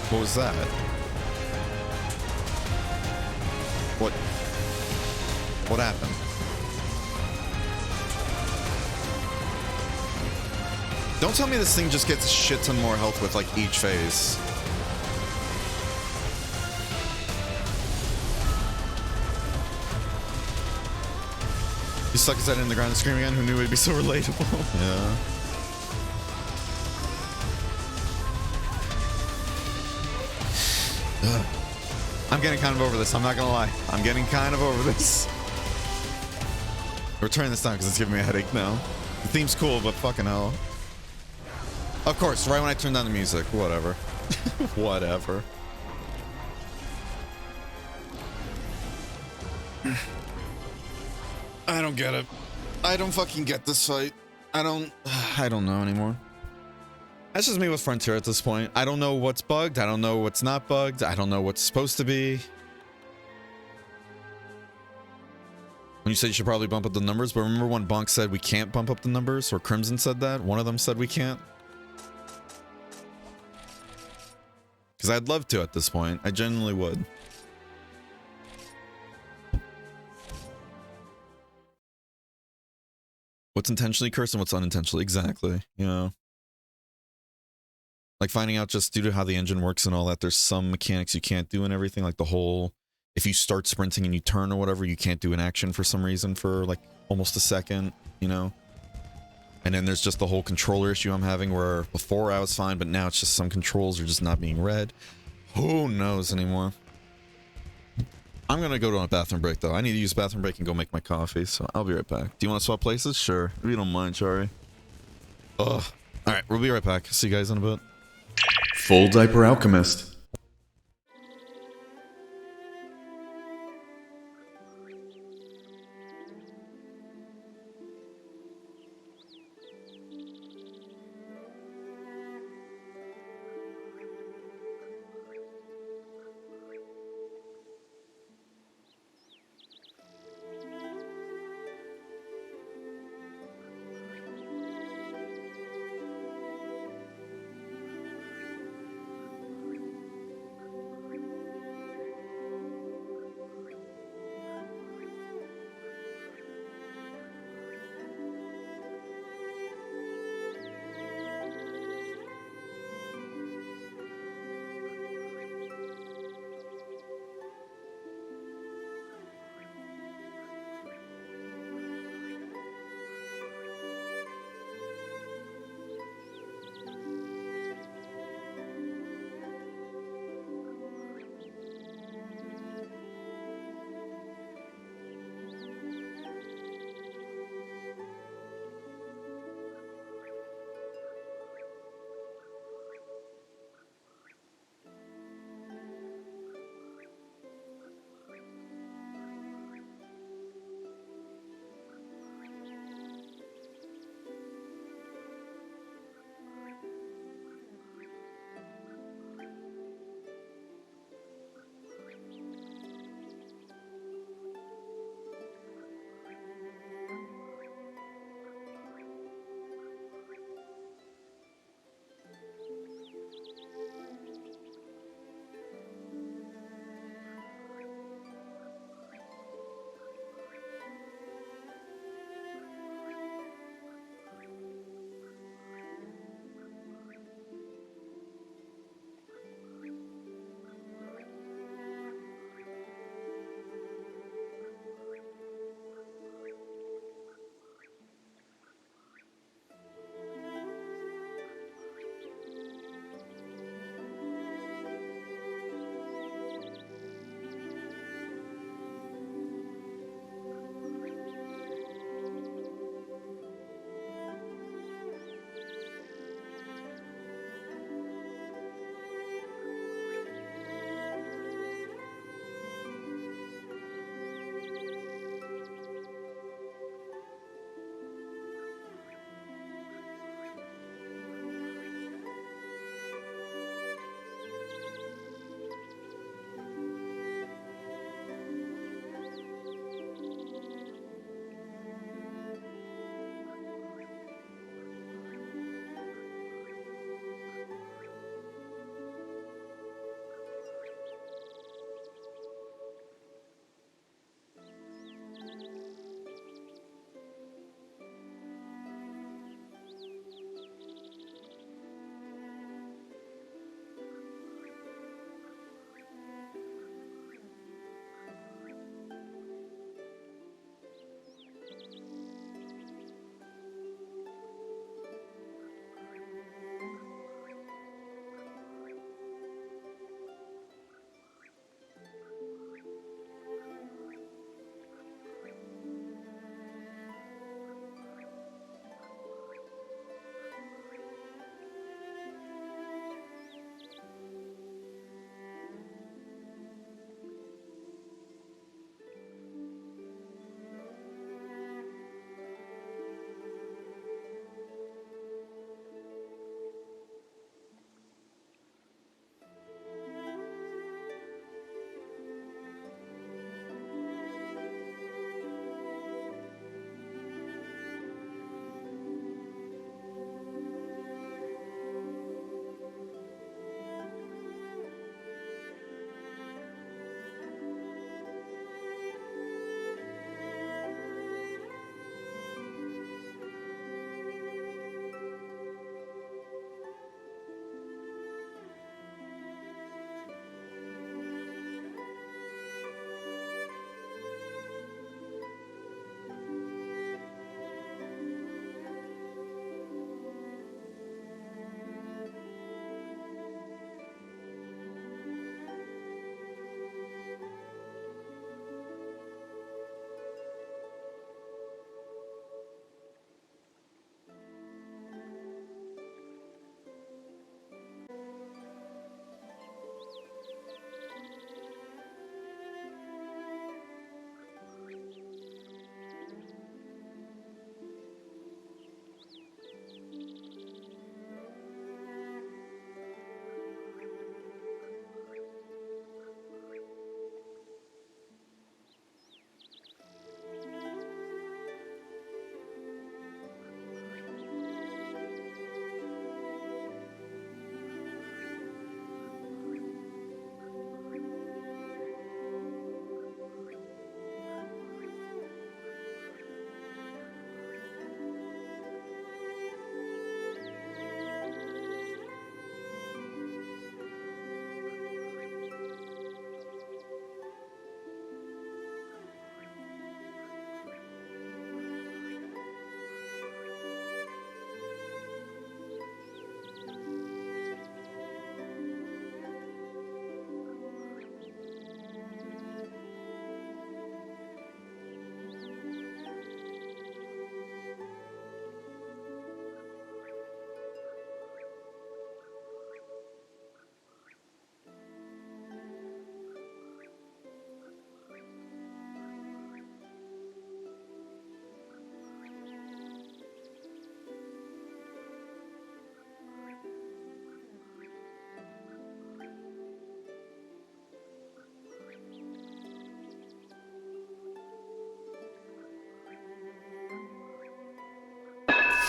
What was that? What happened? Don't tell me this thing just gets a shit ton more health with like each phase. You stuck his head in the ground and scream again. Who knew it'd be so relatable? Yeah. Ugh. I'm getting kind of over this. I'm not gonna lie. I'm getting kind of over this. We're turning this down because it's giving me a headache now. The theme's cool, but fucking hell. Of course, right when I turn down the music. Whatever. Whatever. I don't get it. I don't fucking get this fight. I don't know anymore. That's just me with Frontier at this point. I don't know what's bugged. I don't know what's not bugged. I don't know what's supposed to be. When you said you should probably bump up the numbers, but remember when Bonk said we can't bump up the numbers? Or Crimson said that? One of them said we can't? Because I'd love to at this point. I genuinely would. What's intentionally cursed and what's unintentionally? Exactly. You know? Like finding out just due to how the engine works and all that, there's some mechanics you can't do and everything. Like the whole, if you start sprinting and you turn or whatever, you can't do an action for some reason for like almost a second, you know? And then there's just the whole controller issue I'm having where before I was fine, but now it's just some controls are just not being read. Who knows anymore? I'm going to go to a bathroom break though. I need to use bathroom break and go make my coffee, so I'll be right back. Do you want to swap places? Sure. If you don't mind, Shari. Ugh. Alright, we'll be right back. See you guys in a bit.
Full Diaper Alchemist.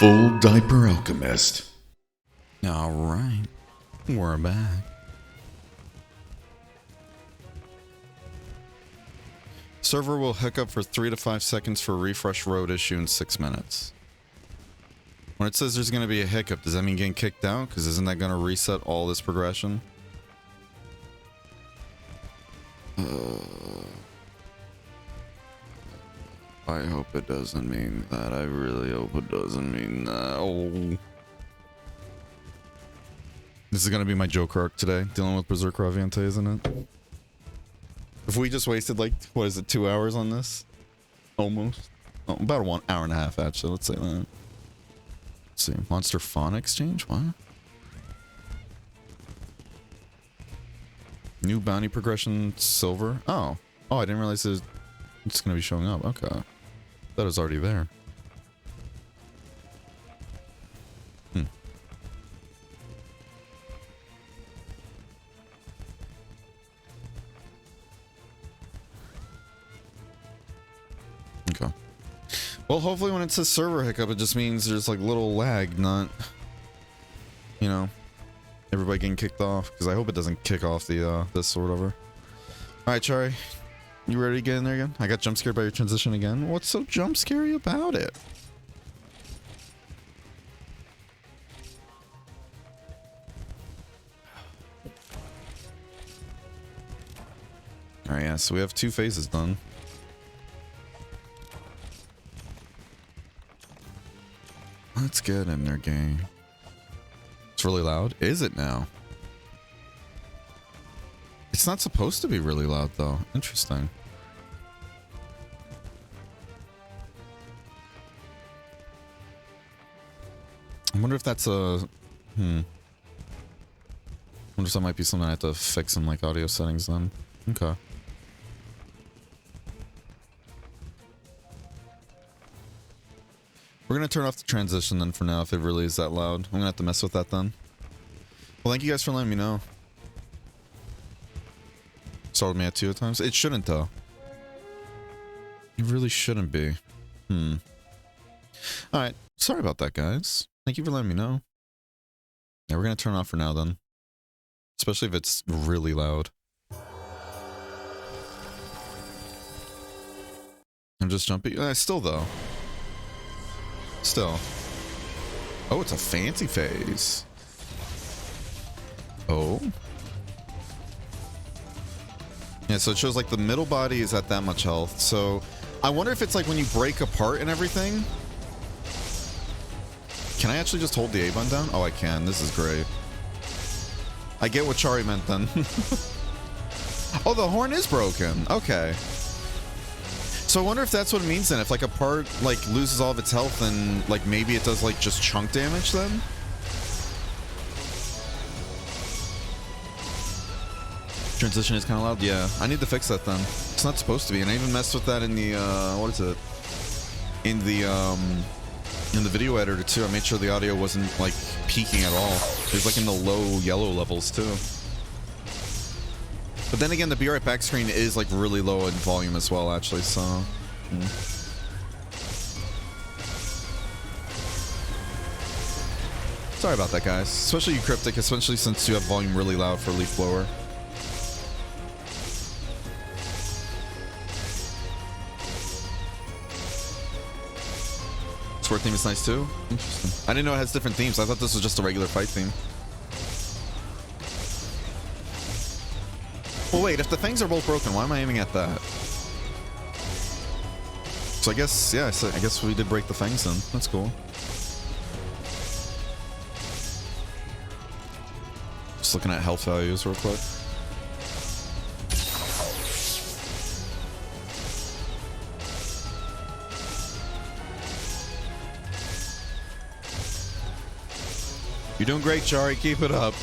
Full Diaper Alchemist.
All right, we're back. Server will hiccup for 3 to 5 seconds for refresh road issue in 6 minutes. When it says there's going to be a hiccup, does that mean getting kicked out? Because isn't that going to reset all this progression? I hope it doesn't mean that. I really hope it doesn't mean that. Oh. This is going to be my Joker arc today, dealing with Berserk Raviente, isn't it? If we just wasted, like, what is it, 2 hours on this? Almost. Oh, about 1 hour and a half, actually. Let's say that. Let's see. Monster Fauna Exchange? What? New bounty progression silver? Oh. Oh, I didn't realize it's going to be showing up. Okay. That was already there. Okay. Well, hopefully when it says server hiccup, it just means there's like little lag, not, you know, everybody getting kicked off. Because I hope it doesn't kick off the this or whatever. All right, Chari, you ready to get in there again? I got jump scared by your transition again. What's so jump scary about it? All right, yeah. So we have 2 phases done. Let's get in there, gang. It's really loud. Is it now? It's not supposed to be really loud, though. Interesting. I wonder if that's a... I wonder if that might be something I have to fix in, like, audio settings then. Okay. We're going to turn off the transition then for now if it really is that loud. I'm going to have to mess with that then. Well, thank you guys for letting me know. Startled me at 2 times. It shouldn't, though. It really shouldn't be. Alright. Sorry about that, guys. Thank you for letting me know. Yeah, we're going to turn it off for now then. Especially if it's really loud. I'm just jumping. Still, though. Still. Oh, it's a fancy phase. Oh. Yeah, so it shows like the middle body is at that much health. So I wonder if it's like when you break apart and everything. Can I actually just hold the A button down? Oh, I can. This is great. I get what Chari meant then. Oh, the horn is broken. Okay. So I wonder if that's what it means then. If like a part like loses all of its health and like maybe it does like just chunk damage then? Transition is kind of loud. Yeah, I need to fix that then. It's not supposed to be. And I even messed with that in the what is it? In the video editor too. I made sure the audio wasn't like peaking at all. It was like in the low yellow levels too. But then again, the Be Right Back screen is like really low in volume as well, actually, so... Sorry about that, guys. Especially you, Cryptic, especially since you have volume really loud for Leaf Blower. Sword theme is nice too? Interesting. I didn't know it has different themes. I thought this was just a regular fight theme. Well, wait, if the things are both broken, why am I aiming at that? So I guess, yeah, I guess we did break the fangs then. That's cool. Just looking at health values real quick. You're doing great, Chari. Keep it up.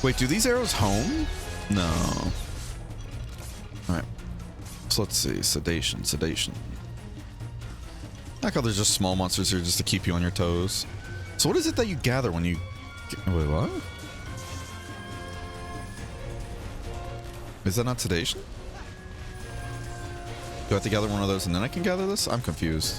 Wait, do these arrows home? No. Alright. So let's see. Sedation, sedation. I like how there's just small monsters here just to keep you on your toes. So what is it that you gather when you... Wait, what? Is that not sedation? Do I have to gather one of those and then I can gather this? I'm confused.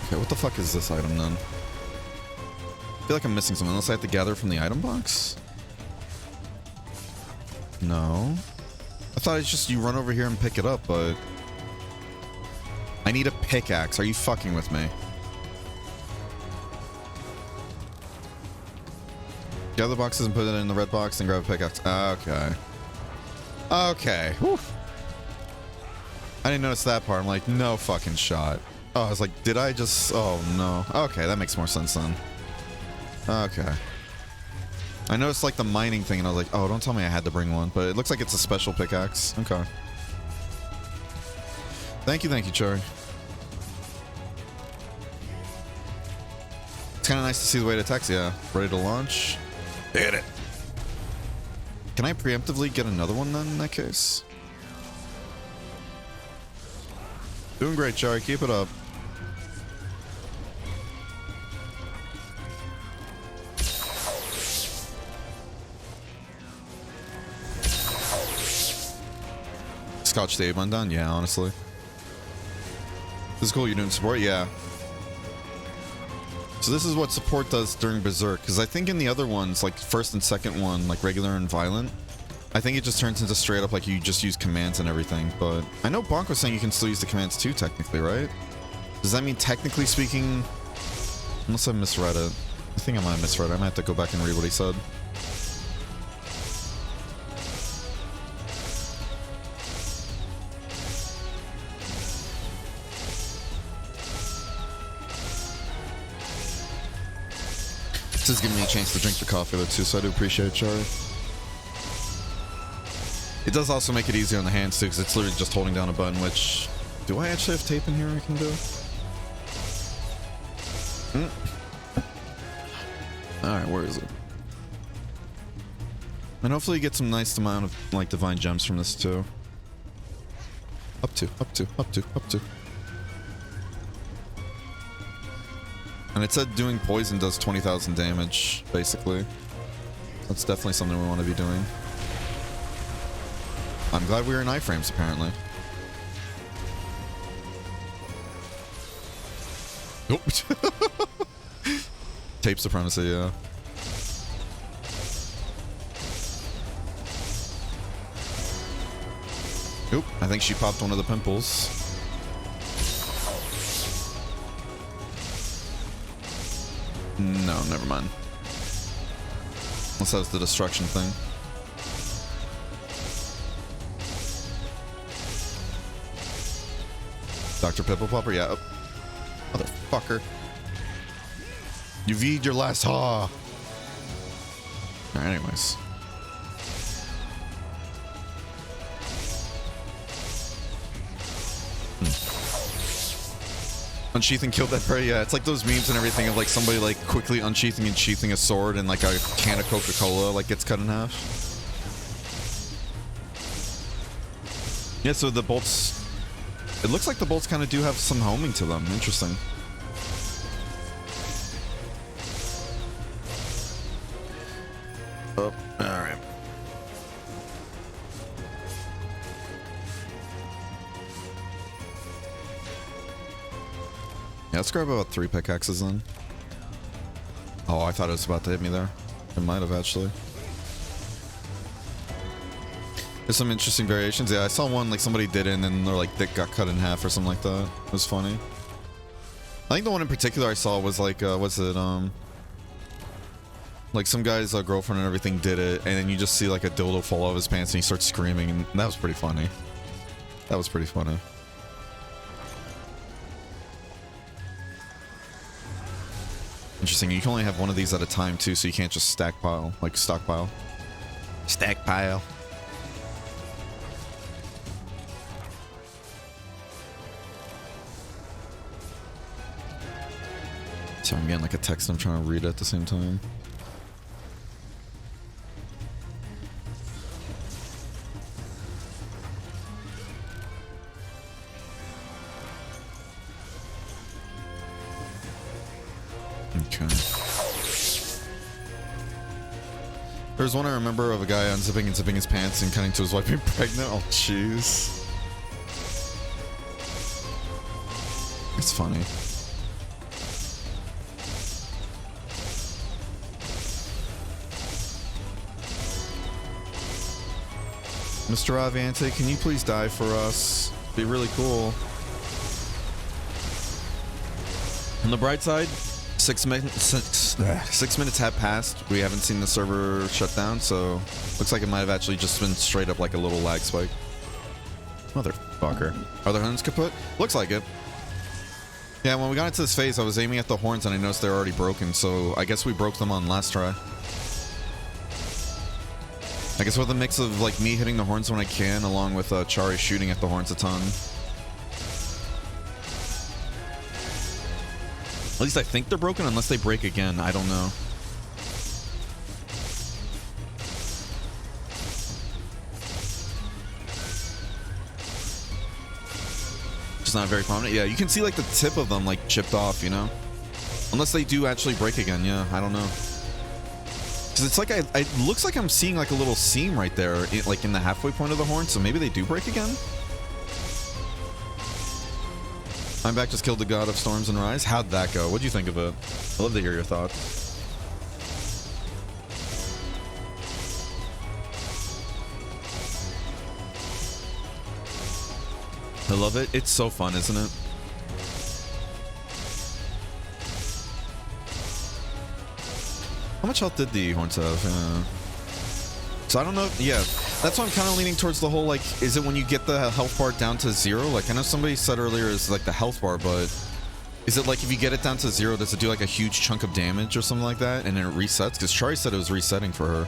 Okay, what the fuck is this item then? I feel like I'm missing something unless I have to gather from the item box? No. I thought it's just you run over here and pick it up, but... I need a pickaxe. Are you fucking with me? Gather the boxes and put it in the red box and grab a pickaxe. Okay. Okay. Whew. I didn't notice that part. I'm like, no fucking shot. Oh, I was like, did I just... Oh, no. Okay, that makes more sense then. Okay. I noticed like the mining thing and I was like, oh, don't tell me I had to bring one. But it looks like it's a special pickaxe. Okay. Thank you, Cherry. It's kind of nice to see the way to text. Yeah. Ready to launch? Hit it. Can I preemptively get another one then in that case? Doing great, Cherry. Keep it up. Scotch tape undone? Yeah, honestly. This is cool. You're doing support? Yeah. So this is what support does during Berserk. Because I think in the other ones, like first and second one, like regular and violent, I think it just turns into straight up like you just use commands and everything. But I know Bonk was saying you can still use the commands too, technically, right? Does that mean technically speaking... Unless I misread it. I think I might have misread it. I might have to go back and read what he said. This is giving me a chance to drink the coffee though too, so I do appreciate it, Charlie. It does also make it easier on the hands too, because it's literally just holding down a button, which... Do I actually have tape in here I can do? Alright, where is it? And hopefully you get some nice amount of, like, divine gems from this too. Up to. And it said doing poison does 20,000 damage, basically. That's definitely something we want to be doing. I'm glad we were in iframes, apparently. Oh. Tape supremacy, yeah. Oop, I think she popped one of the pimples. No, never mind. Unless that was the destruction thing. Dr. Pimple Popper? Yeah. Oh. Motherfucker. You V'd your last haw. Alright, anyways. Unsheathing killed that prey. Yeah, it's like those memes and everything of like somebody like quickly unsheathing and sheathing a sword and like a can of Coca-Cola like gets cut in half. Yeah, so the bolts... It looks like the bolts kind of do have some homing to them. Interesting. Oh, alright. Yeah, let's grab about 3 pickaxes then. Oh, I thought it was about to hit me there. It might have actually. There's some interesting variations. Yeah, I saw one like somebody did it and then they're like dick got cut in half or something like that. It was funny. I think the one in particular I saw was like, what's it, like some guy's girlfriend and everything did it, and then you just see like a dildo fall out of his pants and he starts screaming, and that was pretty funny. That was pretty funny. Interesting. You can only have one of these at a time too, so you can't just stockpile. Stackpile. So I'm getting like a text, I'm trying to read it at the same time. Okay. There's one I remember of a guy unzipping and zipping his pants and cutting to his wife being pregnant. Oh, jeez. It's funny. Mr. Aviante, can you please die for us? Be really cool. On the bright side, 6 minutes have passed. We haven't seen the server shut down, so looks like it might have actually just been straight up like a little lag spike. Motherfucker. Are the horns kaput? Looks like it. Yeah, when we got into this phase, I was aiming at the horns and I noticed they're already broken, so I guess we broke them on last try. I guess with a mix of like me hitting the horns when I can, along with Chari shooting at the horns a ton. At least I think they're broken unless they break again. I don't know. Just not very prominent. Yeah, you can see like the tip of them like chipped off, you know? Unless they do actually break again. Yeah, I don't know. Because it's like, it looks like I'm seeing like a little seam right there, like in the halfway point of the horn. So maybe they do break again? I'm back just killed the god of storms and rise. How'd that go? What'd you think of it? I'd love to hear your thoughts. I love it. It's so fun, isn't it? How much health did the horns have? So I don't know. Yeah, that's why I'm kind of leaning towards the whole, like, is it when you get the health bar down to 0? Like, I know somebody said earlier is like the health bar, but is it like if you get it down to 0, does it do like a huge chunk of damage or something like that and then it resets? Because Chari said it was resetting for her.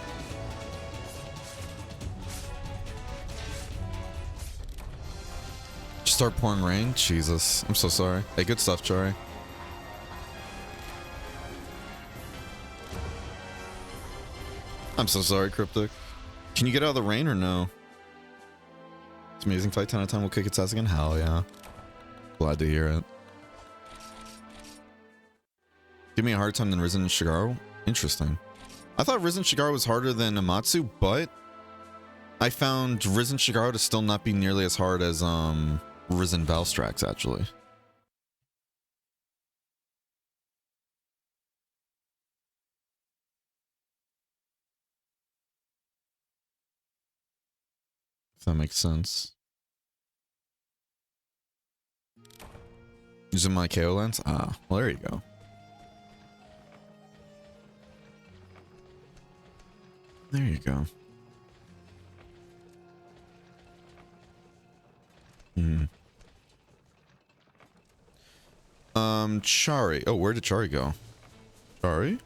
Just start pouring rain? Jesus. I'm so sorry. Hey, good stuff, Chari. I'm so sorry, Cryptic. Can you get out of the rain or no? It's an amazing fight. 10 out of 10 will kick its ass again. Hell yeah. Glad to hear it. Give me a harder time than Risen Shigaru? Interesting. I thought Risen Shigaru was harder than Amatsu, but I found Risen Shigaru to still not be nearly as hard as Risen Valstrax, actually. If that makes sense. Using my KO lens? Ah, well, there you go. There you go. Chari. Oh, where did Chari go? Chari?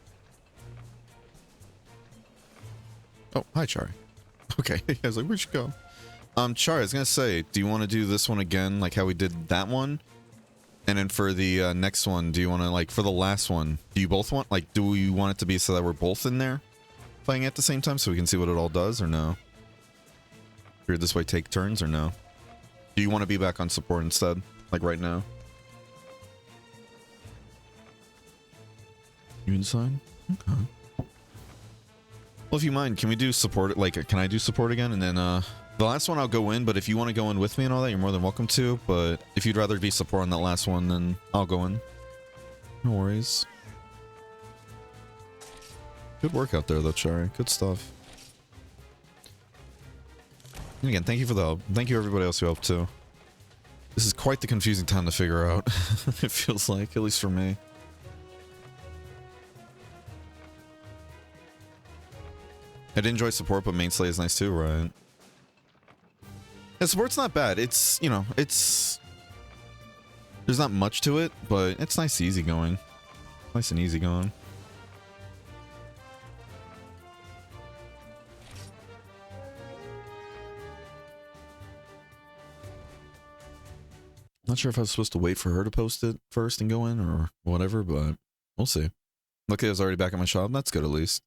Oh, hi, Chari. Okay, I was like, where'd you go? Chari, I was gonna say, do you want to do this one again, like how we did that one? And then for the next one, do you want to, like, for the last one, do you both want, like, do you want it to be so that we're both in there playing at the same time so we can see what it all does, or no? Here, this way, take turns, or no? Do you want to be back on support instead, like right now? You inside? Okay. Well, if you mind, can we do support, like, can I do support again? And then, the last one I'll go in, but if you want to go in with me and all that, you're more than welcome to. But if you'd rather be support on that last one, then I'll go in. No worries. Good work out there, though, Chari. Good stuff. And again, thank you for the help. Thank you everybody else who helped, too. This is quite the confusing time to figure out. It feels like, at least for me. I did enjoy support, but mainslay is nice too, right? Yeah, support's not bad. It's, you know, it's... There's not much to it, but it's nice easy going. Nice and easy going. Not sure if I was supposed to wait for her to post it first and go in or whatever, but we'll see. Luckily, I was already back at my shop. That's good, at least.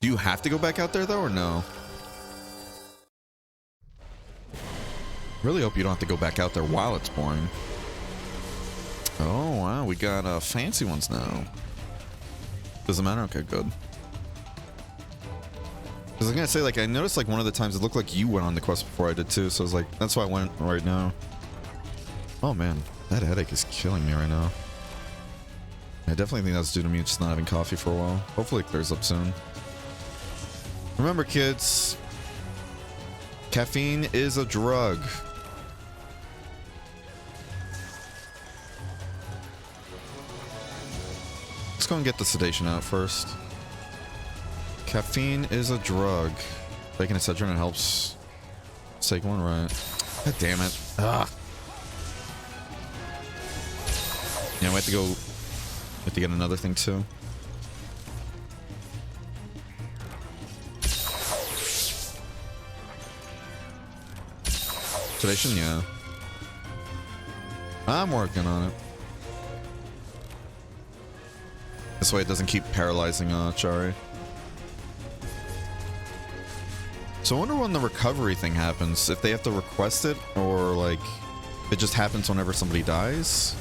Do you have to go back out there, though, or no? Really hope you don't have to go back out there while it's pouring. Oh, wow. We got fancy ones now. Doesn't matter? Okay, good. I was gonna say, like, I noticed like one of the times it looked like you went on the quest before I did too, so I was like, that's why I went right now. Oh man, that headache is killing me right now. I definitely think that's due to me just not having coffee for a while. Hopefully it clears up soon. Remember, kids, caffeine is a drug. Let's go and get the sedation out first. Caffeine is a drug. Taking Excedrin helps. Let's take one, right? God damn it. Ah. Yeah, we have to go. We have to get another thing too. Sedation, yeah. I'm working on it. This way it doesn't keep paralyzing Chari. So I wonder when the recovery thing happens. If they have to request it, or like it just happens whenever somebody dies.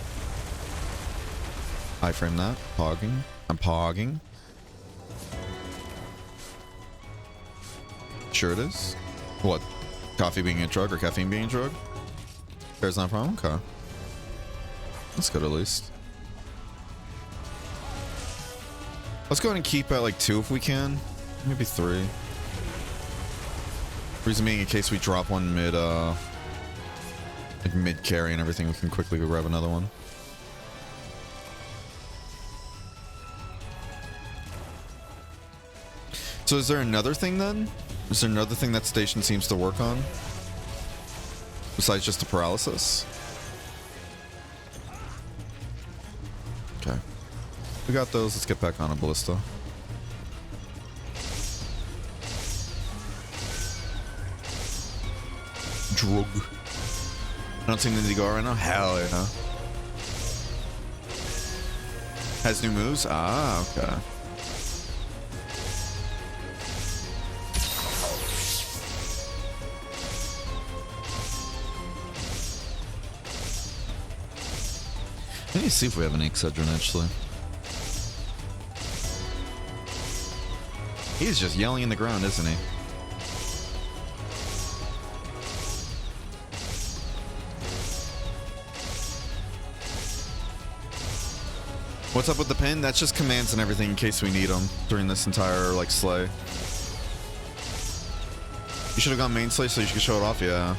I frame that. Pogging. I'm pogging. Sure it is. What? Coffee being a drug or caffeine being a drug? There's not a problem? Okay. That's good at least. Let's go ahead and keep at like 2 if we can. Maybe 3. Reason being, in case we drop one mid, like mid carry and everything, we can quickly go grab another one. So is there another thing then? Is there another thing that station seems to work on? Besides just the paralysis? Okay. We got those. Let's get back on a ballista. Drug. I don't think they need to go right now. Hell yeah. Has new moves? Ah, okay. I need to see if we have an Excedrin actually. He's just yelling in the ground, isn't he? What's up with the pin? That's just commands and everything in case we need them during this entire, like, slay. You should have gone main slay so you could show it off, yeah.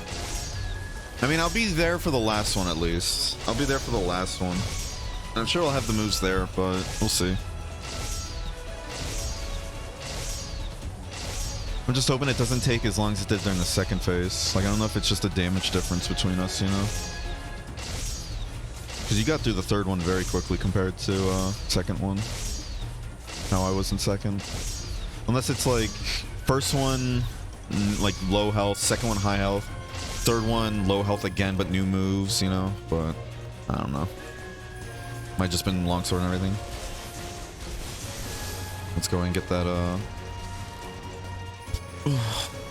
I mean, I'll be there for the last one at least. I'll be there for the last one. I'm sure I'll have the moves there, but we'll see. I'm just hoping it doesn't take as long as it did during the second phase. Like, I don't know if it's just a damage difference between us, you know? Because you got through the third one very quickly compared to second one. How I was in second. Unless it's like, first one, like, low health, second one, high health. Third one, low health again, but new moves, you know? But, I don't know. Might just been longsword and everything. Let's go and get that,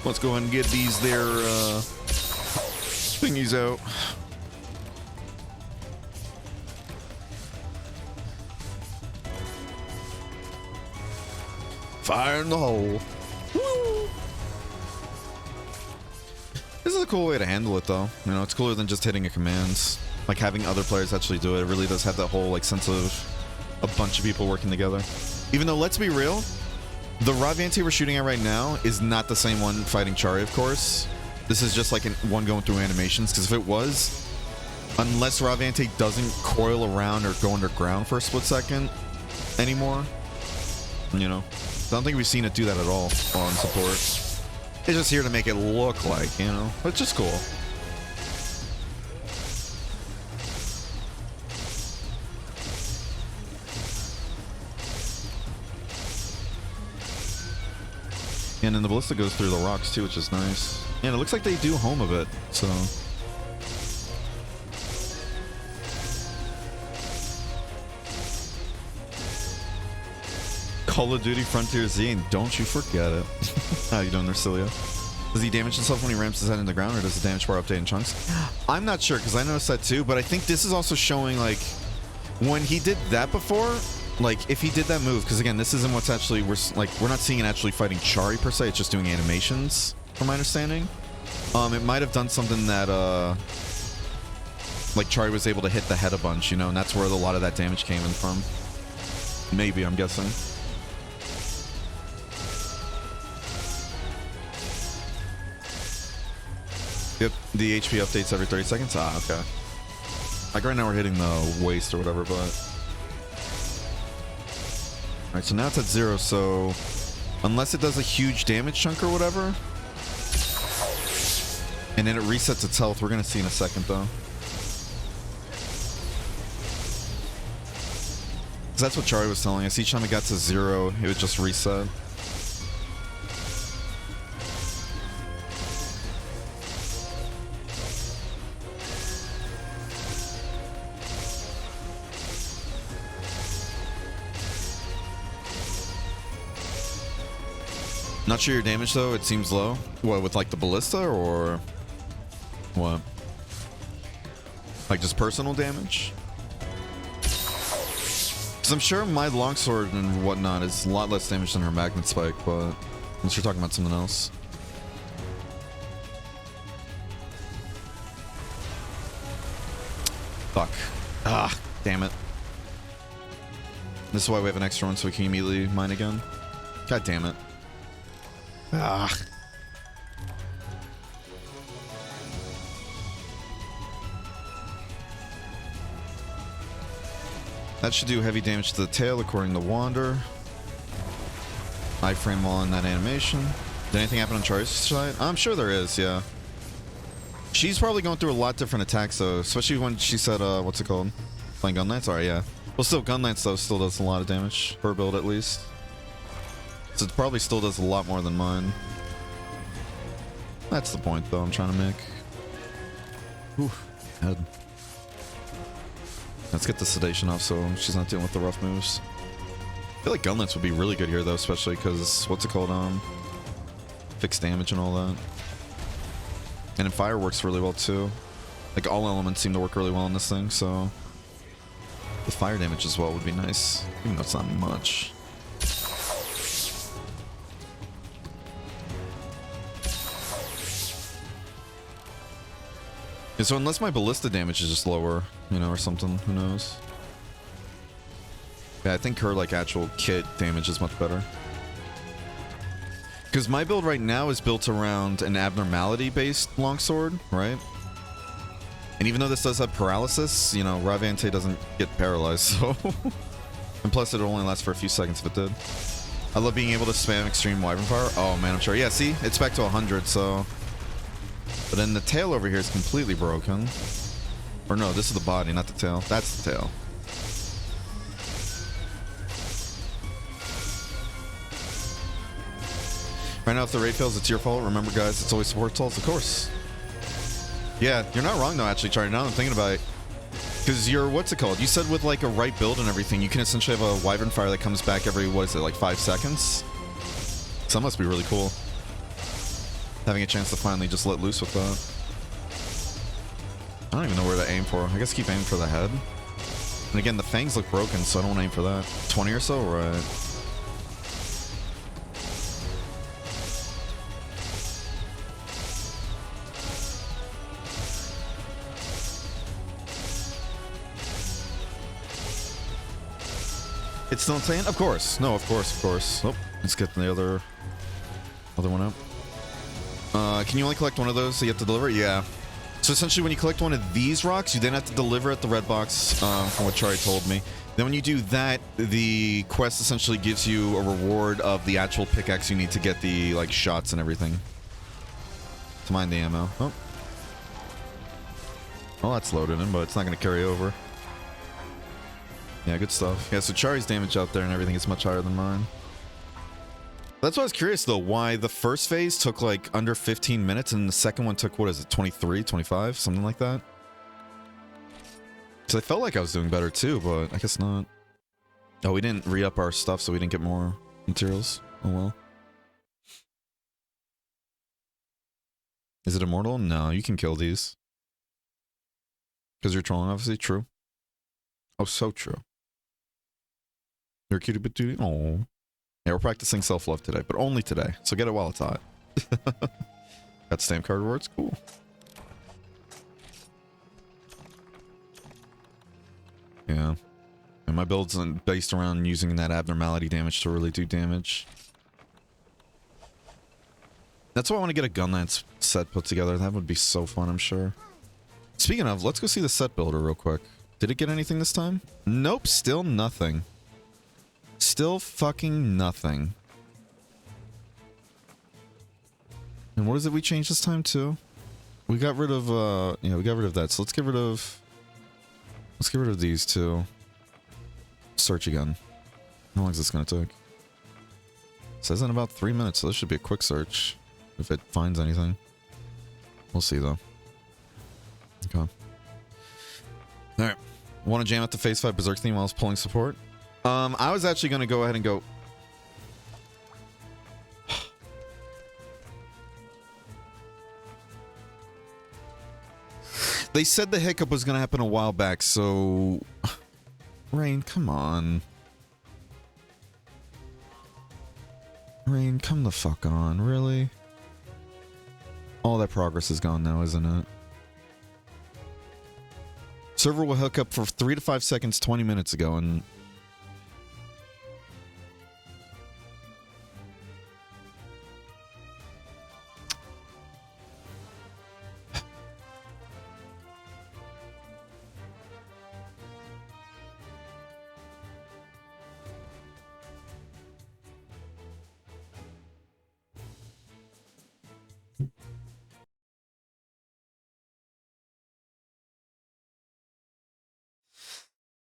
let's go and get these there, thingies out. Fire in the hole. Woo! This is a cool way to handle it, though. You know, it's cooler than just hitting a command. Like, having other players actually do it, it really does have that whole, like, sense of a bunch of people working together. Even though, let's be real, the Ravanti we're shooting at right now is not the same one fighting Chari, of course. This is just, like, one going through animations, because if it was, unless Ravanti doesn't coil around or go underground for a split second anymore, you know, I don't think we've seen it do that at all on support. It's just here to make it look like, you know, but it's just cool. And then the ballista goes through the rocks too, which is nice. And it looks like they do home a bit, so. Call of Duty Frontier Z, and don't you forget it. How you doing there, Cilia? Does he damage himself when he ramps his head in the ground, or does the damage bar update in chunks? I'm not sure, because I noticed that too, but I think this is also showing, like, when he did that before, like, if he did that move, because again, this isn't what's actually, we're not seeing it actually fighting Chari per se, it's just doing animations, from my understanding. It might have done something that, like, Chari was able to hit the head a bunch, you know, and that's where a lot of that damage came in from. Maybe, I'm guessing. Yep, the HP updates every 30 seconds. Ah, okay. Like right now we're hitting the waist or whatever, but... Alright, so now it's at 0, so... Unless it does a huge damage chunk or whatever... And then it resets its health, we're gonna see in a second though. Because that's what Chari was telling us. Each time it got to 0, it would just reset. Not sure your damage though, it seems low. What, with like the ballista or what? Like just personal damage? Because I'm sure my longsword and whatnot is a lot less damage than her magnet spike, but unless you're talking about something else. Fuck. Ah, damn it. This is why we have an extra one so we can immediately mine again. God damn it. Ah. That should do heavy damage to the tail according to Wander. Iframe while in that animation. Did anything happen on Chari's side? I'm sure there is, yeah. She's probably going through a lot different attacks though, especially when she said, what's it called? Playing Gun Lance? Alright, yeah. Well, still, Gun Lance though still does a lot of damage. Per build at least. So it probably still does a lot more than mine. That's the point, though, I'm trying to make. Whew, head. Let's get the sedation off so she's not dealing with the rough moves. I feel like Gunlance would be really good here, though, especially because, what's it called, fixed damage and all that. And then fire works really well, too. Like, all elements seem to work really well in this thing, so... The fire damage as well would be nice, even though it's not much. Yeah, so unless my ballista damage is just lower, you know, or something, who knows? Yeah, I think her, like, actual kit damage is much better. Because my build right now is built around an abnormality-based longsword, right? And even though this does have paralysis, you know, Ravante doesn't get paralyzed, so... And plus, it'll only last for a few seconds if it did. I love being able to spam extreme wyvern fire. Oh, man, I'm sure. Yeah, see? It's back to 100, so... But then the tail over here is completely broken. Or no, this is the body, not the tail. That's the tail. Right now, if the raid fails, it's your fault. Remember, guys, it's always support faults, of course. Yeah, you're not wrong, though, actually, Charlie. Now I'm thinking about it. Because you're, what's it called? You said with, like, a right build and everything, you can essentially have a wyvern fire that comes back every, what is it, like 5 seconds? So that must be really cool. Having a chance to finally just let loose with that. I don't even know where to aim for. I guess keep aiming for the head. And again, the fangs look broken, so I don't want to aim for that. 20 or so? Right. It's still insane? Of course. No, of course, of course. Oh, let's get the other one out. Can you only collect one of those so you have to deliver? Yeah. So essentially when you collect one of these rocks, you then have to deliver at the red box, from what Chari told me. Then when you do that, the quest essentially gives you a reward of the actual pickaxe you need to get the, like, shots and everything. To mine the ammo. Oh. Well, that's loaded in, but it's not going to carry over. Yeah, good stuff. Yeah, so Chari's damage out there and everything is much higher than mine. That's why I was curious, though, why the first phase took, like, under 15 minutes and the second one took, what is it, 23, 25? Something like that? So I felt like I was doing better, too, but I guess not. Oh, we didn't re-up our stuff, so we didn't get more materials. Oh, well. Is it immortal? No, you can kill these. Because you're trolling, obviously. True. Oh, so true. You're a cutie patootie. Oh. Yeah, we're practicing self-love today, but only today. So get it while it's hot. Got stamp card rewards. Cool. Yeah. And my build's based around using that abnormality damage to really do damage. That's why I want to get a Gunlance set put together. That would be so fun, I'm sure. Speaking of, let's go see the set builder real quick. Did it get anything this time? Nope, still nothing. Still fucking nothing. And what is it we changed this time to? We got rid of, yeah, we got rid of that. So let's get rid of these two. Search again. How long is this gonna take? It says in about 3 minutes, so this should be a quick search. If it finds anything. We'll see though. Okay. Alright. Want to jam out the Phase 5 Berserk theme while I was pulling support? I was actually gonna go ahead and go. They said the hiccup was gonna happen a while back, so Rain, come on. Rain, come the fuck on, really? All that progress is gone now, isn't it? Server will hook up for 3 to 5 seconds 20 minutes ago, and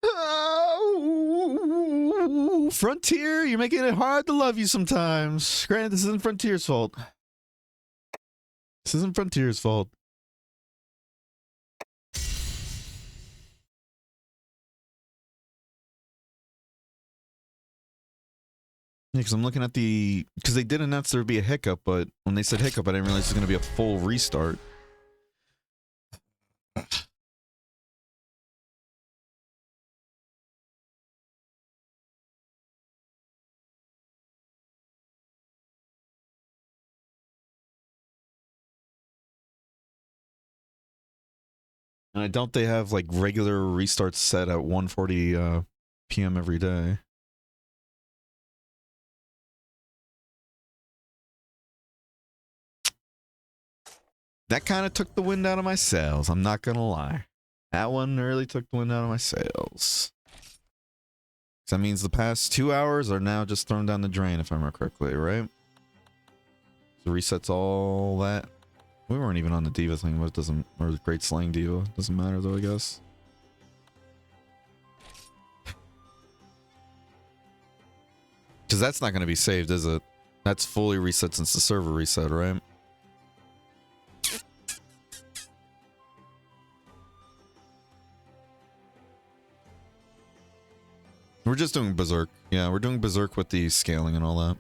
oh, Frontier, you're making it hard to love you sometimes. Granted, this isn't Frontier's fault. This isn't Frontier's fault. Yeah, because I'm looking at the... Because they did announce there would be a hiccup, but when they said hiccup, I didn't realize it was going to be a full restart. And I doubt they have, like, regular restarts set at 1:40 p.m. every day. That kind of took the wind out of my sails, I'm not gonna lie. That one really took the wind out of my sails. That means the past 2 hours are now just thrown down the drain, if I remember correctly, right? So resets all that. We weren't even on the Diva thing, but it doesn't... Or the Great Slaying Diva. Doesn't matter, though, I guess. Because that's not going to be saved, is it? That's fully reset since the server reset, right? We're just doing Berserk. Yeah, we're doing Berserk with the scaling and all that.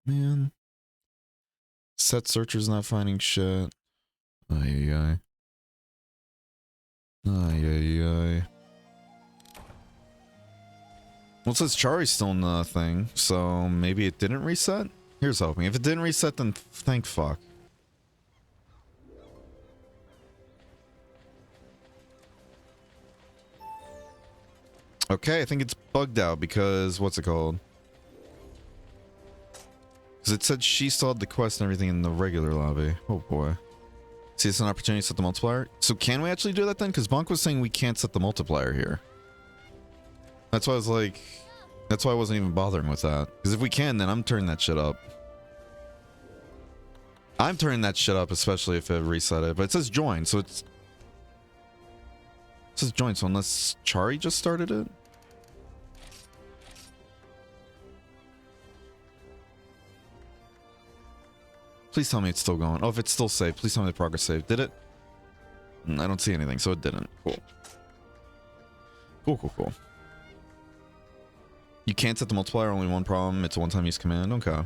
Man. Set searcher's not finding shit. Ay, ay. Ay, ay, ay. Well, it says Chari's still in the thing, so maybe it didn't reset? Here's hoping. If it didn't reset, then thank fuck. Okay, I think it's bugged out because... What's it called? Because it said she still had the quest and everything in the regular lobby. Oh boy. See, it's an opportunity to set the multiplier. So can we actually do that then? Because Bonk was saying we can't set the multiplier here. That's why I was like... That's why I wasn't even bothering with that. Because if we can, then I'm turning that shit up. I'm turning that shit up, especially if it reset it. But it says join, so it's... It says join, so unless Chari just started it? Please tell me it's still going. Oh, if it's still saved, please tell me the progress saved. Did it? I don't see anything, so it didn't. Cool. Cool, cool, cool. You can't set the multiplier, only one problem. It's a one-time use command. Okay.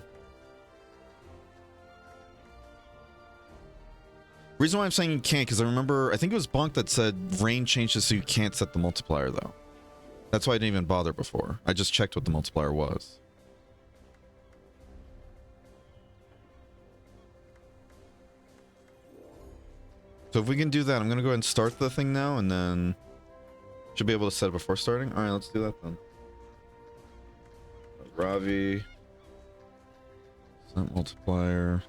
Reason why I'm saying you can't, because I remember, I think it was Bonk that said rain changes so you can't set the multiplier, though. That's why I didn't even bother before. I just checked what the multiplier was. So if we can do that, I'm going to go ahead and start the thing now, and then should be able to set it before starting. All right, let's do that then. Ravi. Set multiplier.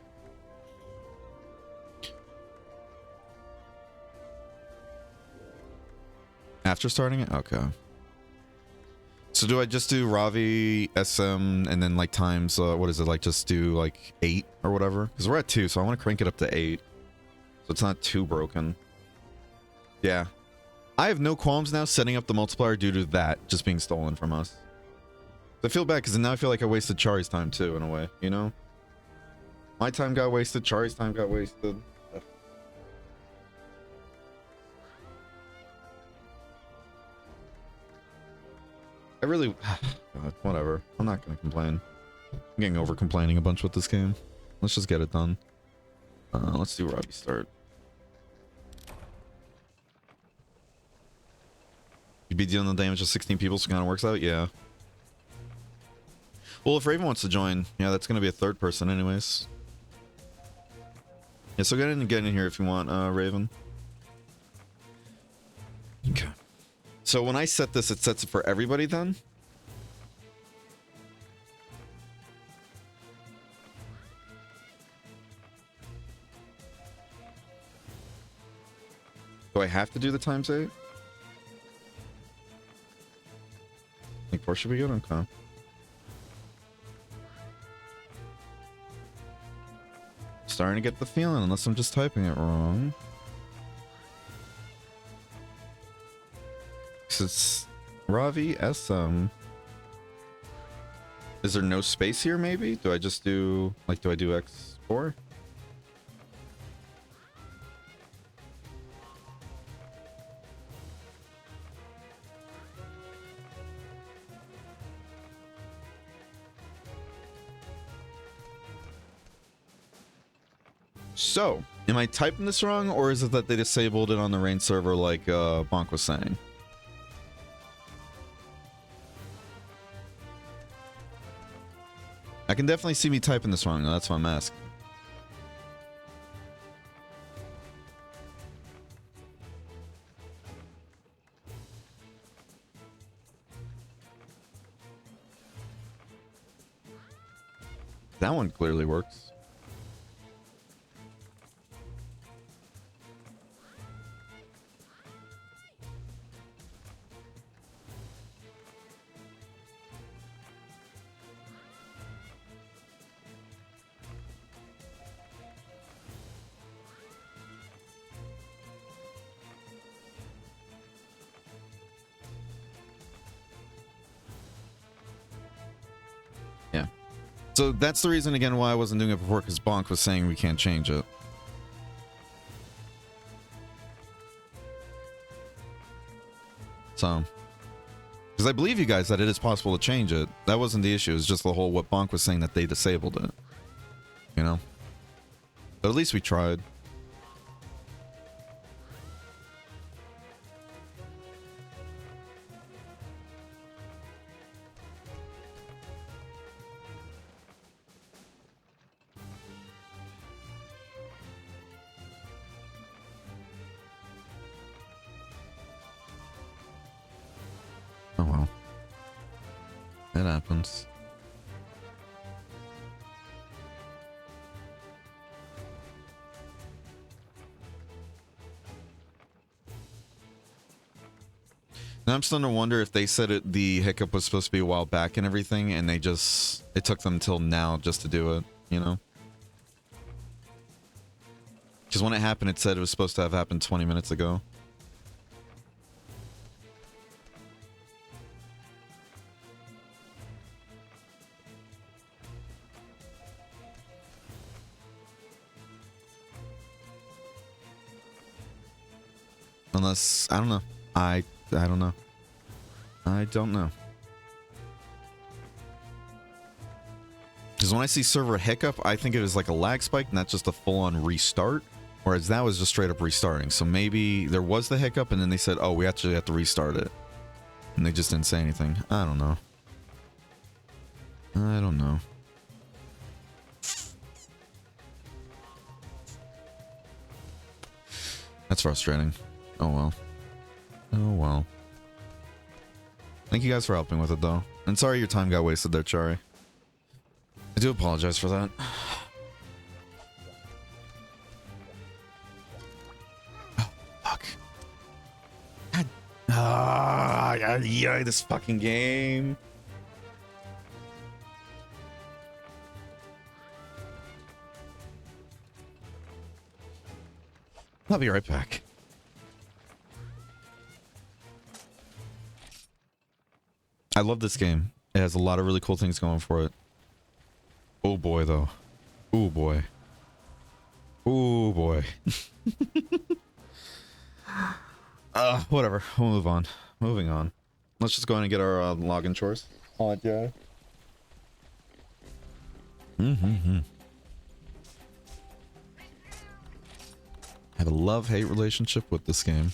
After starting it? Okay. So do I just do Ravi, SM, and then like times, what is it, like just do like 8 or whatever? Because we're at 2, so I want to crank it up to 8. So it's not too broken. Yeah. I have no qualms now setting up the multiplier due to that just being stolen from us. I feel bad because now I feel like I wasted Chari's time too, in a way, you know? My time got wasted, Chari's time got wasted. I really... God, whatever. I'm not going to complain. I'm getting over complaining a bunch with this game. Let's just get it done. Let's do Robbie start. You'd be dealing the damage of 16 people, so it kind of works out? Yeah. Well, if Raven wants to join, yeah, that's going to be a third person anyways. Yeah, so get in here if you want, Raven. Okay. So when I set this, it sets it for everybody then? Do I have to do the times 8? I think 4 should be good? Okay. Starting to get the feeling, unless I'm just typing it wrong. It's Ravi SM. Is there no space here maybe? Do I just do, like, do I do X4? So, am I typing this wrong, or is it that they disabled it on the rain server like Bonk was saying? I can definitely see me typing this wrong, though. That's why I'm asking. That one clearly works. So that's the reason, again, why I wasn't doing it before, because Bonk was saying we can't change it. So, because I believe you guys that it is possible to change it. That wasn't the issue. It was just the whole what Bonk was saying that they disabled it. You know? But at least we tried. Oh well. It happens. Now I'm starting to wonder if they said the hiccup was supposed to be a while back and everything, and it took them till now just to do it, you know? Because when it happened, it said it was supposed to have happened 20 minutes ago. Unless, I don't know. I don't know. I don't know. Because when I see server hiccup, I think it was like a lag spike, not just a full-on restart. Whereas that was just straight up restarting. So maybe there was the hiccup and then they said, oh, we actually have to restart it. And they just didn't say anything. I don't know. I don't know. That's frustrating. Oh well. Oh well. Thank you guys for helping with it though. And sorry your time got wasted there, Chari. I do apologize for that. Oh, fuck. God. Yeah, this fucking game. I'll be right back. I love this game. It has a lot of really cool things going for it. Oh boy, though. Oh boy. Oh boy. Whatever. We'll move on. Moving on. Let's just go in and get our login chores. Oh, yeah. I have a love-hate relationship with this game.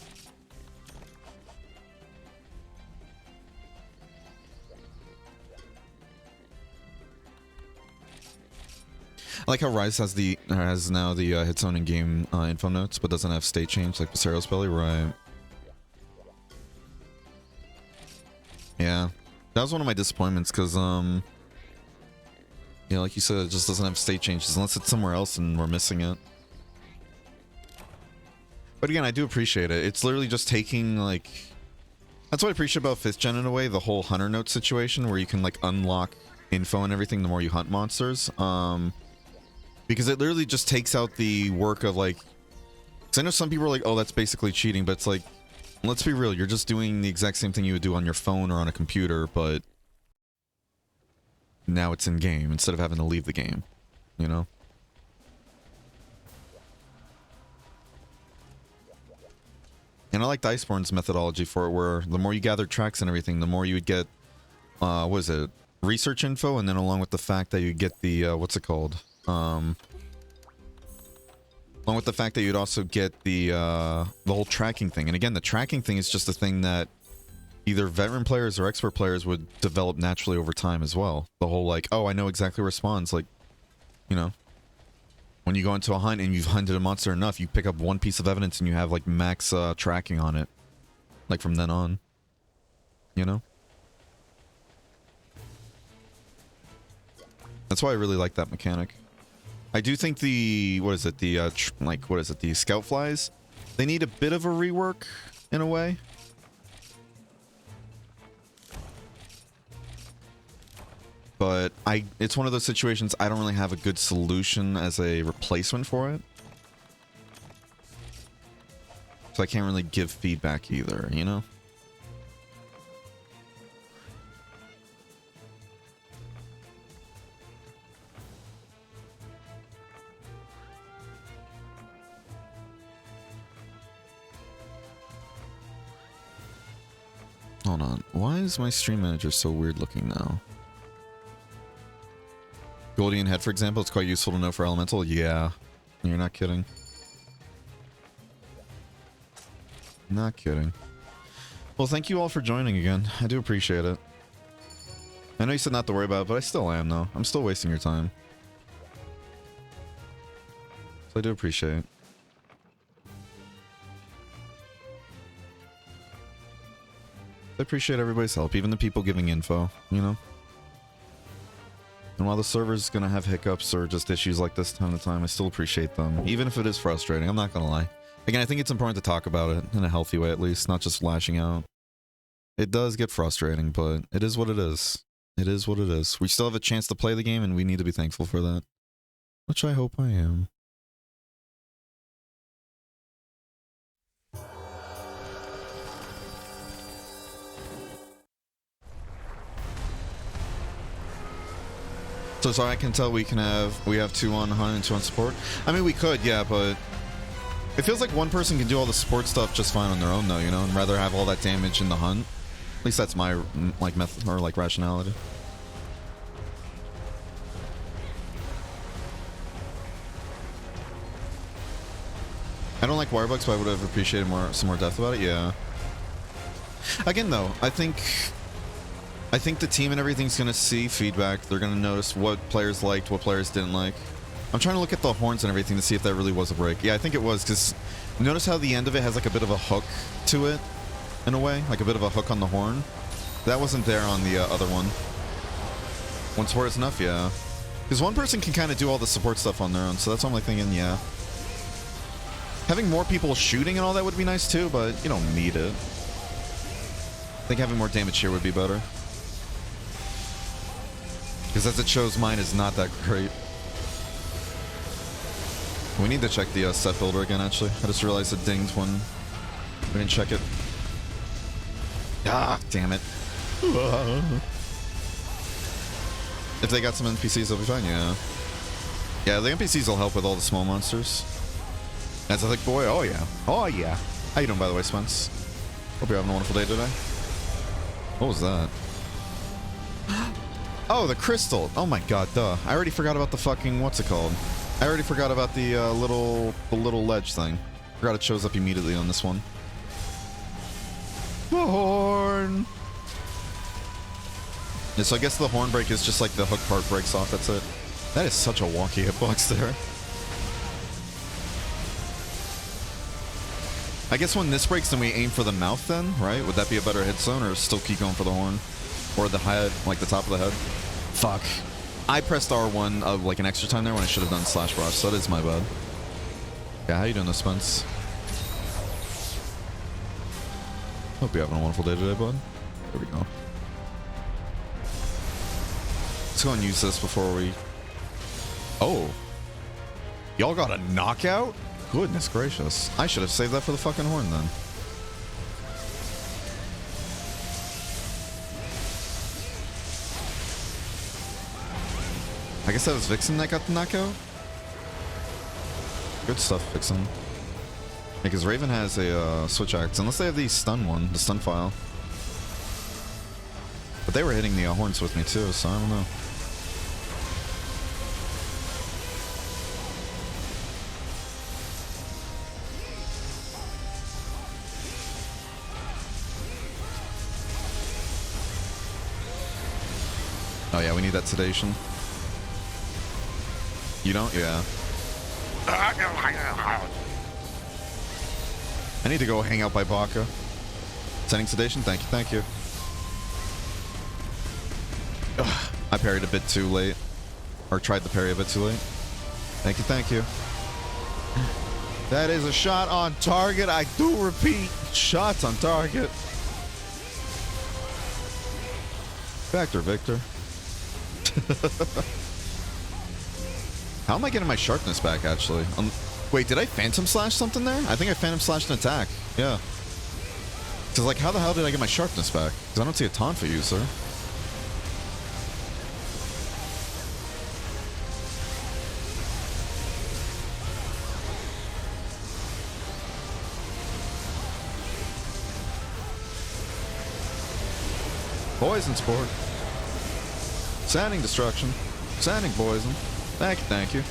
I like how Rise has now the hit zone and game info notes, but doesn't have state change like Viserys Belly, right? Yeah, that was one of my disappointments because yeah, like you said, it just doesn't have state changes unless it's somewhere else and we're missing it. But again, I do appreciate it. It's literally just taking like, that's what I appreciate about 5th gen in a way, the whole hunter note situation where you can like unlock info and everything the more you hunt monsters. Because it literally just takes out the work of like, because I know some people are like, oh, that's basically cheating, but it's like, let's be real, you're just doing the exact same thing you would do on your phone or on a computer, but now it's in game instead of having to leave the game, you know? And I like Iceborne's methodology for it, where the more you gather tracks and everything, the more you would get, what is it, research info, and then along with the fact that you get the, what's it called? Along with the fact that you'd also get the whole tracking thing. And again, the tracking thing is just a thing that either veteran players or expert players would develop naturally over time as well. The whole like, oh, I know exactly where it spawns. Like, you know, when you go into a hunt and you've hunted a monster enough, you pick up one piece of evidence and you have like max tracking on it. Like from then on, you know? That's why I really like that mechanic. I do think the, what is it, the, the scout flies, they need a bit of a rework, in a way. But it's one of those situations I don't really have a good solution as a replacement for it. So I can't really give feedback either, you know? Hold on. Why is my stream manager so weird looking now? Goldian head, for example, it's quite useful to know for elemental. Yeah. You're not kidding. Not kidding. Well, thank you all for joining again. I do appreciate it. I know you said not to worry about it, but I still am, though. I'm still wasting your time. So I do appreciate it. I appreciate everybody's help, even the people giving info, you know? And while the server's gonna have hiccups or just issues like this time to time, I still appreciate them, even if it is frustrating, I'm not gonna lie. Again, I think it's important to talk about it in a healthy way at least, not just lashing out. It does get frustrating, but it is what it is. It is what it is. We still have a chance to play the game, and we need to be thankful for that. Which I hope I am. So as far as I can tell, we have 2 on hunt and 2 on support. I mean, we could, yeah, but it feels like one person can do all the support stuff just fine on their own, though, you know, and rather have all that damage in the hunt. At least that's my like method or like rationality. I don't like wirebugs, but I would have appreciated some more depth about it. Yeah. Again, though, I think the team and everything's gonna see feedback. They're gonna notice what players liked, what players didn't like. I'm trying to look at the horns and everything to see if that really was a break. Yeah, I think it was, because notice how the end of it has like a bit of a hook to it, in a way, like a bit of a hook on the horn. That wasn't there on the other one. One support is enough, yeah. Because one person can kind of do all the support stuff on their own, so that's what I'm like thinking, yeah. Having more people shooting and all that would be nice too, but you don't need it. I think having more damage here would be better. Because as it shows, mine is not that great. We need to check the set builder again, actually. I just realized it dinged when we didn't check it. Ah, damn it. If they got some NPCs, they'll be fine, yeah. Yeah, the NPCs will help with all the small monsters. That's a thick boy. Oh, yeah. Oh, yeah. How you doing, by the way, Spence? Hope you're having a wonderful day today. What was that? Oh, the crystal. Oh, my God, duh. I already forgot about the fucking... What's it called? I already forgot about the little ledge thing. Forgot it shows up immediately on this one. The horn. Yeah, so I guess the horn break is just like the hook part breaks off. That's it. That is such a wonky hitbox there. I guess when this breaks, then we aim for the mouth then, right? Would that be a better hit zone, or still keep going for the horn? Or the head, like the top of the head? Fuck. I pressed R1 like an extra time there when I should have done slash brush, so that is my bad. Yeah, how you doing, Spence? Hope you're having a wonderful day today, bud. There we go. Let's go and use this before we... Oh. Y'all got a knockout? Goodness gracious. I should have saved that for the fucking horn then. I guess that was Vixen that got the knockout? Good stuff, Vixen. Yeah, because Raven has a switch axe, unless they have the stun one, the stun file. But they were hitting the horns with me too, so I don't know. Oh yeah, we need that sedation. You don't? Yeah. I need to go hang out by Baka. Sending sedation? Thank you, thank you. Ugh, I parried a bit too late. Or tried to parry a bit too late. Thank you, thank you. That is a shot on target. I do repeat, shots on target. Factor, Victor. How am I getting my sharpness back, actually? Wait, did I Phantom Slash something there? I think I Phantom Slashed an attack. Yeah. Because, like, how the hell did I get my sharpness back? Because I don't see a taunt for you, sir. Poison Sport. Sanding Destruction. Sanding Poison. Thank you.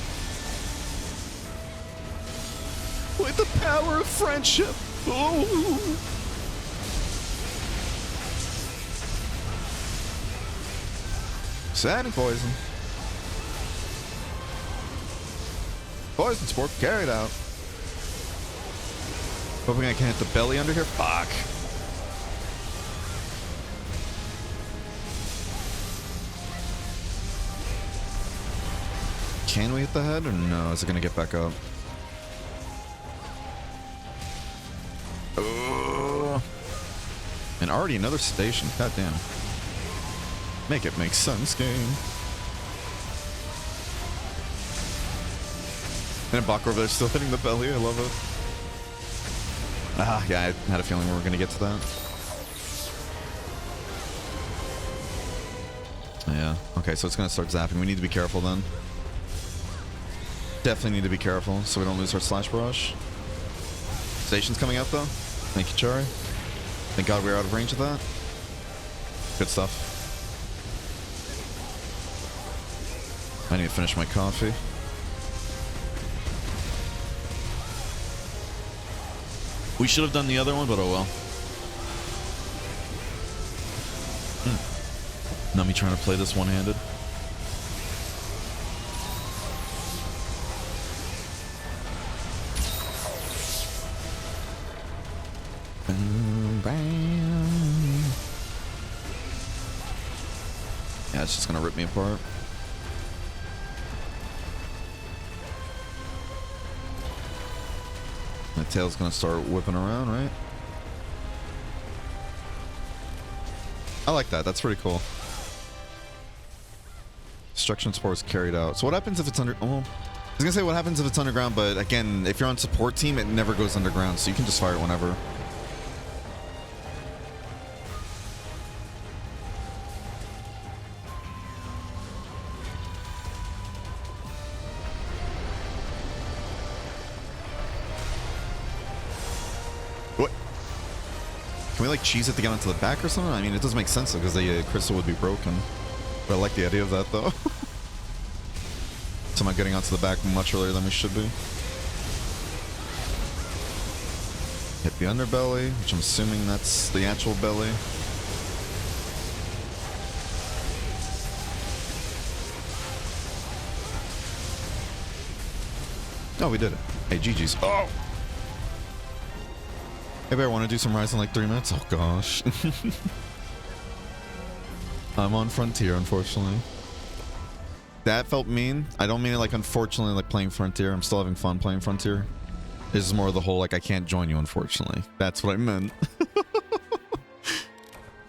With the power of friendship. Oh. Sanding Poison. Poison Sport carried out. Hoping I can hit the belly under here. Fuck. Can we hit the head or no? Is it gonna get back up? And already another station. God damn. Make it make sense, game. And Baka over there still hitting the belly. I love it. Ah, yeah, I had a feeling we were gonna get to that. Yeah. Okay, so it's gonna start zapping. We need to be careful then. Definitely need to be careful so we don't lose our slash barrage. Station's coming out though. Thank you, Chari. Thank God we're out of range of that. Good stuff. I need to finish my coffee. We should have done the other one, but oh well. Not me trying to play this one-handed. Yeah, it's just gonna rip me apart. My tail's gonna start whipping around, right? I like that. That's pretty cool. Destruction support is carried out. So what happens if it's under... Oh, I was gonna say what happens if it's underground, but again, if you're on support team, it never goes underground, so you can just fire it whenever. What? Can we like cheese it to get onto the back or something? I mean, it doesn't make sense because the crystal would be broken. But I like the idea of that though. So am I getting onto the back much earlier than we should be? Hit the underbelly, which I'm assuming that's the actual belly. Oh, we did it. Hey, GG's. Oh! Maybe I want to do some Rise in like 3 minutes. Oh, gosh. I'm on Frontier, unfortunately. That felt mean. I don't mean it like, unfortunately, like playing Frontier. I'm still having fun playing Frontier. This is more the whole, like, I can't join you, unfortunately. That's what I meant.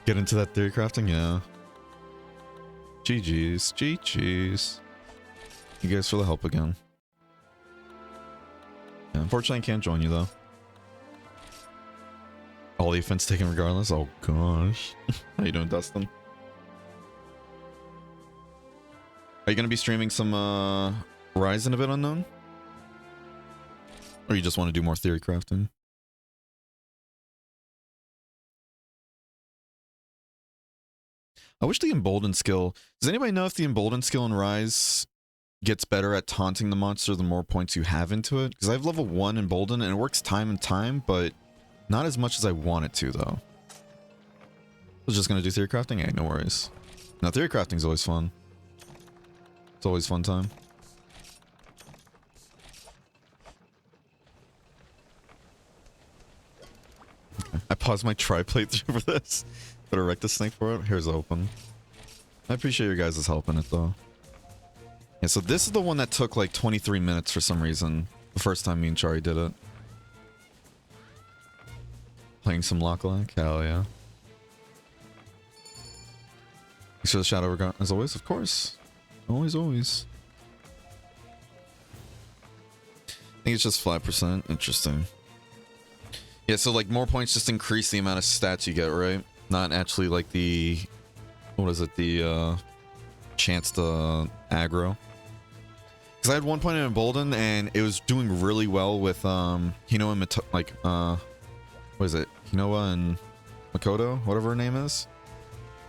Get into that theory crafting? Yeah. GG's. GG's. You guys for the help again. Yeah, unfortunately, I can't join you, though. All the offense taken regardless? Oh, gosh. How you doing, Dustin? Are you going to be streaming some Horizon a bit unknown? Or you just want to do more theory crafting? I wish the Embolden skill... Does anybody know if the Embolden skill in Rise gets better at taunting the monster the more points you have into it? Because I have level 1 Embolden and it works time and time, but not as much as I want it to, though. I was just going to do theory crafting? Hey, no worries. Now, theory crafting is always fun. It's always fun time. Okay. I paused my try playthrough for this. Better wreck the snake for it. Here's open. I appreciate your guys' help in it though. Yeah, so this is the one that took like 23 minutes for some reason. The first time me and Chari did it. Playing some Lock-Lock? Hell yeah. Thanks for the shadow regard as always, of course. Always, always. I think it's just 5%. Interesting. Yeah, so like more points just increase the amount of stats you get, right? Not actually like the... What is it? The chance to aggro. Because I had 1 point in Embolden and it was doing really well with Hinoa and like what is it? Hinoa and Makoto, whatever her name is.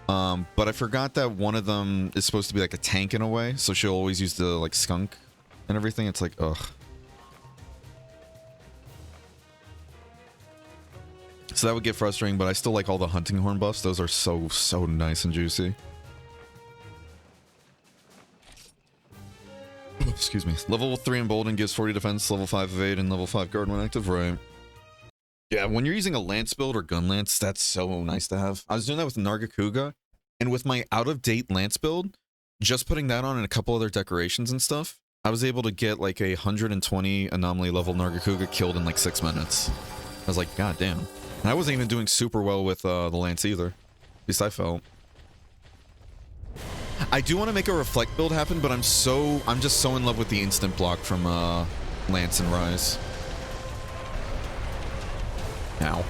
But I forgot that one of them is supposed to be like a tank in a way, so she'll always use the like skunk and everything. It's like, ugh. So that would get frustrating, but I still like all the hunting horn buffs. Those are so nice and juicy. Excuse me. Level 3 Embolden gives 40 defense, level 5 evade, and level 5 guard when active, right? Yeah, when you're using a lance build or gun lance, that's so nice to have. I was doing that with Nargacuga, and with my out-of-date lance build, just putting that on and a couple other decorations and stuff, I was able to get like a 120 anomaly level Nargacuga killed in like 6 minutes. I was like, god damn. And I wasn't even doing super well with the lance either. At least I felt. I do want to make a reflect build happen, but I'm just so in love with the instant block from Lance and Rise. Now.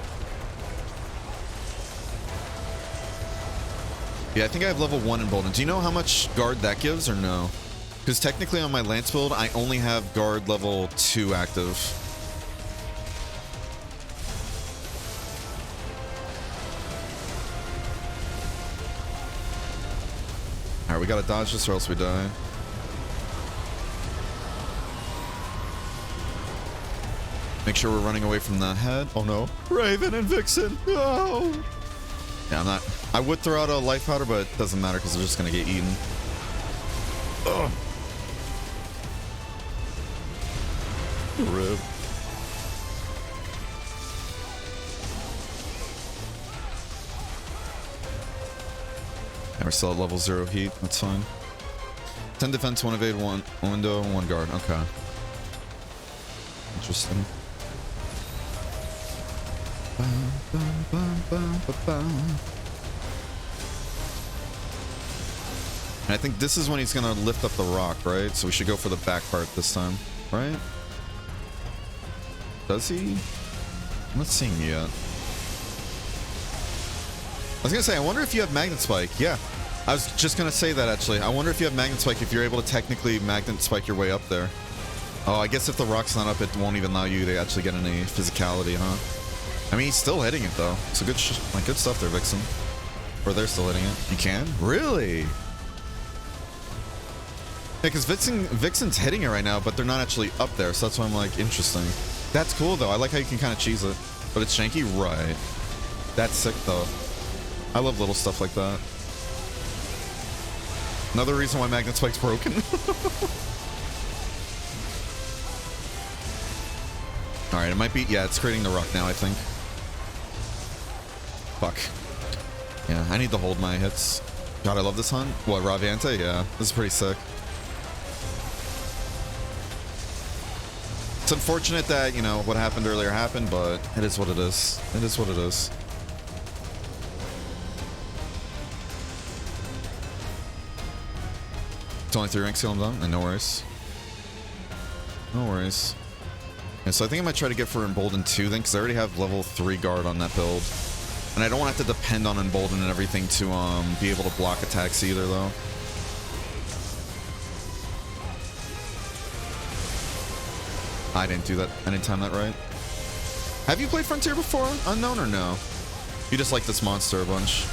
Yeah, I think I have level 1 Embolden. Do you know how much guard that gives or no? Because technically on my Lance build, I only have guard level 2 active. Alright, we gotta dodge this or else we die. Make sure we're running away from the head. Oh no. Raven and Vixen. No. Yeah, I'm not. I would throw out a life powder, but it doesn't matter because they're just going to get eaten. Ugh. Rip. Yeah, we're still at level 0 heat. That's fine. 10 defense, 1 evade, 1 window, 1 guard. Okay. Interesting. And I think this is when he's gonna lift up the rock, right? So we should go for the back part this time, right? Does he? I'm not seeing you yet. I was gonna say, I wonder if you have Magnet Spike. Yeah, I was just gonna say that actually. I wonder if you have Magnet Spike, if you're able to technically Magnet Spike your way up there. Oh, I guess if the rock's not up, it won't even allow you to actually get any physicality, huh? I mean, he's still hitting it though. So good, like good stuff there, Vixen. Or they're still hitting it. You can? Really? Yeah, because Vixen's hitting it right now, but they're not actually up there. So that's why I'm like, interesting. That's cool though. I like how you can kind of cheese it. But it's Shanky, right? That's sick though. I love little stuff like that. Another reason why Magnet Spike's broken. Alright, it might be... Yeah, it's creating the rock now, I think. Fuck. Yeah, I need to hold my hits. God, I love this hunt. What, Ravante? Yeah, this is pretty sick. It's unfortunate that, you know, what happened earlier happened, but it is what it is. It is what it is. It's only 3 ranks till I'm done, and no worries. No worries. Yeah, so I think I might try to get for Embolden 2 then, because I already have level 3 guard on that build. And I don't want to have to depend on Embolden and everything to be able to block attacks either, though. I didn't do that. I didn't time that right. Have you played Frontier before, Unknown, or no? You just like this monster a bunch.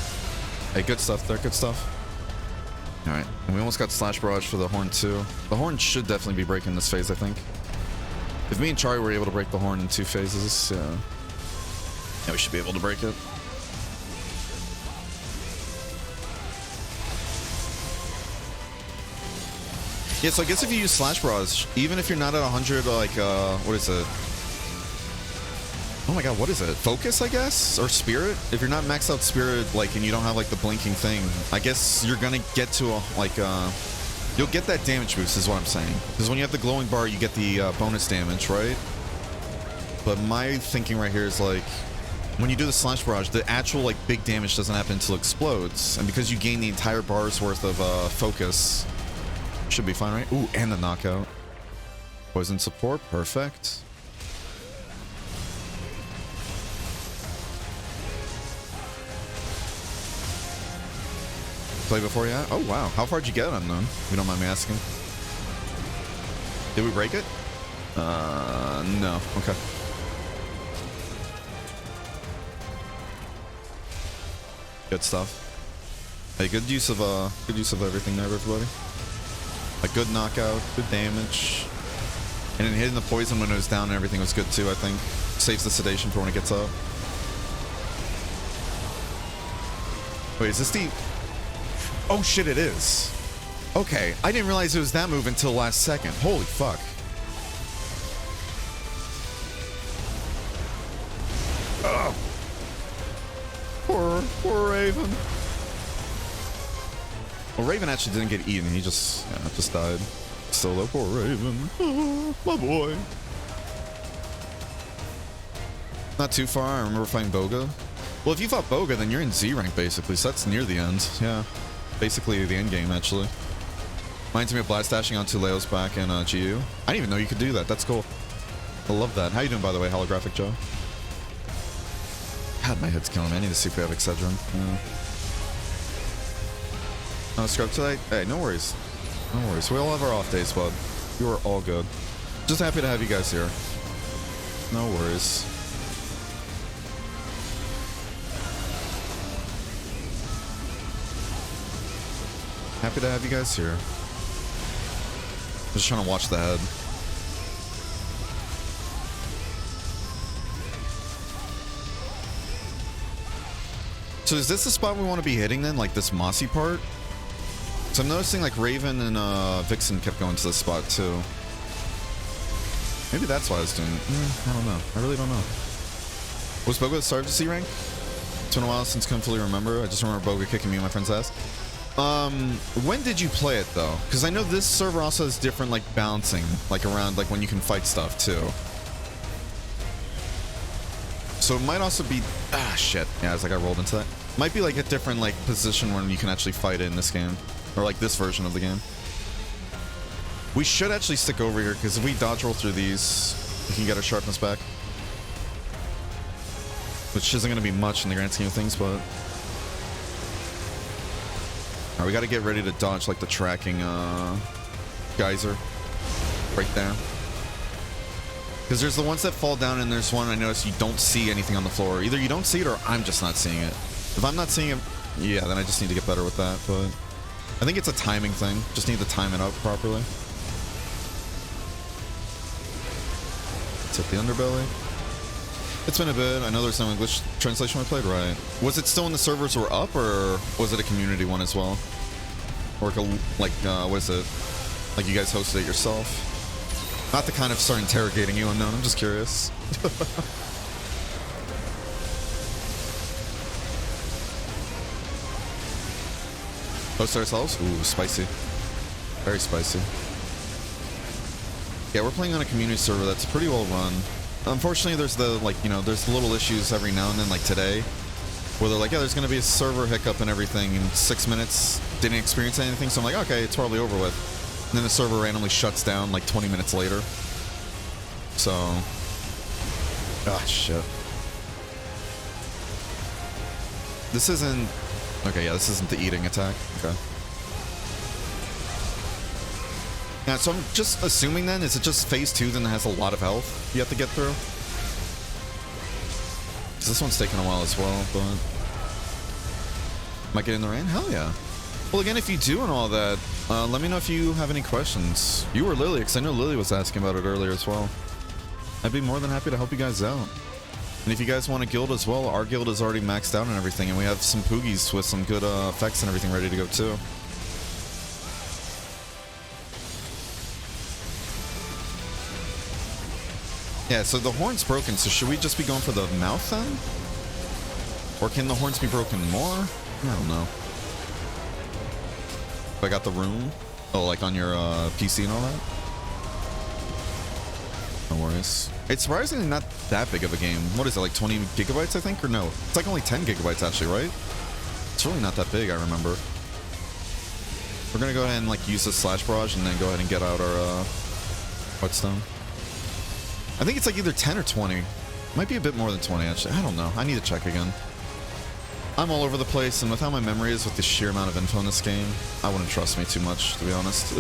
Hey, good stuff there, good stuff. Alright, and we almost got Slash Barrage for the Horn too. The Horn should definitely be breaking this phase, I think. If me and Chari were able to break the Horn in 2 phases, yeah, we should be able to break it. Yeah, so I guess if you use Slash Barrage, even if you're not at 100, like, what is it? Oh my god, what is it? Focus, I guess? Or Spirit? If you're not maxed out Spirit, like, and you don't have, like, the blinking thing, I guess you're gonna get to, you'll get that damage boost, is what I'm saying. Because when you have the glowing bar, you get the bonus damage, right? But my thinking right here is, like, when you do the Slash Barrage, the actual, like, big damage doesn't happen until it explodes. And because you gain the entire bar's worth of focus, should be fine, right? Ooh, and the knockout. Poison support, perfect. Play before, yeah? Oh, wow. How far did you get, Unknown? If you don't mind me asking. Did we break it? No. Okay. Good stuff. Hey, good use of everything there, everybody. A good knockout, good damage. And then hitting the poison when it was down and everything was good too, I think. Saves the sedation for when it gets up. Wait, is this the... Oh shit, it is. Okay, I didn't realize it was that move until last second. Holy fuck. Ugh. Poor Raven. Well, Raven actually didn't get eaten. He just died. Solo, poor Raven. Oh, my boy. Not too far. I remember fighting Boga. Well, if you fought Boga, then you're in Z rank basically. So that's near the end. Yeah. Basically the end game, actually. Reminds me of blast dashing onto Leo's back in GU. I didn't even know you could do that. That's cool. I love that. How you doing, by the way, Holographic Joe? God, my head's killing me. I need to see if we have Excedrin. Scrub today? Hey, no worries. No worries. We all have our off days, bud. You are all good. Just happy to have you guys here. No worries. Happy to have you guys here. Just trying to watch the head. So is this the spot we want to be hitting then? Like this mossy part? So I'm noticing like Raven and Vixen kept going to this spot too. Maybe that's why I was doing it. I don't know. I really don't know. Was Boga started to C rank? It's been a while since I can fully remember. I just remember Boga kicking me and my friend's ass. When did you play it though? Because I know this server also has different like balancing, like around like when you can fight stuff too. So it might also be shit. Yeah, as I got rolled into that. Might be like a different like position when you can actually fight it in this game. Or like this version of the game. We should actually stick over here because if we dodge roll through these, we can get our sharpness back. Which isn't going to be much in the grand scheme of things, but... Alright, we got to get ready to dodge like the tracking geyser. Right there. Because there's the ones that fall down and there's one I notice you don't see anything on the floor. Either you don't see it or I'm just not seeing it. If I'm not seeing it, yeah, then I just need to get better with that, but... I think it's a timing thing. Just need to time it up properly. Let's hit the underbelly. It's been a bit. I know there's no English translation I played, right? Was it still when the servers were up, or was it a community one as well? Or like, what is it? Like you guys hosted it yourself? Not to kind of start interrogating you, Unknown. I'm just curious. Host ourselves? Ooh, spicy. Very spicy. Yeah, we're playing on a community server that's pretty well run. Unfortunately, there's the, like, you know, there's little issues every now and then, like today, where they're like, yeah, there's going to be a server hiccup and everything in 6 minutes. Didn't experience anything, so I'm like, okay, it's probably over with. And then the server randomly shuts down like 20 minutes later. So... ah, shit. This isn't... okay, yeah, this isn't the eating attack. Okay. Yeah, so I'm just assuming then, is it just phase 2 then that has a lot of health you have to get through? Because this one's taking a while as well, but... might get in the rain? Hell yeah. Well, again, if you do and all that, let me know if you have any questions. You or Lily, because I know Lily was asking about it earlier as well. I'd be more than happy to help you guys out. And if you guys want a guild as well, our guild is already maxed out and everything, and we have some Poogies with some good effects and everything ready to go too. Yeah, so the horn's broken, so should we just be going for the mouth then? Or can the horns be broken more? I don't know. If I got the room? Oh, like on your PC and all that? No worries. It's surprisingly not that big of a game. What is it, like 20 gigabytes, I think? Or no? It's like only 10 gigabytes, actually, right? It's really not that big, I remember. We're gonna go ahead and like use the slash barrage and then go ahead and get out our whetstone. I think it's like either 10 or 20. Might be a bit more than 20, actually. I don't know. I need to check again. I'm all over the place, and with how my memory is with the sheer amount of info in this game, I wouldn't trust me too much, to be honest.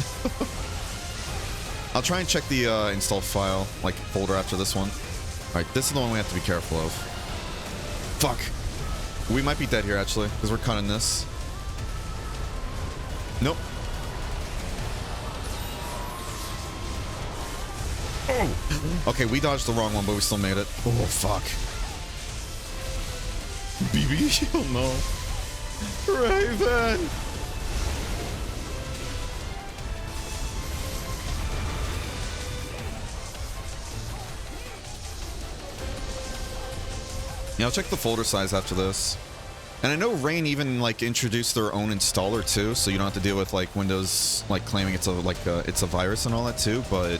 I'll try and check the install file, like, folder after this one. Alright, this is the one we have to be careful of. Fuck! We might be dead here, actually, because we're cutting this. Nope. Oh! Okay, we dodged the wrong one, but we still made it. Oh, fuck. BB shield, no. Raven! Yeah, I'll check the folder size after this. And I know Rain even like introduced their own installer too, so you don't have to deal with like Windows like claiming it's a virus and all that too, but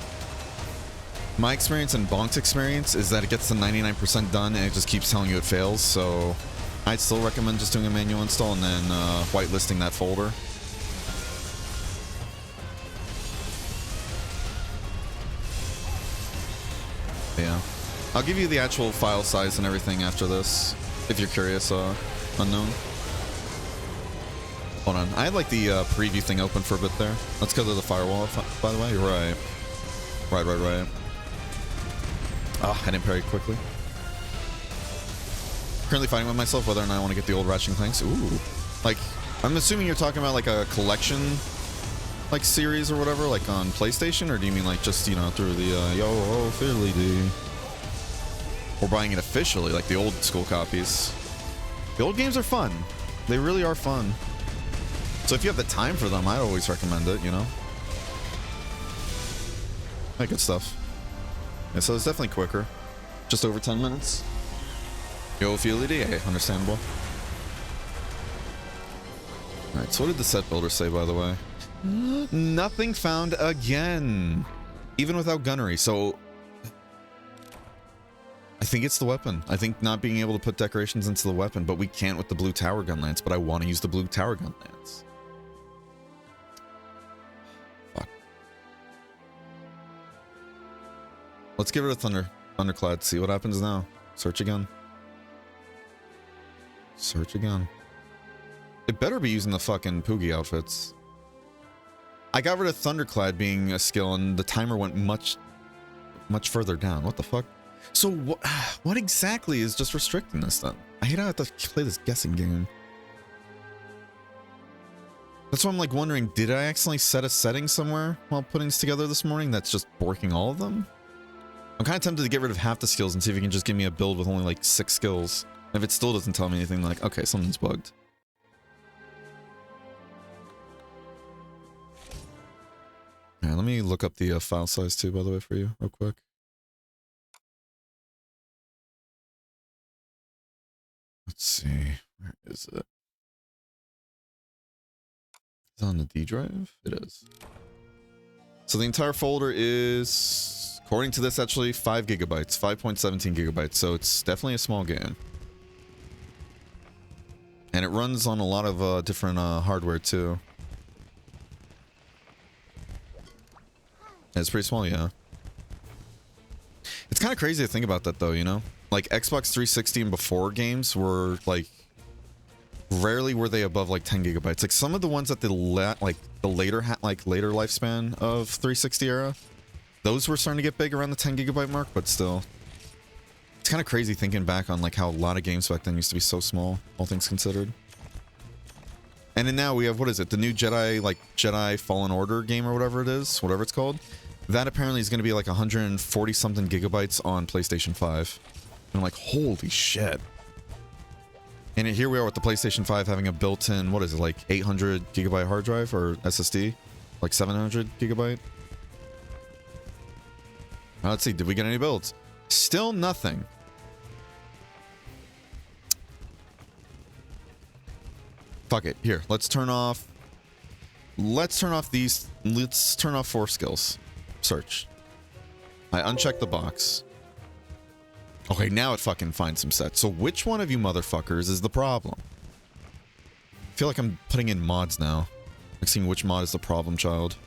my experience and Bonk's experience is that it gets to 99% done and it just keeps telling you it fails, so I'd still recommend just doing a manual install and then whitelisting that folder. Yeah. I'll give you the actual file size and everything after this, if you're curious, Unknown. Hold on. I had like the preview thing open for a bit there. That's because of the firewall, by the way. You're right. Right. Oh, I didn't parry quickly. Currently fighting with myself whether or not I want to get the old Ratchet & Clanks. Ooh. Like, I'm assuming you're talking about like a collection like series or whatever, like on PlayStation, or do you mean like just, you know, through the yo fiddly dee? Or buying it officially, like the old school copies? The old games are fun. They really are fun. So if you have the time for them, I'd always recommend it, you know? Yeah, good stuff. Yeah, so it's definitely quicker. Just over 10 minutes. Yo, Feely D, understandable. Alright, so what did the set builder say, by the way? Nothing found again. Even without gunnery, so... I think it's the weapon. I think not being able to put decorations into the weapon, but we can't with the blue tower gun lance, but I want to use the blue tower gun lance. Fuck. Let's give it a thunderclad, see what happens now. Search again. Search again. It better be using the fucking Poogie outfits. I got rid of Thunderclad being a skill and the timer went much further down. What the fuck? So what exactly is just restricting this then? I hate how I have to play this guessing game. That's why I'm like wondering, did I accidentally set a setting somewhere while putting this together this morning that's just working all of them? I'm kind of tempted to get rid of half the skills and see if you can just give me a build with only like 6 skills. If it still doesn't tell me anything, like, okay, something's bugged. Yeah, let me look up the file size too, by the way, for you, real quick. Let's see, where is it? Is it on the D drive? It is. So the entire folder is, according to this, actually 5 gigabytes, 5.17 gigabytes. So it's definitely a small game. And it runs on a lot of different hardware too. It's pretty small, yeah. It's kind of crazy to think about that though, you know? Like Xbox 360 and before games were like, rarely were they above like 10 gigabytes. Like some of the ones at the later lifespan of 360 era, those were starting to get big around the 10 gigabyte mark, but still. It's kind of crazy thinking back on like how a lot of games back then used to be so small, all things considered. And then now we have, what is it? The new Jedi Fallen Order game or whatever it is, whatever it's called. That apparently is going to be like 140 something gigabytes on PlayStation 5. And I'm like, holy shit. And here we are with the PlayStation 5 having a built-in, what is it, like 800 gigabyte hard drive or SSD? Like 700 gigabyte? Now, let's see, did we get any builds? Still nothing. Fuck it. Here, let's turn off these. Let's turn off 4 skills. Search. I unchecked the box. Okay, now it fucking finds some sets. So which one of you motherfuckers is the problem? I feel like I'm putting in mods now. Like seeing which mod is the problem child.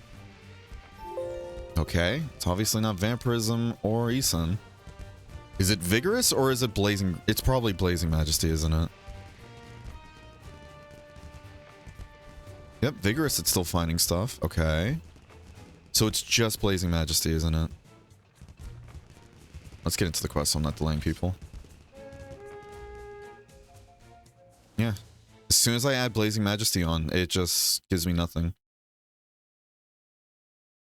Okay, it's obviously not Vampirism or Eason. Is it Vigorous or is it Blazing? It's probably Blazing Majesty, isn't it? Yep, Vigorous, it's still finding stuff. Okay. So it's just Blazing Majesty, isn't it? Let's get into the quest so I'm not delaying people. Yeah. As soon as I add Blazing Majesty on, it just gives me nothing.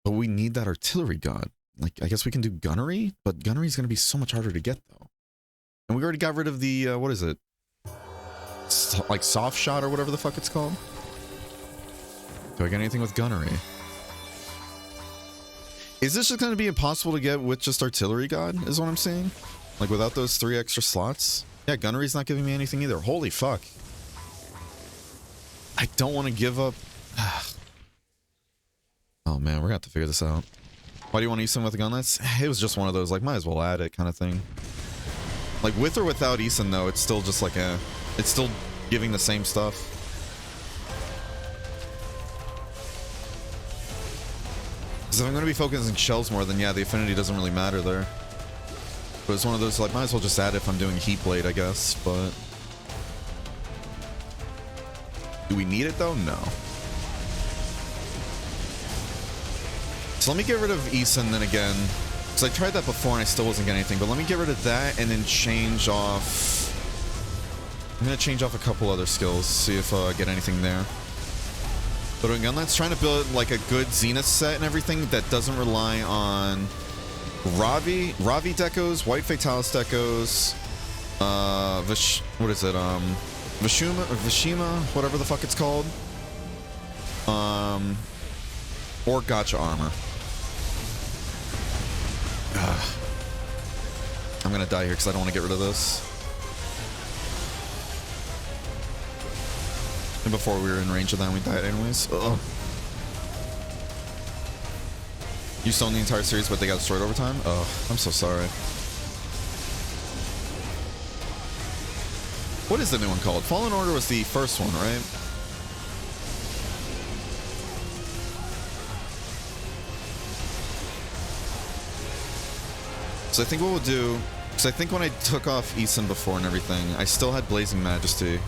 But we need that artillery god. Like, I guess we can do gunnery, but gunnery is going to be so much harder to get, though. And we already got rid of the, what is it? Like, soft shot or whatever the fuck it's called? Do I get anything with gunnery? Is this just going to be impossible to get with just artillery god, is what I'm saying? Like, without those 3 extra slots? Yeah, gunnery's not giving me anything either. Holy fuck. I don't want to give up. Oh man, we're gonna have to figure this out. Why do you want to use something with a gun lance? It was just one of those, like, might as well add it kind of thing. Like, with or without Eason, though, it's still just like a... It's still giving the same stuff. Because if I'm going to be focusing shells more, then yeah, the affinity doesn't really matter there. But it's one of those, like, might as well just add it if I'm doing Heat Blade, I guess, but... Do we need it, though? No. So let me get rid of Eason then again. Because I tried that before and I still wasn't getting anything. But let me get rid of that and then change off... I'm going to change off a couple other skills. See if I get anything there. But doing Gunlance, trying to build like a good Zenith set and everything that doesn't rely on Ravi decos, White Fatalis decos, what is it, Vishima, whatever the fuck it's called. Or gotcha armor. Ugh. I'm gonna die here because I don't want to get rid of this. And before we were in range of that, we died anyways. Ugh. You still own the entire series, but they got destroyed over time? Oh, I'm so sorry. What is the new one called? Fallen Order was the first one, right? So I think what we'll do, because I think when I took off Eason before and everything, I still had Blazing Majesty.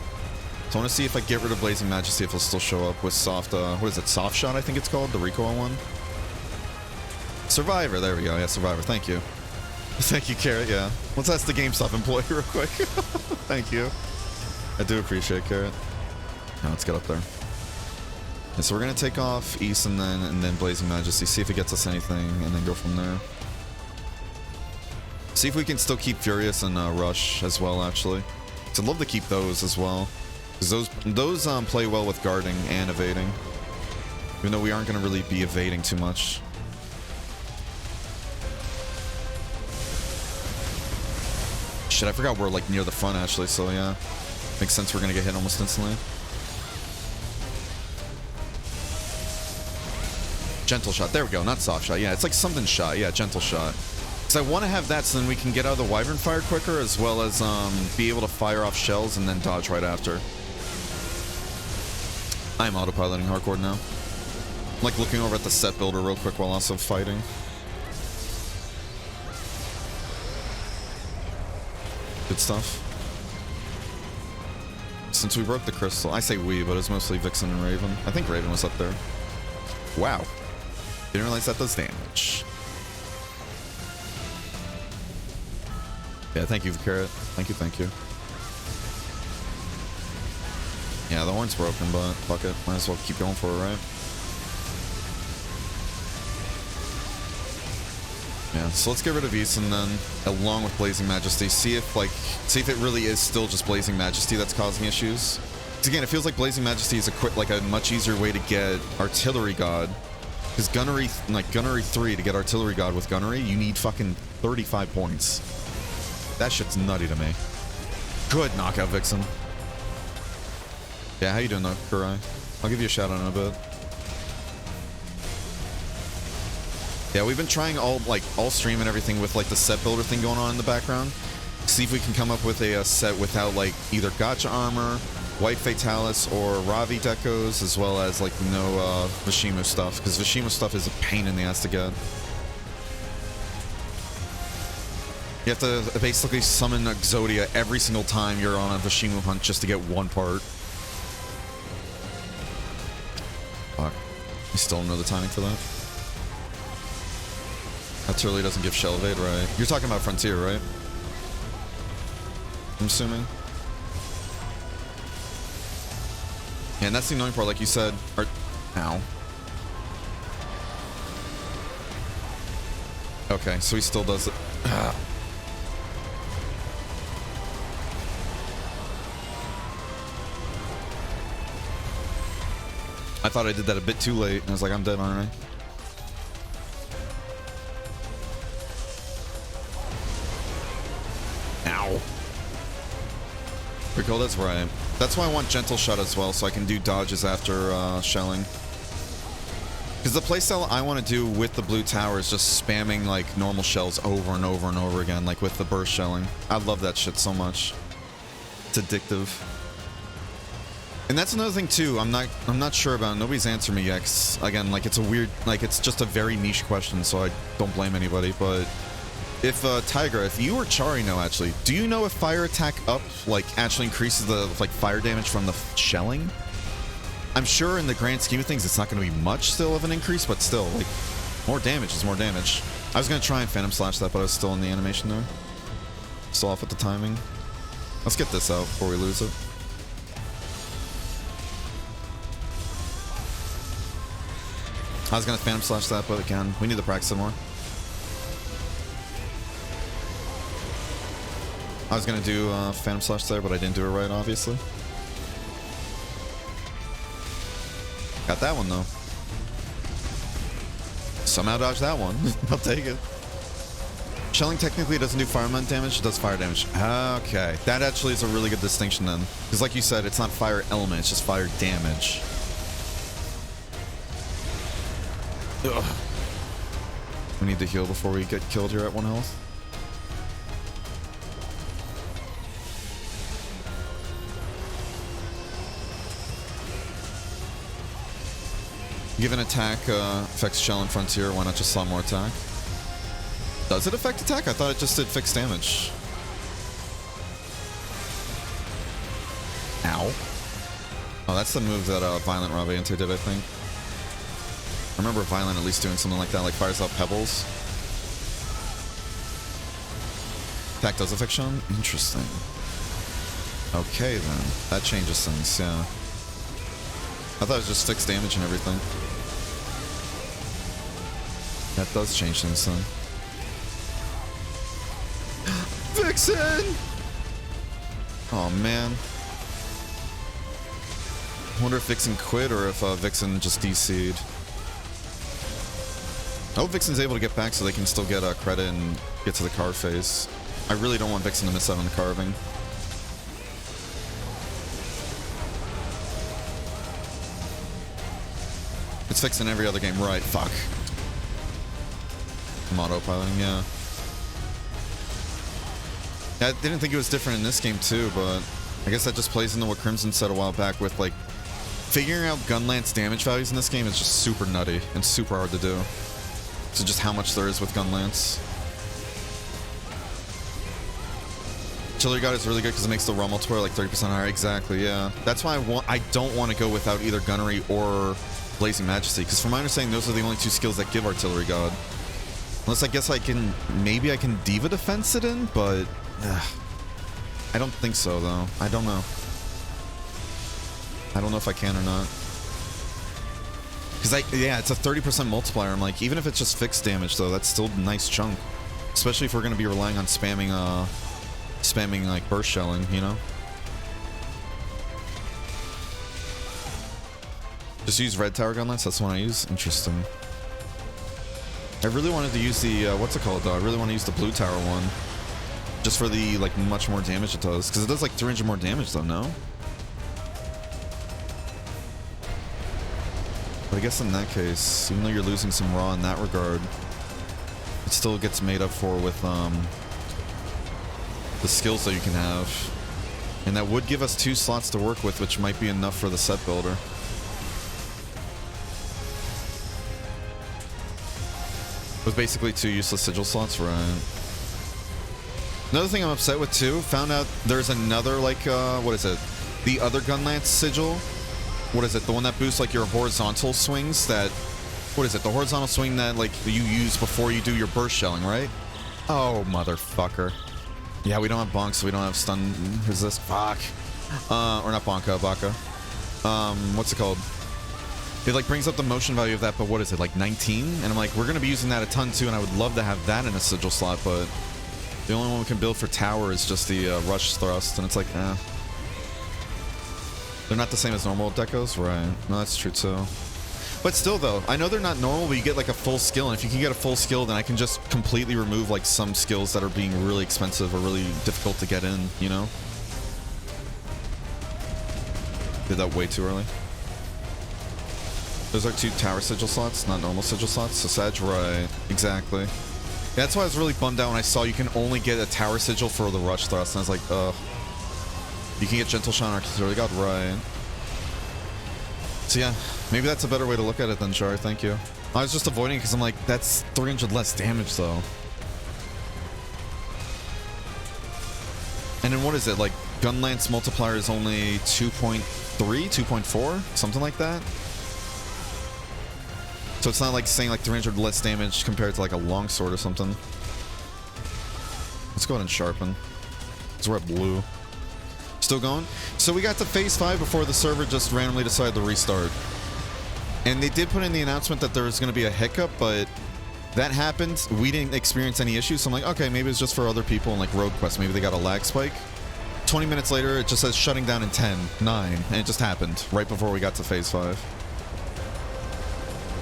So I want to see if I get rid of Blazing Majesty, if it'll still show up with soft, what is it, Soft Shot I think it's called, the recoil one? Survivor, there we go, yeah, Survivor, thank you. Thank you, Carrot, yeah. Let's ask the GameStop employee real quick. Thank you. I do appreciate Carrot. Now let's get up there. Yeah, so we're going to take off Eason then, and then Blazing Majesty, see if it gets us anything, and then go from there. See if we can still keep Furious and Rush as well, actually. So I'd love to keep those as well. Because those play well with guarding and evading. Even though we aren't going to really be evading too much. Shit, I forgot we're like near the front actually, so yeah. Makes sense we're going to get hit almost instantly. Gentle Shot, there we go, not Soft Shot. Yeah, it's like something shot, yeah, Gentle Shot. Because I want to have that so then we can get out of the Wyvern Fire quicker, as well as be able to fire off shells and then dodge right after. I'm autopiloting hardcore now. I'm like looking over at the set builder real quick while also fighting. Good stuff. Since we broke the crystal, I say we, but it's mostly Vixen and Raven. I think Raven was up there. Wow. Didn't realize that does damage. Yeah, thank you, Carrot. Thank you, thank you. Yeah, the horn's broken, but fuck it. Might as well keep going for it, right? Yeah, so let's get rid of Eason then, along with Blazing Majesty. See if it really is still just Blazing Majesty that's causing issues. Because again, it feels like Blazing Majesty is a much easier way to get Artillery God. Because Gunnery 3 to get Artillery God with Gunnery, you need fucking 35 points. That shit's nutty to me. Good knockout, Vixen. Yeah, how you doing though, Kurai? I'll give you a shout out in a bit. Yeah, we've been trying all stream and everything with like the set builder thing going on in the background. See if we can come up with a set without like either Gotcha Armor, White Fatalis, or Ravi Decos, as well as like no Vishimu stuff, because Vishimu stuff is a pain in the ass to get. You have to basically summon Exodia every single time you're on a Vishimu hunt just to get one part. Fuck. I still don't know the timing for that. Artillery doesn't give shell evade, right? You're talking about Frontier, right? I'm assuming. Yeah, and that's the annoying part, like you said. Ow. Okay, so he still does it. I thought I did that a bit too late, and I was like, I'm dead, aren't I? Ow. Pretty cool, that's right. That's why I want Gentle Shot as well, so I can do dodges after shelling. Because the playstyle I want to do with the blue tower is just spamming like normal shells over and over and over again, like with the burst shelling. I love that shit so much. It's addictive. And that's another thing too, I'm not sure about. Nobody's answered me yet, 'cause, again, like it's a weird, like it's just a very niche question, so I don't blame anybody. But if Tigra, if you or Chari know actually, do you know if fire attack up like actually increases the like fire damage from the shelling? I'm sure in the grand scheme of things it's not going to be much still of an increase, but still, like, more damage is more damage. I was going to try and Phantom Slash that, but I was still in the animation there. Still off with the timing. Let's get this out before we lose it. I was going to Phantom Slash that, but again, we need to practice it more. I was going to do Phantom Slash there, but I didn't do it right, obviously. Got that one though. Somehow dodged that one. I'll take it. Shelling technically doesn't do fire element damage, it does fire damage. Okay, that actually is a really good distinction then. Because like you said, it's not fire element, it's just fire damage. Ugh. We need to heal before we get killed here at 1 health. Given attack affects shell and frontier, why not just slot more attack? Does it affect attack? I thought it just did fixed damage. Ow. Oh, that's the move that Violent Raviente did, I think. I remember Violent at least doing something like that, like fires out pebbles. Attack does affect shell? Interesting. Okay then. That changes things, yeah. I thought it was just fixed damage and everything. That does change things then. Vixen! Oh man. I wonder if Vixen quit or if Vixen just DC'd. I hope Vixen's able to get back so they can still get credit and get to the carve phase. I really don't want Vixen to miss out on the carving. It's fixed in every other game, right? Fuck. I'm autopiloting, yeah. I didn't think it was different in this game too, but I guess that just plays into what Crimson said a while back with like figuring out gun lance damage values in this game is just super nutty and super hard to do. So just how much there is with gun lance. Artillery God is really good because it makes the raw multiplier like 30% higher. Exactly, yeah. That's why I don't want to go without either Gunnery or Blazing Majesty, because from my understanding, those are the only two skills that give Artillery God. Unless I guess I can, maybe I can Diva Defense it in, but I don't think so though. I don't know. I don't know if I can or not. Because yeah, it's a 30% multiplier. I'm like, even if it's just fixed damage though, that's still a nice chunk. Especially if we're going to be relying on spamming like burst shelling, you know? Just use red tower gun lance, that's the one I use? Interesting. I really wanted to use the, what's it called though? I really want to use the blue tower one. Just for the, like, much more damage it does. Because it does, like, 300 more damage though, no? But I guess in that case, even though you're losing some raw in that regard, it still gets made up for with, the skills that you can have. And that would give us 2 slots to work with, which might be enough for the set builder. With basically 2 useless sigil slots, right? Another thing I'm upset with too, found out there's another like, what is it? The other gun lance sigil? What is it? The one that boosts like your horizontal swings that, what is it? The horizontal swing that like you use before you do your burst shelling, right? Oh, motherfucker. Yeah, we don't have bonk, so we don't have stun resist. Fuck. Or not bonka, baka. What's it called? It like brings up the motion value of that, but what is it, like 19? And I'm like, we're going to be using that a ton too, and I would love to have that in a sigil slot, but the only one we can build for tower is just the rush thrust, and it's like, eh. They're not the same as normal decos? Right. No, that's true too. But still though, I know they're not normal, but you get like a full skill, and if you can get a full skill, then I can just completely remove like some skills that are being really expensive or really difficult to get in, you know? Did that way too early. Those are 2 tower sigil slots, not normal sigil slots. So Sag, right. Exactly. Yeah, that's why I was really bummed out when I saw you can only get a tower sigil for the rush thrust. And I was like, ugh. You can get Gentle Shot and Artillery God, right. So yeah, maybe that's a better way to look at it than Char, thank you. I was just avoiding it because I'm like, that's 300 less damage though. And then what is it? Like, gun lance multiplier is only 2.3, 2.4? Something like that? So it's not like saying like 300 less damage compared to like a longsword or something. Let's go ahead and sharpen. Because we're at blue. Still going? So we got to phase 5 before the server just randomly decided to restart. And they did put in the announcement that there was going to be a hiccup, but that happened. We didn't experience any issues. So I'm like, okay, maybe it's just for other people in like road quests. Maybe they got a lag spike. 20 minutes later, it just says shutting down in 10, 9, and it just happened right before we got to phase 5.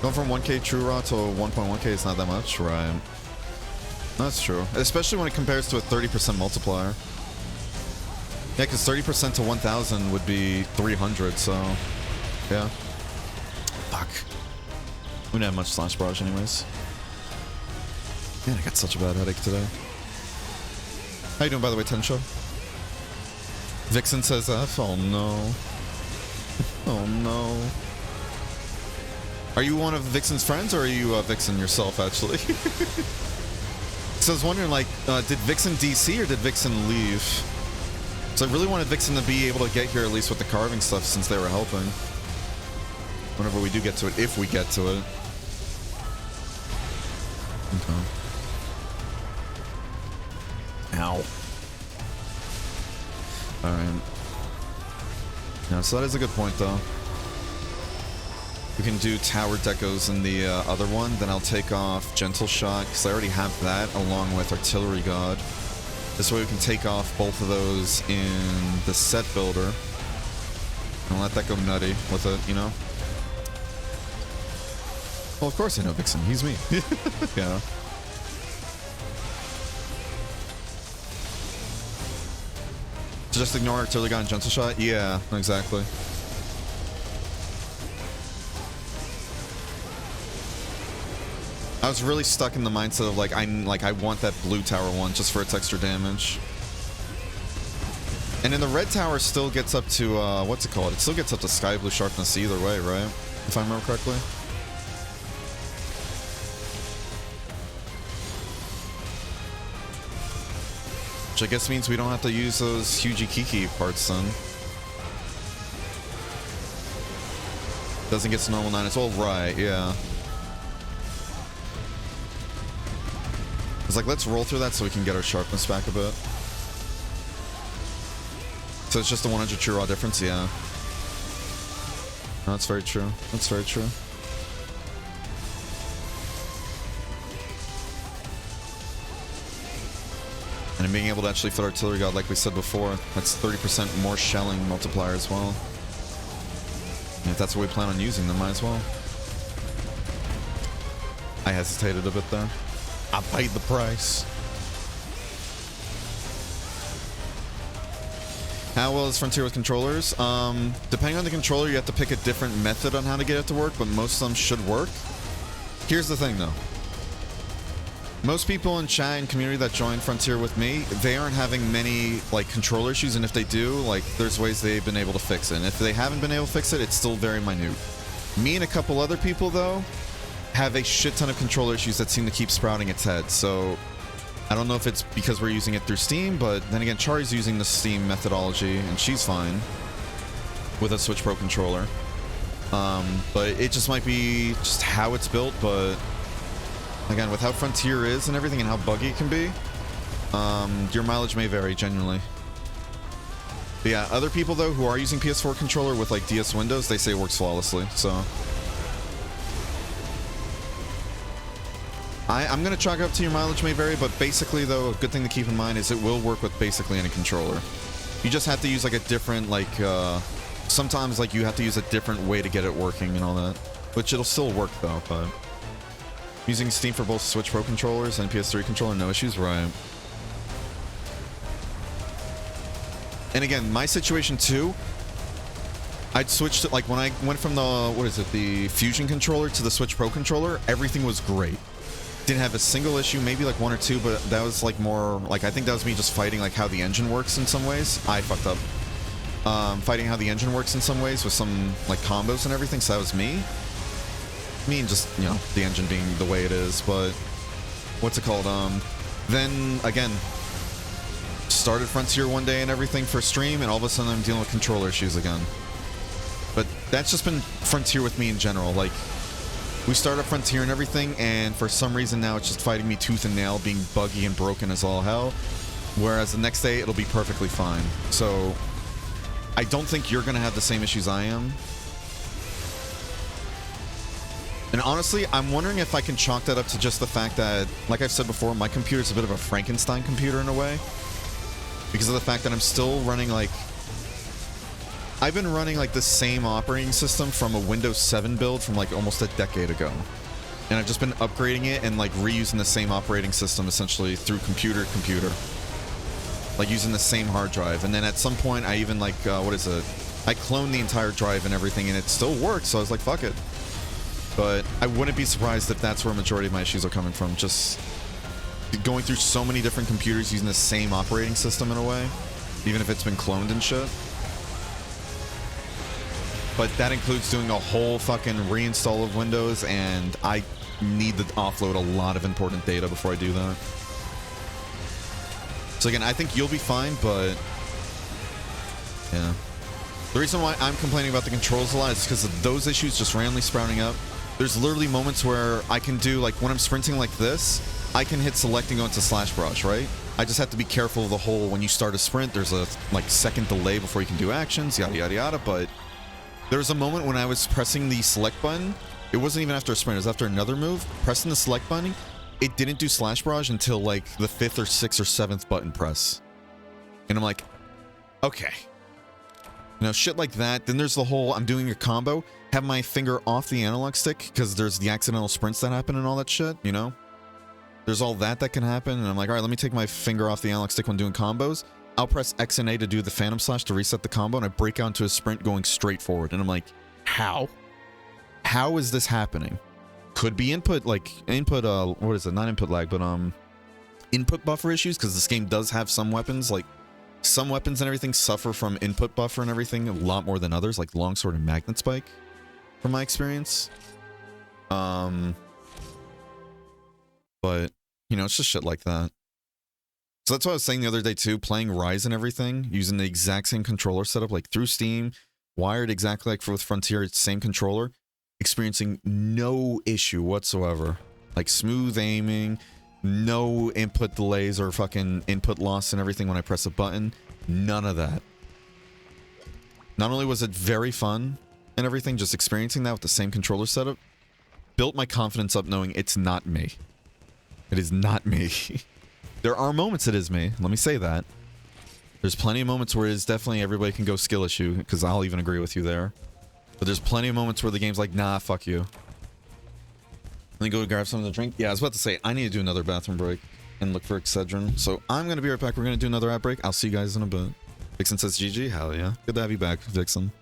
Going from 1k true raw to 1.1k is not that much, right? That's true. Especially when it compares to a 30% multiplier. Yeah, because 30% to 1,000 would be 300, so... Yeah. Fuck. We didn't have much slash barrage anyways. Man, I got such a bad headache today. How you doing, by the way, Tensho? Vixen says F. Oh, no. Oh, no. Are you one of Vixen's friends, or are you Vixen yourself, actually? So I was wondering, like, did Vixen DC or did Vixen leave? So I really wanted Vixen to be able to get here at least with the carving stuff since they were helping. Whenever we do get to it, if we get to it. Okay. Ow. Alright. Yeah, so that is a good point, though. We can do tower decos in the other one, then I'll take off gentle shot because I already have that along with artillery god. This way we can take off both of those in the set builder and let that go nutty with it, you know. Well, of course I know Vixen. He's me. Yeah. Just ignore artillery god and gentle shot. Yeah, exactly. I was really stuck in the mindset of I want that blue tower one just for its extra damage. And then the red tower still gets up to what's it called? It still gets up to sky blue sharpness either way, right? If I remember correctly. Which I guess means we don't have to use those huge Kiki parts then. Doesn't get to normal 9 as well, right? Yeah. It's like, let's roll through that so we can get our sharpness back a bit. So it's just a 100 true raw difference? Yeah. No, that's very true. That's very true. And then being able to actually fit artillery god, like we said before, that's 30% more shelling multiplier as well. And if that's what we plan on using, then might as well. I hesitated a bit there. I paid the price. How well is Frontier with controllers? Depending on the controller, you have to pick a different method on how to get it to work, but most of them should work. Here's the thing, though. Most people in chat and community that join Frontier with me, they aren't having many, like, controller issues, and if they do, like, there's ways they've been able to fix it. And if they haven't been able to fix it, it's still very minute. Me and a couple other people, though, have a shit ton of controller issues that seem to keep sprouting its head. So I don't know if it's because we're using it through Steam, but then again, Chari's using the Steam methodology and she's fine with a Switch Pro controller. But it just might be just how it's built. But again, with how Frontier is and everything and how buggy it can be, your mileage may vary genuinely. But yeah, other people though who are using PS4 controller with like DS Windows, they say it works flawlessly. So I'm going to chalk it up to your mileage may vary, but basically, though, a good thing to keep in mind is it will work with basically any controller. You just have to use, like, a different, like, sometimes, like, you have to use a different way to get it working and all that. Which it'll still work, though, but... Using Steam for both Switch Pro controllers and PS3 controller, no issues, right? And again, my situation, too, I'd switched it, like, when I went from the, what is it, the Fusion controller to the Switch Pro controller, everything was great. Didn't have a single issue, maybe like one or two, but that was like more like, I think that was me just fighting like how the engine works in some ways. I fucked up. Fighting how the engine works in some ways with some like combos and everything, so that was me. Me and just, you know, the engine being the way it is, but what's it called? Then again, started Frontier one day and everything for stream, and all of a sudden I'm dealing with controller issues again. But that's just been Frontier with me in general. Like, we started Frontier and everything, and for some reason now it's just fighting me tooth and nail, being buggy and broken as all hell. Whereas the next day it'll be perfectly fine. So I don't think you're gonna have the same issues I am. And honestly, I'm wondering if I can chalk that up to just the fact that, like I've said before, my computer's a bit of a Frankenstein computer in a way. Because of the fact that I'm still running like I've been running like the same operating system from a Windows 7 build from like almost a decade ago. And I've just been upgrading it and like reusing the same operating system essentially through computer. Like using the same hard drive. And then at some point I even like, I cloned the entire drive and everything and it still works. So I was like, fuck it. But I wouldn't be surprised if that's where a majority of my issues are coming from. Just going through so many different computers using the same operating system in a way. Even if it's been cloned and shit. But that includes doing a whole fucking reinstall of Windows, and I need to offload a lot of important data before I do that. So again, I think you'll be fine, but yeah. The reason why I'm complaining about the controls a lot is because of those issues just randomly sprouting up. There's literally moments where I can do, like when I'm sprinting like this, I can hit select and go into slash brush, right? I just have to be careful of the whole, when you start a sprint, there's a like second delay before you can do actions, yada yada yada, but there was a moment when I was pressing the select button. It wasn't even after a sprint, it was after another move. Pressing the select button, it didn't do slash barrage until like the 5th or 6th or 7th button press. And I'm like, okay. You know, shit like that. Then there's the whole, I'm doing a combo, have my finger off the analog stick because there's the accidental sprints that happen and all that shit, you know? There's all that can happen. And I'm like, all right, let me take my finger off the analog stick when doing combos. I'll press X and A to do the Phantom Slash to reset the combo, and I break out into a sprint going straight forward. And I'm like, how? How is this happening? Could be input, what is it? Not input lag, but input buffer issues, because this game does have some weapons, like some weapons and everything suffer from input buffer and everything a lot more than others, like Longsword and Magnet Spike, from my experience. But, you know, it's just shit like that. So that's what I was saying the other day too, playing Rise and everything, using the exact same controller setup, like through Steam, wired exactly like with Frontier, it's same controller, experiencing no issue whatsoever. Like smooth aiming, no input delays or fucking input loss and everything when I press a button. None of that. Not only was it very fun and everything, just experiencing that with the same controller setup, built my confidence up knowing it's not me. It is not me. There are moments it is me. Let me say that. There's plenty of moments where it is definitely everybody can go skill issue, because I'll even agree with you there. But there's plenty of moments where the game's like, nah, fuck you. Let me go grab something to drink. Yeah, I was about to say, I need to do another bathroom break and look for Excedrin. So I'm going to be right back. We're going to do another ad break. I'll see you guys in a bit. Vixen says GG. Hell yeah. Good to have you back, Vixen.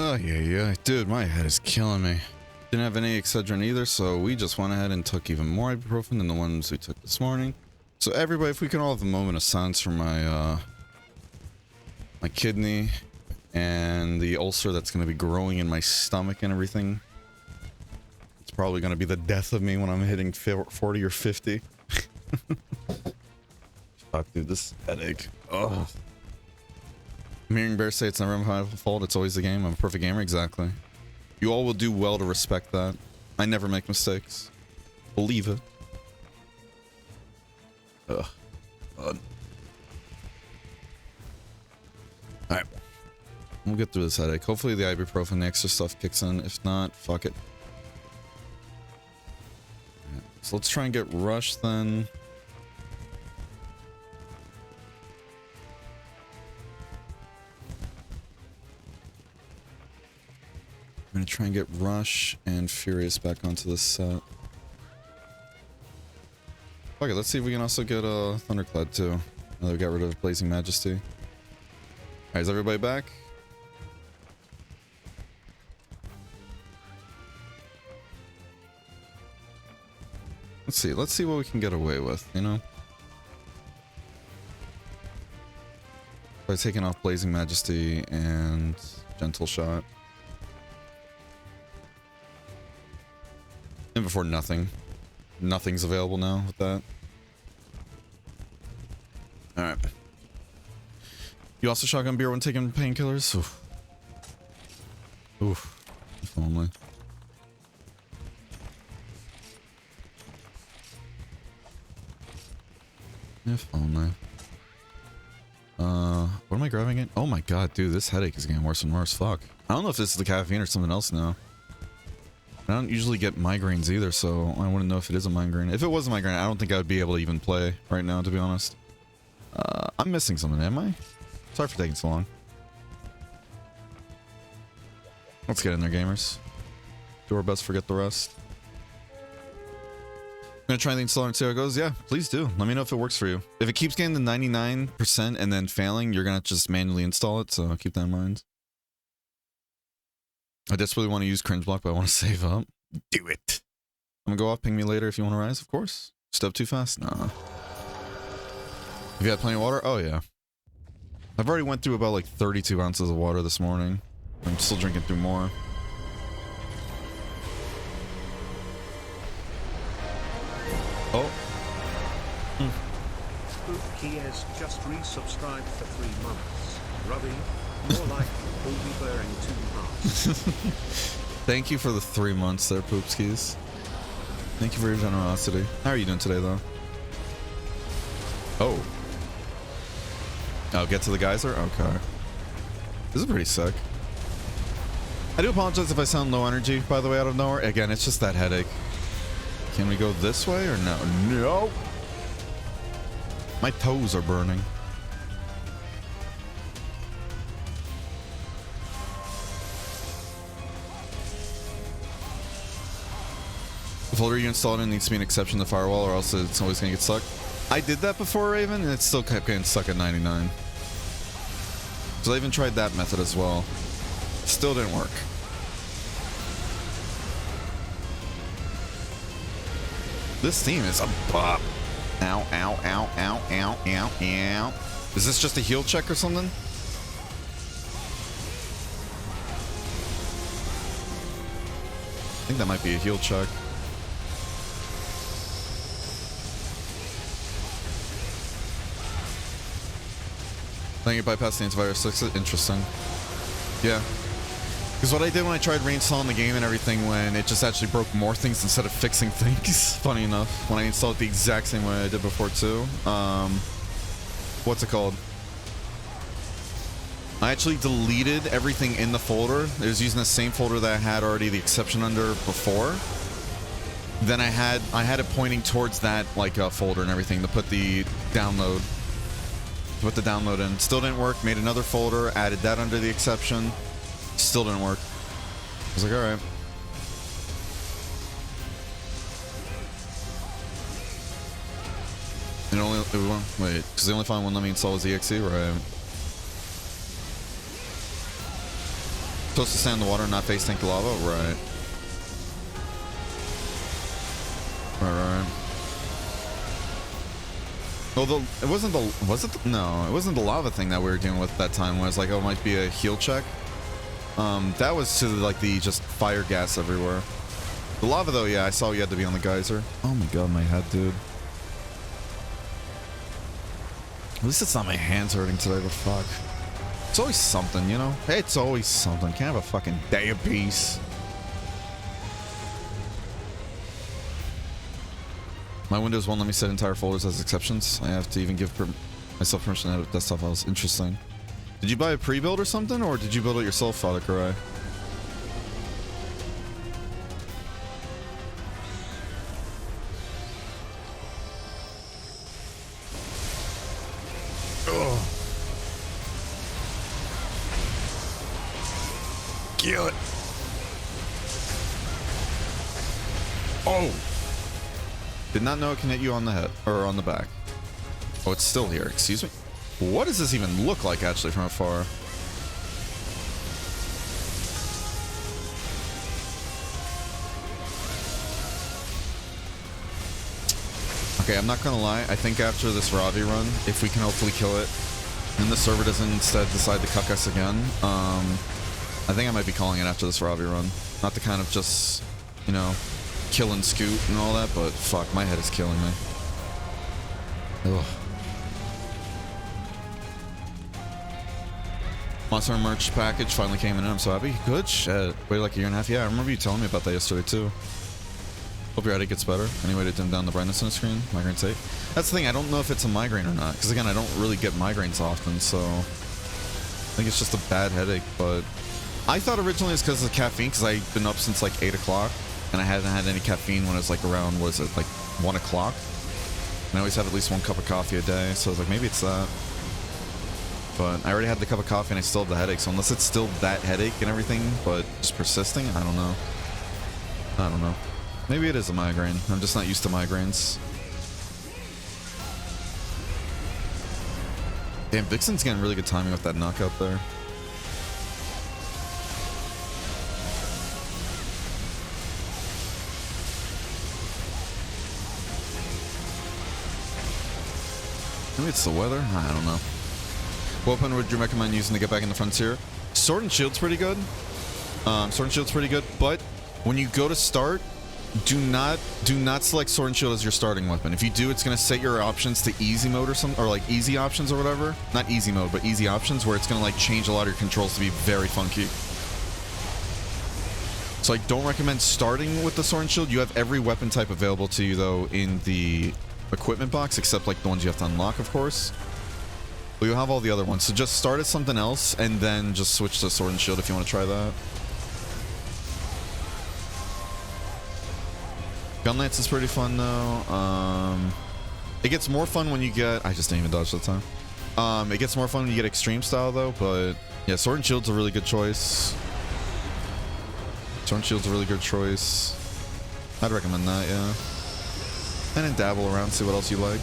Oh, yeah. Dude, my head is killing me. Didn't have any Excedrin either, so we just went ahead and took even more ibuprofen than the ones we took this morning. So everybody, if we can all have a moment of silence for my, my kidney and the ulcer that's going to be growing in my stomach and everything. It's probably going to be the death of me when I'm hitting 40 or 50. Fuck, dude, this headache. Oh. I'm hearing Bear say it's never my fault, it's always the game. I'm a perfect gamer, exactly. You all will do well to respect that. I never make mistakes. Believe it. Ugh. Alright. We'll get through this headache. Hopefully the ibuprofen, the extra stuff kicks in. If not, fuck it. Yeah. So let's try and get rushed then. I'm gonna try and get Rush and Furious back onto this set. Okay, let's see if we can also get Thunderclad too. Now that we got rid of Blazing Majesty. Alright, is everybody back? Let's see what we can get away with, you know? By taking off Blazing Majesty and Gentle Shot. And before nothing's available now with that. Alright. You also shotgun beer when taking painkillers? Oof. Oof. If only. If only. What am I grabbing it? Oh my god, dude, this headache is getting worse and worse. Fuck. I don't know if this is the caffeine or something else now. I don't usually get migraines either, so I wouldn't know if it is a migraine. If it was a migraine, I don't think I would be able to even play right now, to be honest. I'm missing something, am I? Sorry for taking so long. Let's get in there, gamers. Do our best, forget the rest. I'm gonna try the installer and see how it goes. Yeah, please do. Let me know if it works for you. If it keeps getting to 99% and then failing, you're gonna just manually install it, so keep that in mind. I desperately want to use cringe block, but I want to save up. Do it. I'm gonna go off. Ping me later if you want to rise, of course. Step too fast? Nah. Have you had plenty of water? Oh, yeah. I've already went through about like 32 ounces of water this morning. I'm still drinking through more. Oh.
Spooky has just resubscribed for 3 months. Robbie, more like we'll be bearing 2 hearts.
Thank you for the 3 months there, Poopskis. Thank you for your generosity. How are you doing today, though? Oh. Oh, get to the geyser? Okay. This is pretty sick. I do apologize if I sound low energy, by the way, out of nowhere. Again, it's just that headache. Can we go this way or no? No! My toes are burning. The folder you installed in needs to be an exception to the firewall or else it's always going to get stuck. I did that before, Raven, and it still kept getting stuck at 99. So I even tried that method as well. Still didn't work. This theme is a bop. Ow, ow, ow, ow, ow, ow, ow. Is this just a heal check or something? I think that might be a heal check. I think it bypassed the antivirus 6. Interesting. Yeah. Because what I did when I tried reinstalling the game and everything, when it just actually broke more things instead of fixing things. Funny enough, when I installed it the exact same way I did before too. What's it called? I actually deleted everything in the folder. It was using the same folder that I had already the exception under before. Then I had it pointing towards that like folder and everything to put the download. Put the download in. Still didn't work. Made another folder. Added that under the exception. Still didn't work. I was like, all right. And only wait, because the only file won't let me install is exe, right? Supposed to stay in the water and not face tank the lava? Right. Right. Although it wasn't the no, it wasn't the lava thing that we were dealing with at that time. When it was like, oh, it might be a heal check. That was to like the just fire gas everywhere. The lava though, yeah, I saw you had to be on the geyser. Oh my god, my head, dude. At least it's not my hands hurting today, but fuck. It's always something, you know? Hey, it's always something. Can't have a fucking day of peace. My Windows won't let me set entire folders as exceptions. I have to even give myself permission to edit desktop files. Interesting. Did you buy a pre-build or something, or did you build it yourself, Father Karai? Ugh. Kill it. Oh. Did not know it can hit you on the head or on the back. Oh, it's still here. Excuse me. What does this even look like actually from afar? Okay, I'm not gonna lie. I think after this Ravi run, if we can hopefully kill it, and the server doesn't instead decide to cuck us again, I think I might be calling it after this Ravi run. Not to kind of just, you know, kill and scoot and all that, but fuck, my head is killing me. Ugh. Monster merch package finally came in. I'm so happy. Good shit. Waited like a year and a half. Yeah, I remember you telling me about that yesterday too. Hope your headache gets better. Any way to dim down the brightness on the screen? Migraine tape. That's the thing. I don't know if it's a migraine or not. Because again, I don't really get migraines often, so I think it's just a bad headache. But I thought originally it's because of the caffeine, because I've been up since like 8 o'clock, and I hadn't had any caffeine when it was like around, what is it, like 1 o'clock? And I always have at least 1 cup of coffee a day, so I was like, maybe it's that. But I already had the cup of coffee and I still have the headache, so unless it's still that headache and everything, but just persisting, I don't know. I don't know. Maybe it is a migraine. I'm just not used to migraines. Damn, Vixen's getting really good timing with that knockout there. Maybe it's the weather? I don't know. What weapon would you recommend using to get back in the frontier? Sword and Shield's pretty good. Sword and Shield's pretty good, but when you go to start, do not select Sword and Shield as your starting weapon. If you do, it's gonna set your options to easy mode or something, or like easy options or whatever. Not easy mode, but easy options, where it's gonna like change a lot of your controls to be very funky. So I don't recommend starting with the Sword and Shield. You have every weapon type available to you though in the equipment box, except like the ones you have to unlock, of course. But you'll have all the other ones. So just start at something else and then just switch to Sword and Shield if you want to try that. Gunlance is pretty fun though. It gets more fun when you get... I just didn't even dodge that time. It gets more fun when you get extreme style though, but yeah, Sword and Shield's a really good choice. Sword and Shield's a really good choice. I'd recommend that, yeah. And then dabble around, see what else you like.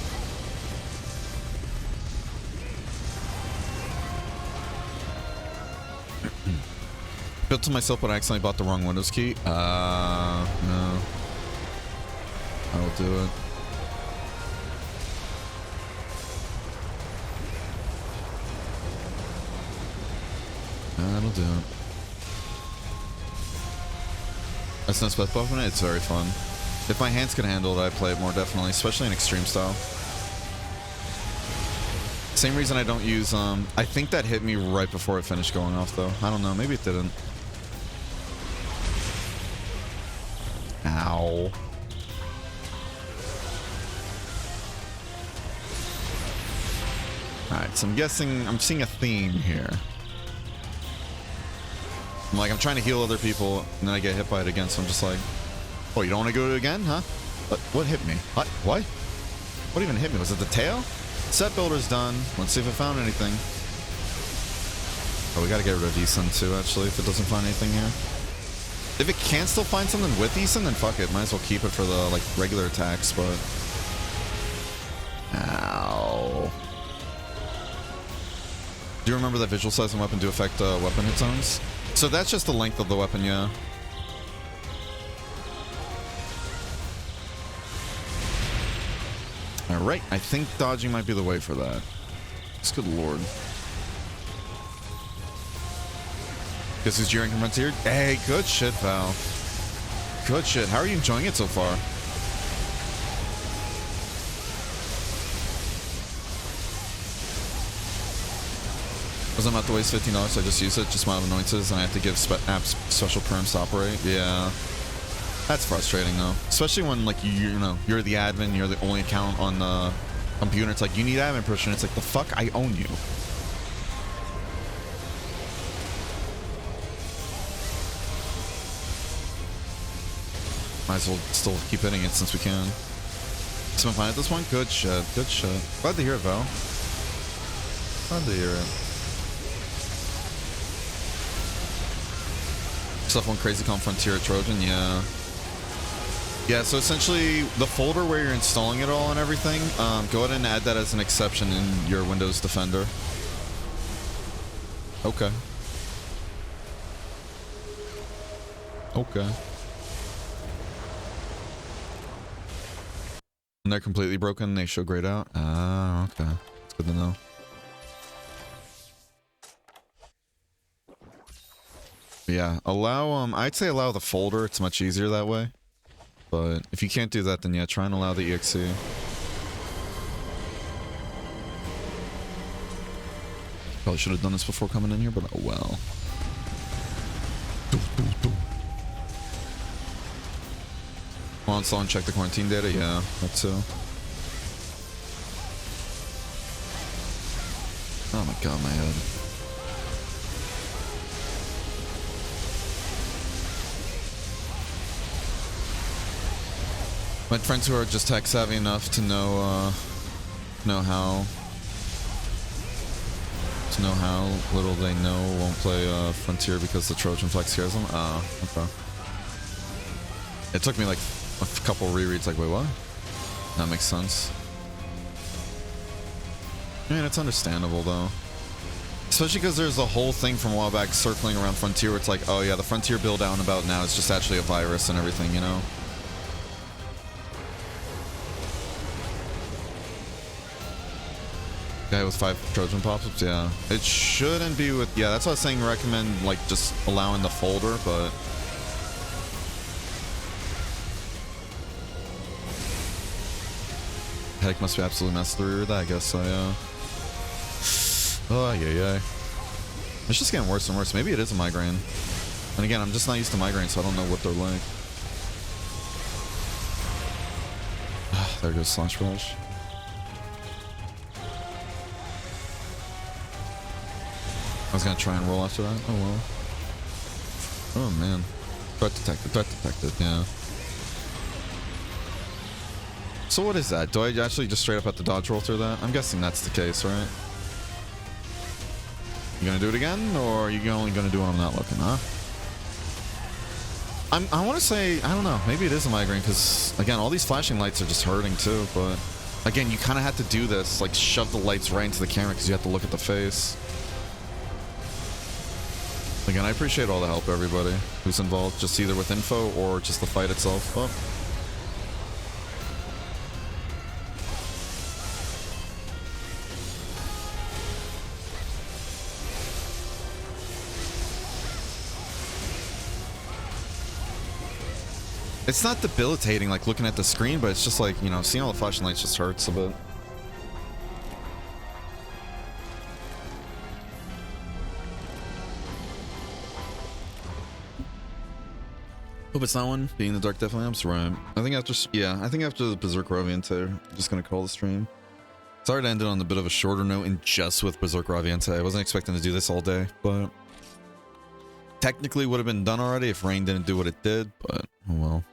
Built to myself, but I accidentally bought the wrong Windows key. No. I will do it. That'll do it. That's no spec buff in it. It's very fun. If my hands can handle it, I play it more definitely, especially in extreme style. Same reason I don't use, I think that hit me right before it finished going off though. I don't know, maybe it didn't. Ow. Alright, so I'm guessing, I'm seeing a theme here. I'm trying to heal other people, and then I get hit by it again, so I'm just like, oh, you don't want to go to it again, huh? What hit me? What? What even hit me? Was it the tail? Set builder's done. Let's see if it found anything. Oh, we gotta get rid of Eason too, actually, if it doesn't find anything here. If it can still find something with Eason, then fuck it. Might as well keep it for the, like, regular attacks, but... Ow. Do you remember that visual size and weapon do affect weapon hit zones? So that's just the length of the weapon, yeah. Alright, I think dodging might be the way for that. Just good lord. Guess who's jeering from Frontier? Hey, good shit, Val. Good shit. How are you enjoying it so far? Was I'm about to waste $15, so I just use it, just mild annoyances, and I have to give apps special perms to operate. Yeah. That's frustrating, though. Especially when, like, you know, you're the admin, you're the only account on the computer. It's like, you need admin permission. It's like, the fuck? I own you. Might as well still keep hitting it since we can. So I'm fine at this one? Good shit. Good shit. Glad to hear it, Val. Glad to hear it. Stuff went crazy calling Frontier at Trojan, yeah. Yeah, so essentially the folder where you're installing it all and everything, go ahead and add that as an exception in your Windows Defender. Okay. Okay. When they're completely broken, they show grayed out. Ah, okay. It's good to know. Yeah, allow, I'd say allow the folder. It's much easier that way. But if you can't do that, then yeah, try and allow the exe. Probably should have done this before coming in here, but oh well. Well, install and check the quarantine data. Yeah, that too. Oh my god, my head. My friends who are just tech savvy enough to know how little they know won't play Frontier because the Trojan flag scares them. Oh, okay. It took me like a couple rereads. Like, wait, what? That makes sense. I mean, it's understandable though, especially because there's a whole thing from a while back circling around Frontier where it's like, oh yeah, the Frontier build out and about now is just actually a virus and everything, you know. Guy with 5 Trojan pop-ups, yeah. It shouldn't be with, yeah, that's what I was saying, recommend, like, just allowing the folder, but... Heck must be absolutely messed through that, I guess, so, yeah. Oh, yeah. It's just getting worse and worse. Maybe it is a migraine. And again, I'm just not used to migraines, so I don't know what they're like. There goes Slash Flash. I was gonna try and roll after that. Oh well. Oh man. Threat detected, yeah. So what is that? Do I actually just straight up have to dodge roll through that? I'm guessing that's the case, right? You gonna do it again? Or are you only gonna do it when I'm not looking, huh? I wanna say, I don't know, maybe it is a migraine, because again, all these flashing lights are just hurting too, but again, you kinda have to do this, like shove the lights right into the camera because you have to look at the face. Again, I appreciate all the help, everybody who's involved, just either with info or just the fight itself. Oh. It's not debilitating, like looking at the screen, but it's just like, you know, seeing all the flashing lights just hurts a bit. Hope it's not one. Being in the dark definitely helps, right? I think after, yeah, I think after the Berserk Raviente, I'm just gonna call the stream. Sorry to end it on a bit of a shorter note and just with Berserk Raviente. I wasn't expecting to do this all day, but technically would have been done already if Rain didn't do what it did, but oh well.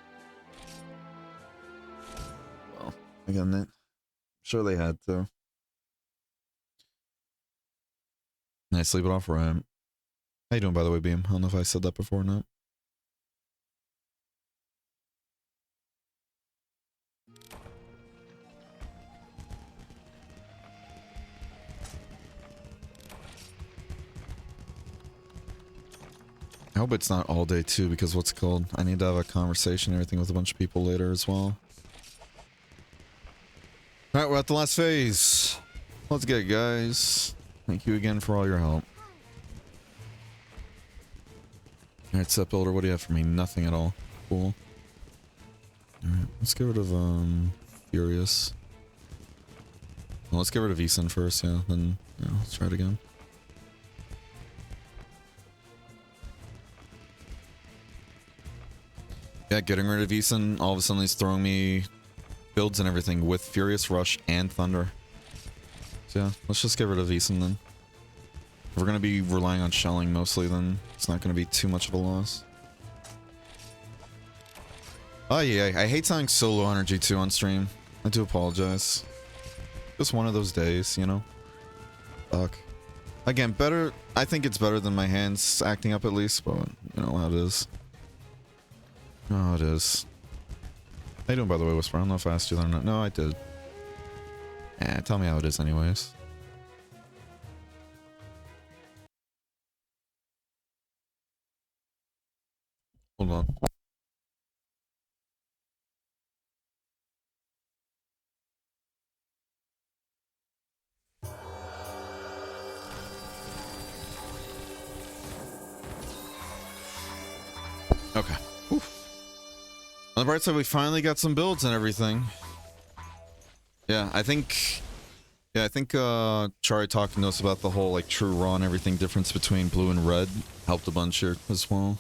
Well, again, I'm sure they had to. Nice, sleep it off, right? How you doing, by the way, Beam? I don't know if I said that before or not. hope it's not all day too, because what's it called? I need to have a conversation and everything with a bunch of people later as well. Alright, we're at the last phase. Let's get it, guys. Thank you again for all your help. Alright, set builder, what do you have for me? Nothing at all. Cool. Alright, let's get rid of Furious. Well, let's get rid of Eason first, yeah. Then let's try it again. Yeah, getting rid of Eason, all of a sudden he's throwing me builds and everything with Furious Rush and Thunder. So yeah, let's just get rid of Eason then. If we're going to be relying on shelling mostly, then it's not going to be too much of a loss. Oh yeah, I hate sounding so low energy too on stream. I do apologize. Just one of those days, you know? Fuck. Again, better, I think it's better than my hands acting up at least, but you know how it is. Oh, it is. How you doing, by the way, Whisper? I don't know if I asked you that or not. No, I did. Eh, tell me how it is anyways. Hold on. Okay. Oof. On the bright side, we finally got some builds and everything. Yeah, I think Chari talking to us about the whole like true raw and everything difference between blue and red helped a bunch here as well.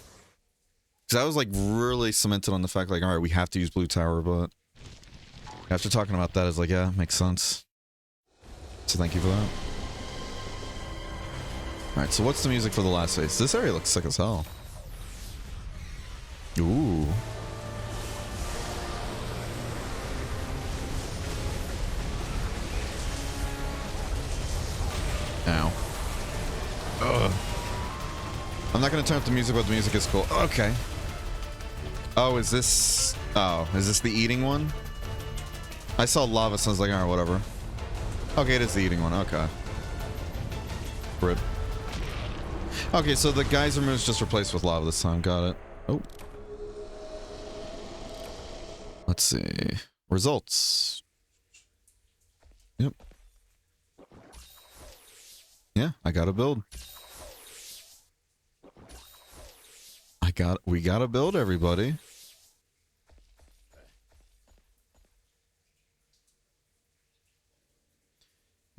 Because I was like really cemented on the fact like, all right, we have to use blue tower, but after talking about that, it's like, yeah, makes sense. So thank you for that. All right, so what's the music for the last phase? This area looks sick as hell. Ooh. Ow. Ugh. I'm not gonna turn up the music, but the music is cool. Okay. Oh, is this the eating one? I saw lava, so I was like, alright, whatever. Okay, it is the eating one. Okay. Rip. Okay, so the geyser move's just replaced with lava this time. Got it. Oh. Let's see. Results. Yep. Yeah, I got a build. We got a build, everybody.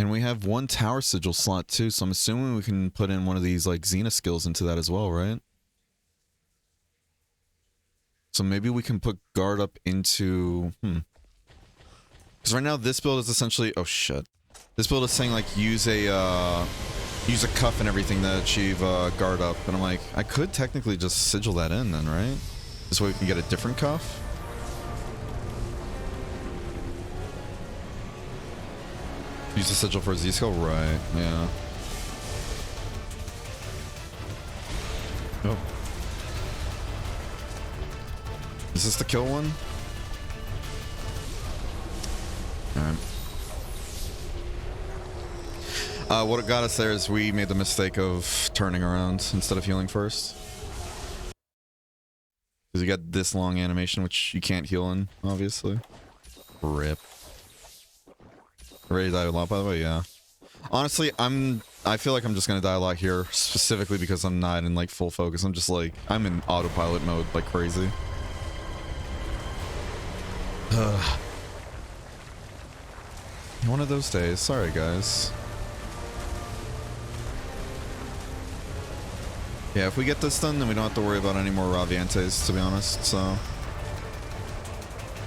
And we have one tower sigil slot too, so I'm assuming we can put in one of these like Xena skills into that as well, right? So maybe we can put guard up into because right now this build is essentially, oh shit, this build is saying like use a cuff and everything to achieve guard up, and I'm like, I could technically just sigil that in then, right? This way we can get a different cuff. Use the sigil for a Z skill, right? Yeah. Oh. Is this the kill one? Alright. What it got us there is we made the mistake of turning around instead of healing first. Because you got this long animation, which you can't heal in, obviously. Rip. Ready to die a lot, by the way? Yeah. Honestly, I feel like I'm just gonna die a lot here, specifically because I'm not in like full focus. I'm just like, I'm in autopilot mode like crazy. One of those days. Sorry, guys. Yeah, if we get this done, then we don't have to worry about any more Ravientes, to be honest, so...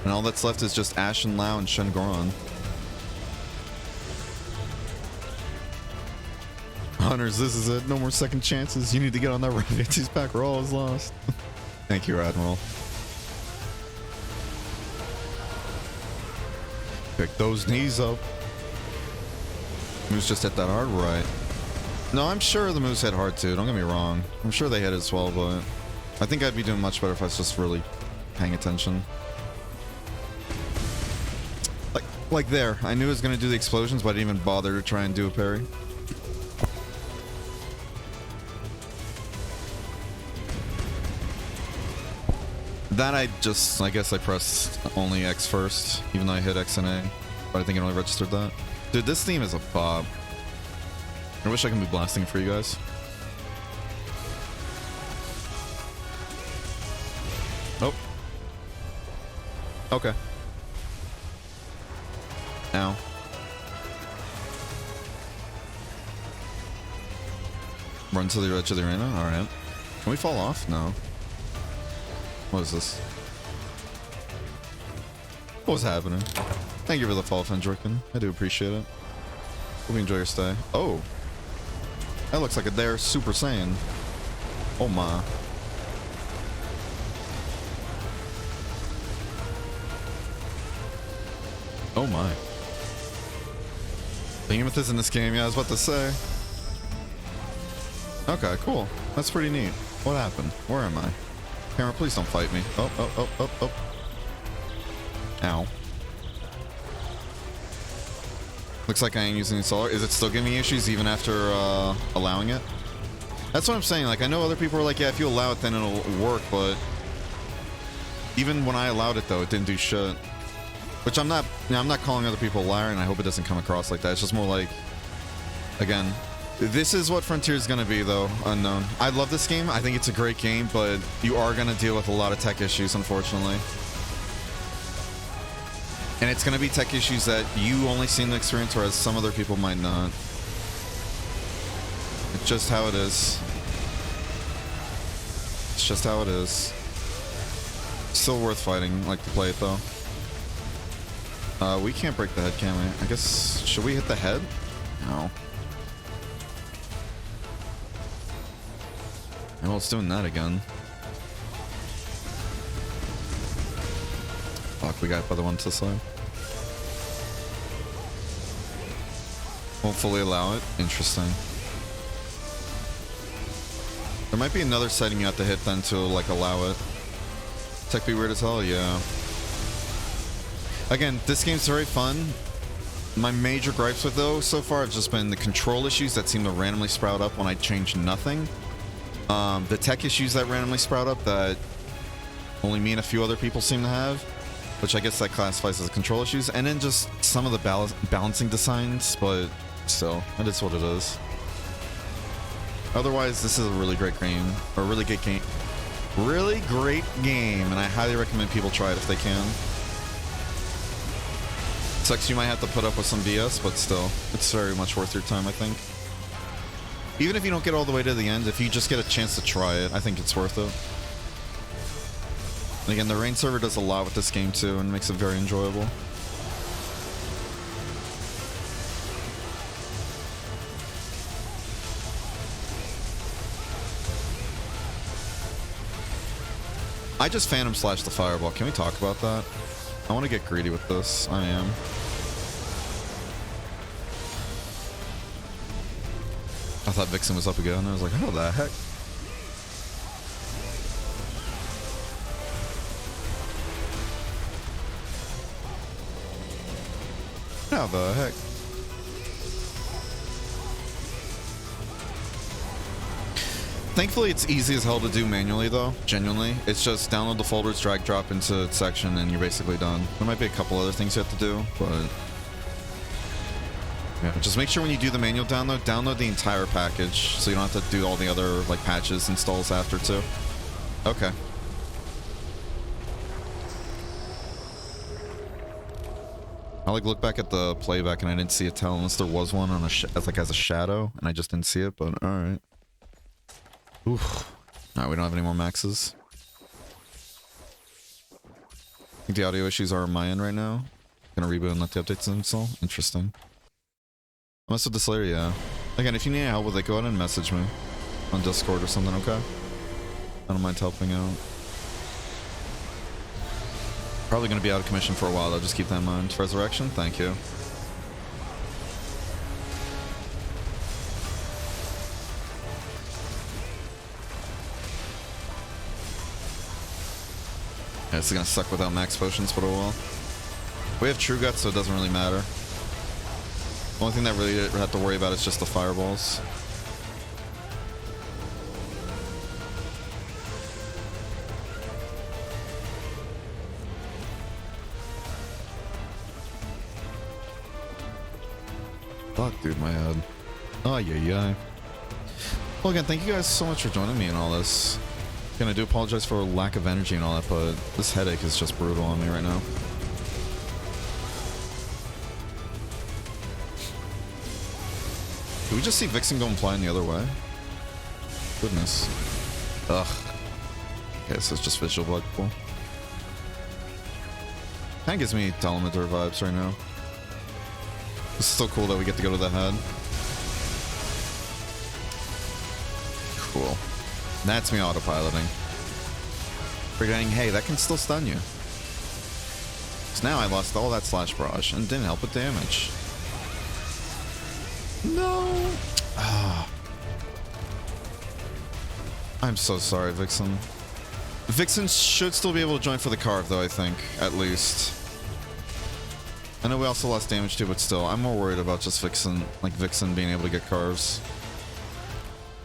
And all that's left is just Ash and Lao and Shen Goron. Hunters, this is it. No more second chances. You need to get on that Ravientes pack or all is lost. Thank you, Admiral. Pick those knees up. Moves just hit that hard, right? No, I'm sure the moves hit hard too, don't get me wrong. I'm sure they hit as well, but I think I'd be doing much better if I was just really paying attention. Like there, I knew it was going to do the explosions, but I didn't even bother to try and do a parry. That I guess I pressed only X first, even though I hit X and A. But I think it only registered that. Dude, this theme is a bop. I wish I could be blasting it for you guys. Oh. Okay. Ow. Run to the edge of the arena? Alright. Can we fall off? No. What is this? What was happening? Thank you for the fall, Fendricken. I do appreciate it. Hope you enjoy your stay. Oh. That looks like a Dare Super Saiyan. Oh my. Oh my. Behemoth is in this game, yeah, I was about to say. Okay, cool. That's pretty neat. What happened? Where am I? Camera, please don't fight me. Oh, oh, oh, oh, oh. Ow. Looks like I ain't using the solar. Is it still giving me issues even after allowing it? That's what I'm saying. Like, I know other people are like, yeah, if you allow it, then it'll work, but even when I allowed it, though, it didn't do shit. Which I'm not calling other people a liar, and I hope it doesn't come across like that. It's just more like, again, this is what Frontier is going to be, though, unknown. I love this game. I think it's a great game, but you are going to deal with a lot of tech issues, unfortunately. And it's going to be tech issues that you only seem to experience, whereas some other people might not. It's just how it is. It's just how it is. Still worth fighting, like to play it, though. We can't break the head, can we? I guess, should we hit the head? No. Well, it's doing that again. Fuck, we got the other one to the side. Won't fully allow it. Interesting. There might be another setting you have to hit then to, like, allow it. Tech be weird as hell? Yeah. Again, this game's very fun. My major gripes with though so far have just been the control issues that seem to randomly sprout up when I change nothing. The tech issues that randomly sprout up that only me and a few other people seem to have, which I guess that classifies as control issues, and then just some of the balancing designs, but still, that is what it is. Otherwise, this is a really great game, or a really good game. Really great game, and I highly recommend people try it if they can. Sucks you might have to put up with some BS, but still, it's very much worth your time, I think. Even if you don't get all the way to the end, if you just get a chance to try it, I think it's worth it. And again, the rain server does a lot with this game too, and makes it very enjoyable. I just Phantom Slash the Fireball. Can we talk about that? I want to get greedy with this. I am. I thought Vixen was up again. I was like, how the heck? How the heck? Thankfully, it's easy as hell to do manually, though. Genuinely. It's just download the folders, drag, drop into its section, and you're basically done. There might be a couple other things you have to do, but yeah, just make sure when you do the manual download, download the entire package, so you don't have to do all the other like patches installs after too. Okay. I like look back at the playback and I didn't see a tell unless there was one on a like as a shadow, and I just didn't see it. But all right. Oof. All right, we don't have any more maxes. I think the audio issues are on my end right now. Gonna reboot and let the updates install. Interesting. I messed with this later, yeah. Again, if you need help with it, go ahead and message me on Discord or something, okay? I don't mind helping out. Probably going to be out of commission for a while, though. Just keep that in mind. Resurrection, thank you. Yeah, this is going to suck without max potions, but oh well. We have True Guts, so it doesn't really matter. The only thing that really we have to worry about is just the fireballs. Fuck, dude, my head. Oh, yeah. Well, again, thank you guys so much for joining me in all this. Again, I do apologize for lack of energy and all that, but this headache is just brutal on me right now. Did we just see Vixen going flying the other way? Goodness. Ugh. Okay, so it's just visual bug. Cool. Kinda gives me Telemeter vibes right now. It's so cool that we get to go to the head. Cool. That's me autopiloting. Forgetting, hey, that can still stun you. So now I lost all that slash barrage and didn't help with damage. No! Ah. I'm so sorry, Vixen. Vixen should still be able to join for the carve, though, I think. At least. I know we also lost damage too, but still, I'm more worried about just Vixen, like Vixen being able to get carves.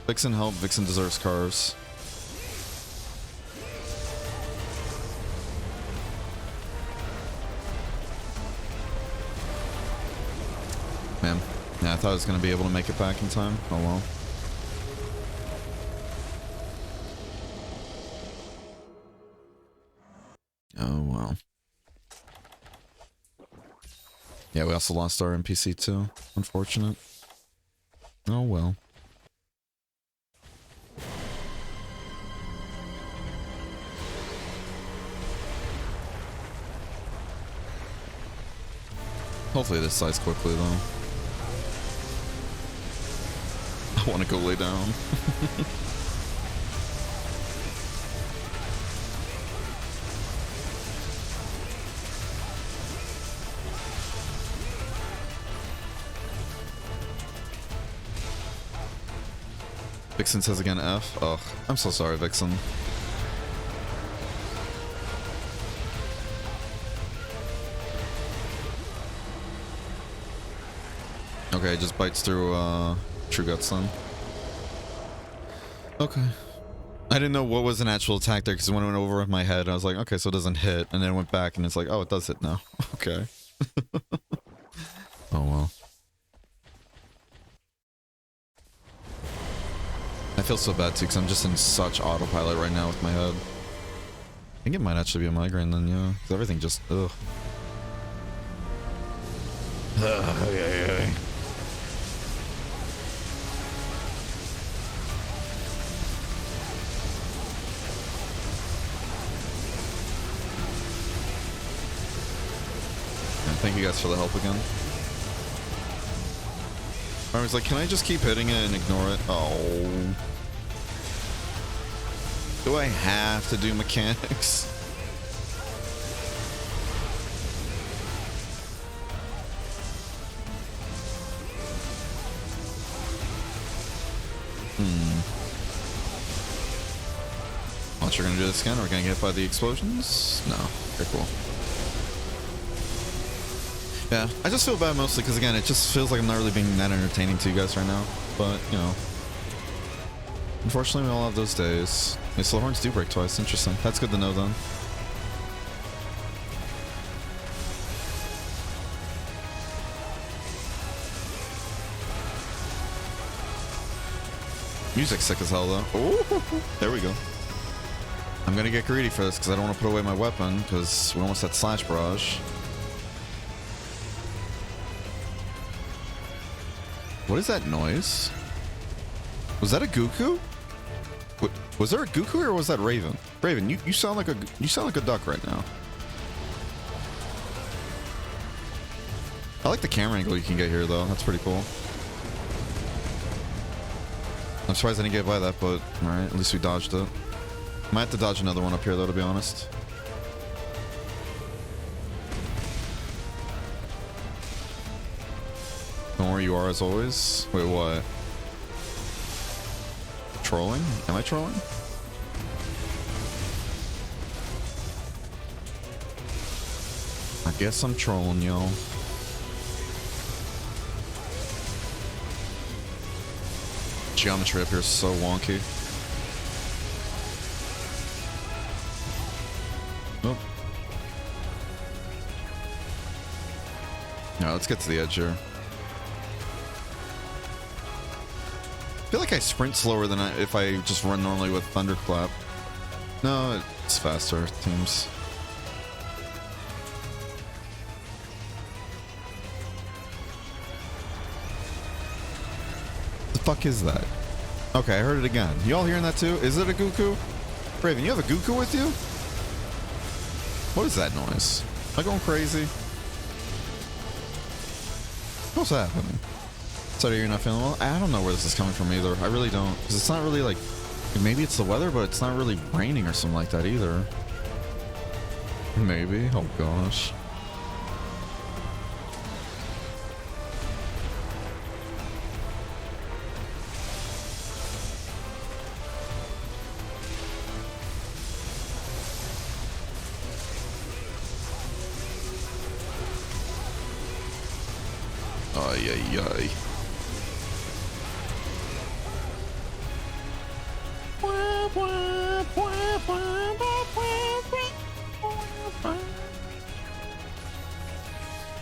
Vixen help, Vixen deserves carves. Man, yeah, I thought I was going to be able to make it back in time. Oh well. Oh well. Yeah, we also lost our NPC too. Unfortunate. Oh well. Hopefully this dies quickly though. I want to go lay down. Vixen says again F. Ugh, I'm so sorry, Vixen. Okay, it just bites through True Guts then. Okay. I didn't know what was an actual attack there because when it went over my head, I was like, okay, so it doesn't hit. And then it went back and it's like, oh, it does hit now. Okay. Oh well. I feel so bad too because I'm just in such autopilot right now with my head. I think it might actually be a migraine then, yeah. Because everything just, ugh. Yeah. Thank you guys for the help again. I was like, can I just keep hitting it and ignore it? Oh. Do I have to do mechanics? Watch, we're gonna do this again. We're gonna get hit by the explosions? No. Okay, cool. Yeah, I just feel bad mostly because, again, it just feels like I'm not really being that entertaining to you guys right now. But, you know. Unfortunately, we all have those days. Yeah, slow horns do break twice. Interesting. That's good to know, then. Music's sick as hell, though. Oh, there we go. I'm gonna get greedy for this because I don't want to put away my weapon because we almost had slash barrage. What is that noise? Was that a Goku? What, was there a Goku or was that Raven? Raven, you sound like a duck right now. I like the camera angle you can get here though. That's pretty cool. I'm surprised I didn't get by that, but alright, at least we dodged it. Might have to dodge another one up here though, to be honest. Don't worry, you are as always. Wait, what? Trolling? Am I trolling? I guess I'm trolling, y'all. Geometry up here is so wonky. Oh. Now let's get to the edge here. feel like I sprint slower than if I just run normally with Thunderclap. No, it's faster, it seems. The fuck is that? Okay, I heard it again. You all hearing that too? Is it a Goku? Raven, you have a Goku with you? What is that noise? Am I going crazy? What's happening? Sorry, you're not feeling well? I don't know where this is coming from either. I really don't. Because it's not really like... Maybe it's the weather, but it's not really raining or something like that either. Maybe. Oh, gosh. Ay, ay, ay.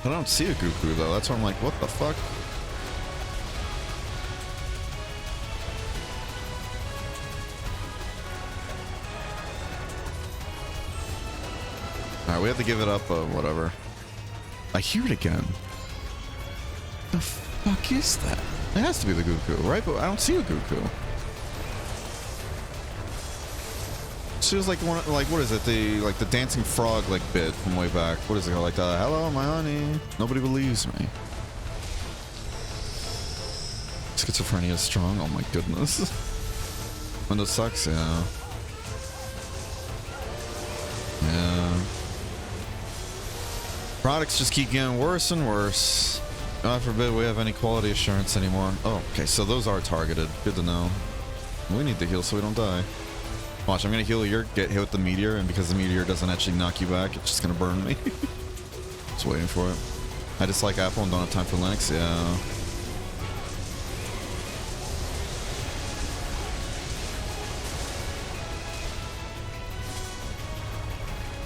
I don't see a Goku though. That's why I'm like, what the fuck? Alright, we have to give it up, whatever. I hear it again. The fuck is that? It has to be the Goku, right? But I don't see a Goku. She was like one, like what is it? The dancing frog like bit from way back. What is it called? Like hello, my honey. Nobody believes me. Schizophrenia is strong. Oh my goodness. Windows sucks. Yeah. Yeah. Products just keep getting worse and worse. God forbid we have any quality assurance anymore. Oh, okay, so those are targeted. Good to know. We need to heal so we don't die. Watch, I'm gonna heal you, get hit with the meteor, and because the meteor doesn't actually knock you back, it's just gonna burn me. Just waiting for it. I dislike Apple and don't have time for Linux, yeah.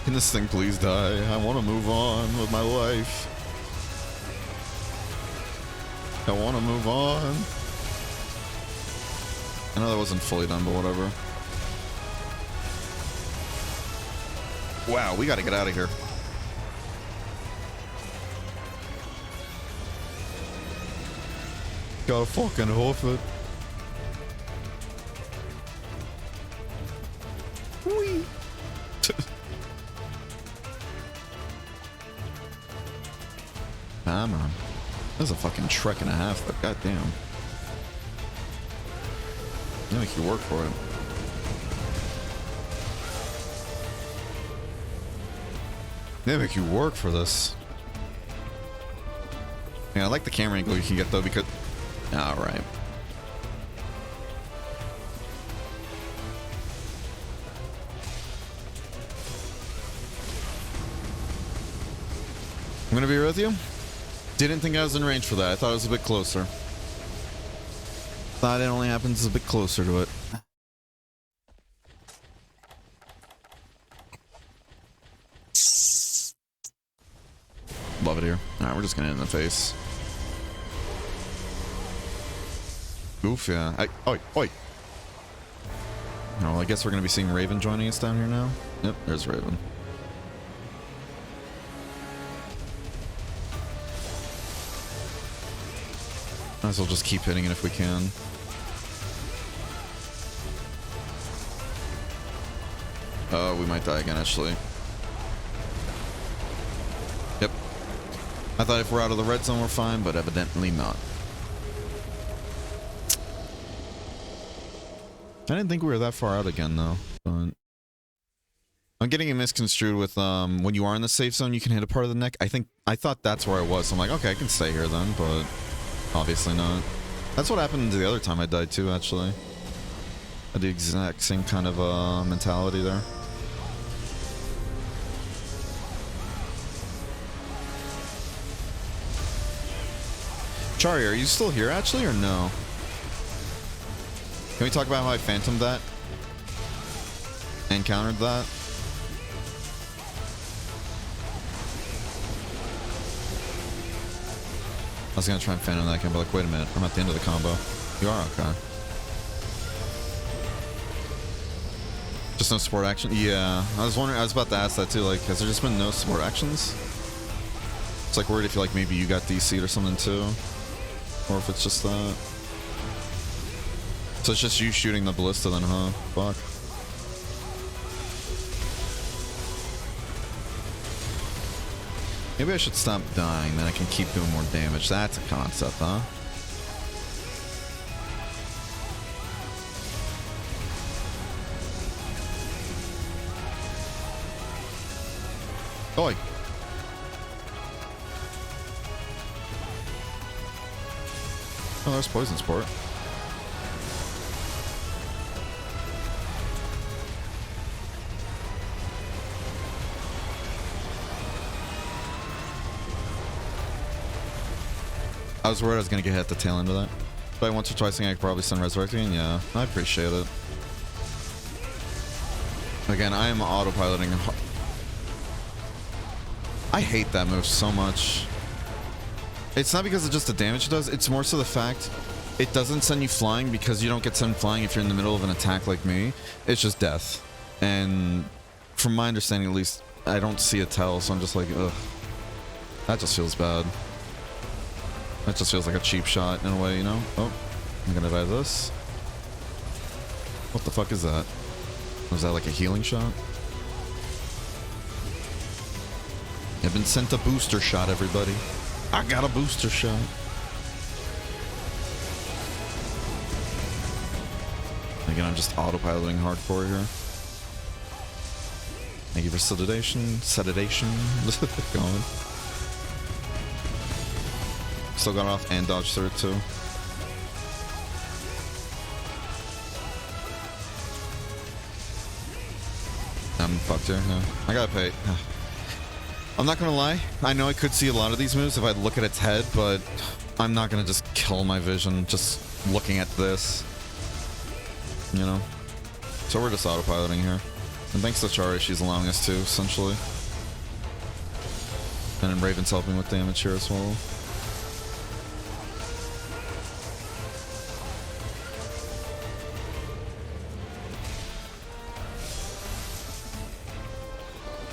Can this thing please die? I want to move on with my life. I want to move on. I know that wasn't fully done, but whatever. Wow, we gotta get out of here. Gotta fucking hoof it. Whee! Come on. This is a fucking trek and a half, but goddamn. They make you work for it. They make you work for this. Yeah, I like the camera angle you can get though because... Alright. I'm gonna be real with you. Didn't think I was in range for that. I thought it was a bit closer. Thought it only happens a bit closer to it. Love it here. Alright, we're just gonna hit in the face. Oof, yeah. Oi, oi! Oh, well, I guess we're gonna be seeing Raven joining us down here now. Yep, there's Raven. Might as well just keep hitting it if we can. We might die again, actually. Yep. I thought if we're out of the red zone, we're fine, but evidently not. I didn't think we were that far out again, though. But I'm getting it misconstrued with when you are in the safe zone, you can hit a part of the neck. I thought that's where I was. So I'm like, okay, I can stay here then, but obviously not. That's what happened the other time I died too, actually. I had the exact same kind of mentality there. Chari, are you still here actually or no? Can we talk about how I phantomed that? And countered that? I was gonna try and phantom that again, but like, wait a minute, I'm at the end of the combo. You are? Okay. Just no support action? Yeah. I was wondering, I was about to ask that too. Like, has there just been no support actions? It's like worried if like maybe you got DC'd or something too. Or if it's just that. So it's just you shooting the ballista then, huh? Fuck. Maybe I should stop dying, then I can keep doing more damage. That's a concept, huh? Oi! Oh, there's poison sport. I was worried I was gonna get hit at the tail end of that. But once or twice I could probably send resurrecting. Yeah, I appreciate it. Again, I am autopiloting. I hate that move so much. It's not because of just the damage it does, it's more so the fact it doesn't send you flying because you don't get sent flying if you're in the middle of an attack like me. It's just death. And from my understanding at least, I don't see a tell, so I'm just like, ugh. That just feels bad. That just feels like a cheap shot in a way, you know? Oh, I'm gonna die this. What the fuck is that? Was that like a healing shot? I've been sent a booster shot, everybody. I got a booster shot. Again, I'm just autopiloting hardcore here. Thank you for sedation. Sedation. Going. Still got off and dodged through it too. I'm fucked here. Yeah. I gotta pay. I'm not gonna lie. I know I could see a lot of these moves if I look at its head, but I'm not gonna just kill my vision just looking at this. You know? So we're just autopiloting here. And thanks to Chari, she's allowing us to, essentially. And then Raven's helping with damage here as well.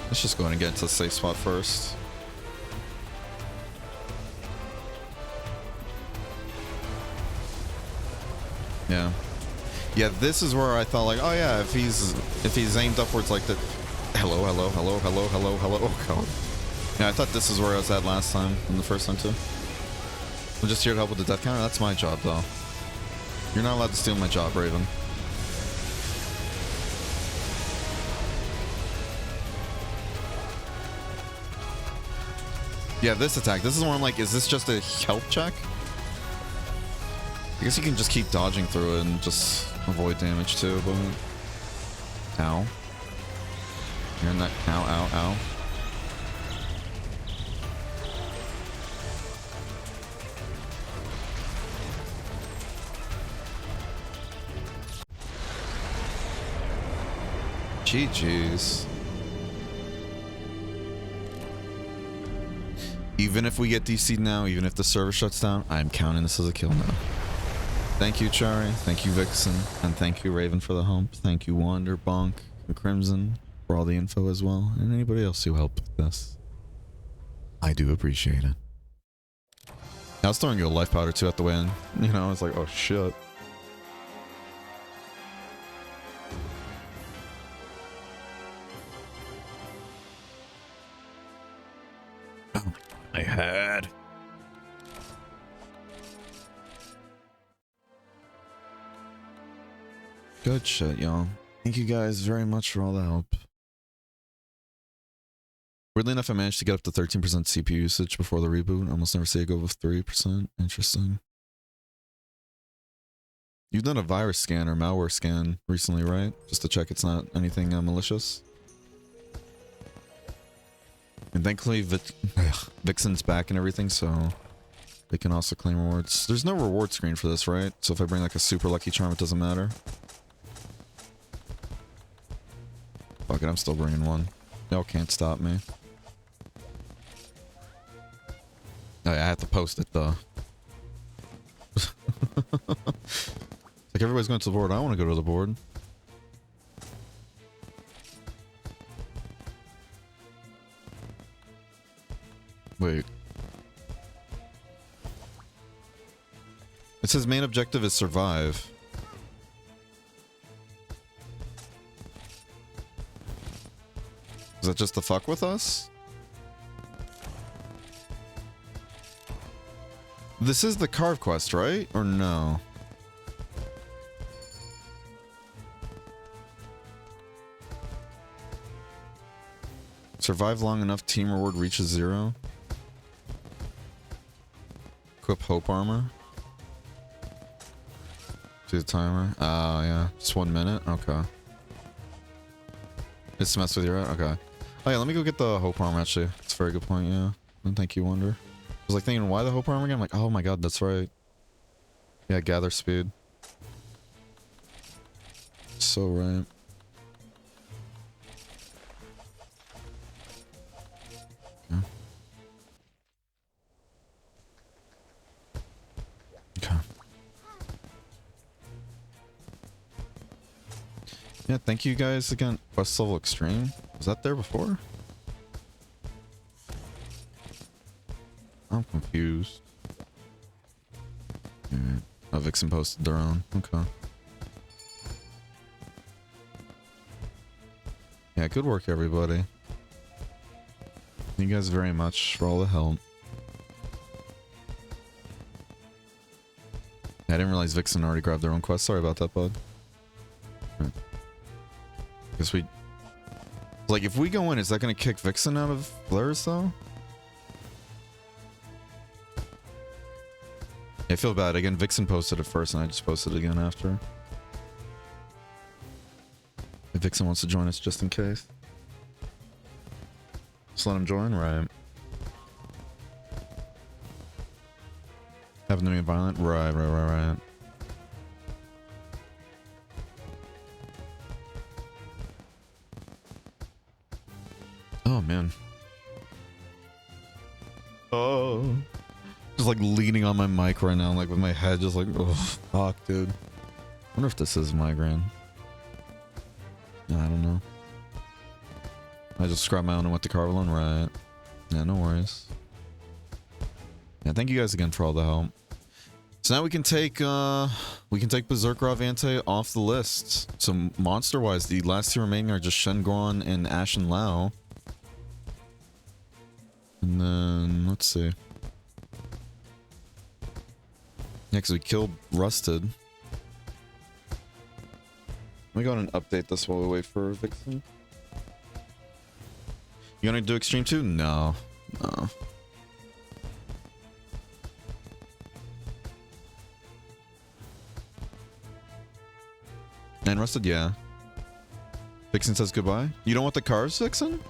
Let's just go ahead and get to the safe spot first. Yeah. Yeah, this is where I thought like, oh yeah, if he's aimed upwards like that. Hello, hello, hello, hello, hello, hello. Oh god. Yeah, I thought this is where I was at last time, and the first time too. I'm just here to help with the death counter. That's my job though. You're not allowed to steal my job, Raven. Yeah, this attack. This is where I'm like, is this just a health check? I guess you can just keep dodging through it and just avoid damage too, but... Ow. You're in that... Ow, ow, ow. GG's. Even if we get DC'd now, even if the server shuts down, I'm counting this as a kill now. Thank you, Chari. Thank you, Vixen. And thank you, Raven, for the hump. Thank you, Wander, Bonk, and Crimson for all the info as well. And anybody else who helped with this. I do appreciate it. I was throwing you a life powder too at the win. You know, I was like, oh shit. Oh, I had. Good shit, y'all. Thank you guys very much for all the help. Weirdly enough, I managed to get up to 13% CPU usage before the reboot. I almost never see it go with 3%. Interesting. You've done a virus scan or malware scan recently, right? Just to check it's not anything malicious. And thankfully, Vixen's back and everything, so they can also claim rewards. There's no reward screen for this, right? So if I bring like a super lucky charm, it doesn't matter. Fuck it, I'm still bringing one. Y'all can't stop me. Oh, yeah, I have to post it though. Like everybody's going to the board. I want to go to the board. Wait. It says main objective is survive. Is that just to fuck with us? This is the carve quest, right? Or no? Survive long enough, team reward reaches 0. Equip hope armor. See the timer? Oh, yeah. Just 1 minute? Okay. It's mess with your... Okay. Oh, yeah, let me go get the hope armor, actually. That's a very good point, yeah. And thank you, Wonder. I was like thinking, why the hope armor again? I'm like, oh my god, that's right. Yeah, gather speed. So right. Okay. Okay. Yeah, thank you guys again. Quest level extreme. Was that there before? I'm confused. Alright. Oh, Vixen posted their own. Okay. Yeah, good work, everybody. Thank you guys very much for all the help. Yeah, I didn't realize Vixen already grabbed their own quest. Sorry about that, bud. Right. Guess we... Like, if we go in, is that going to kick Vixen out of Blair's, though? I feel bad. Again, Vixen posted it first, and I just posted it again after. If Vixen wants to join us, just in case. Just let him join? Right. Having to be violent? Right. Oh, man. Oh. Just like leaning on my mic right now, like with my head just like, oh, fuck, dude. Wonder if this is migraine. I don't know. I just scrapped my own and went to Carvalon, right? Yeah, no worries. Yeah, thank you guys again for all the help. So now we can take Berserker Avante off the list. So monster-wise, the last two remaining are just Shengon and Ashen Lao. And then let's see. Yeah, because we killed Rusted. Let me go ahead and update this while we wait for Vixen. You gonna do Extreme 2? No. No. And Rusted, yeah. Vixen says goodbye. You don't want the cars, Vixen?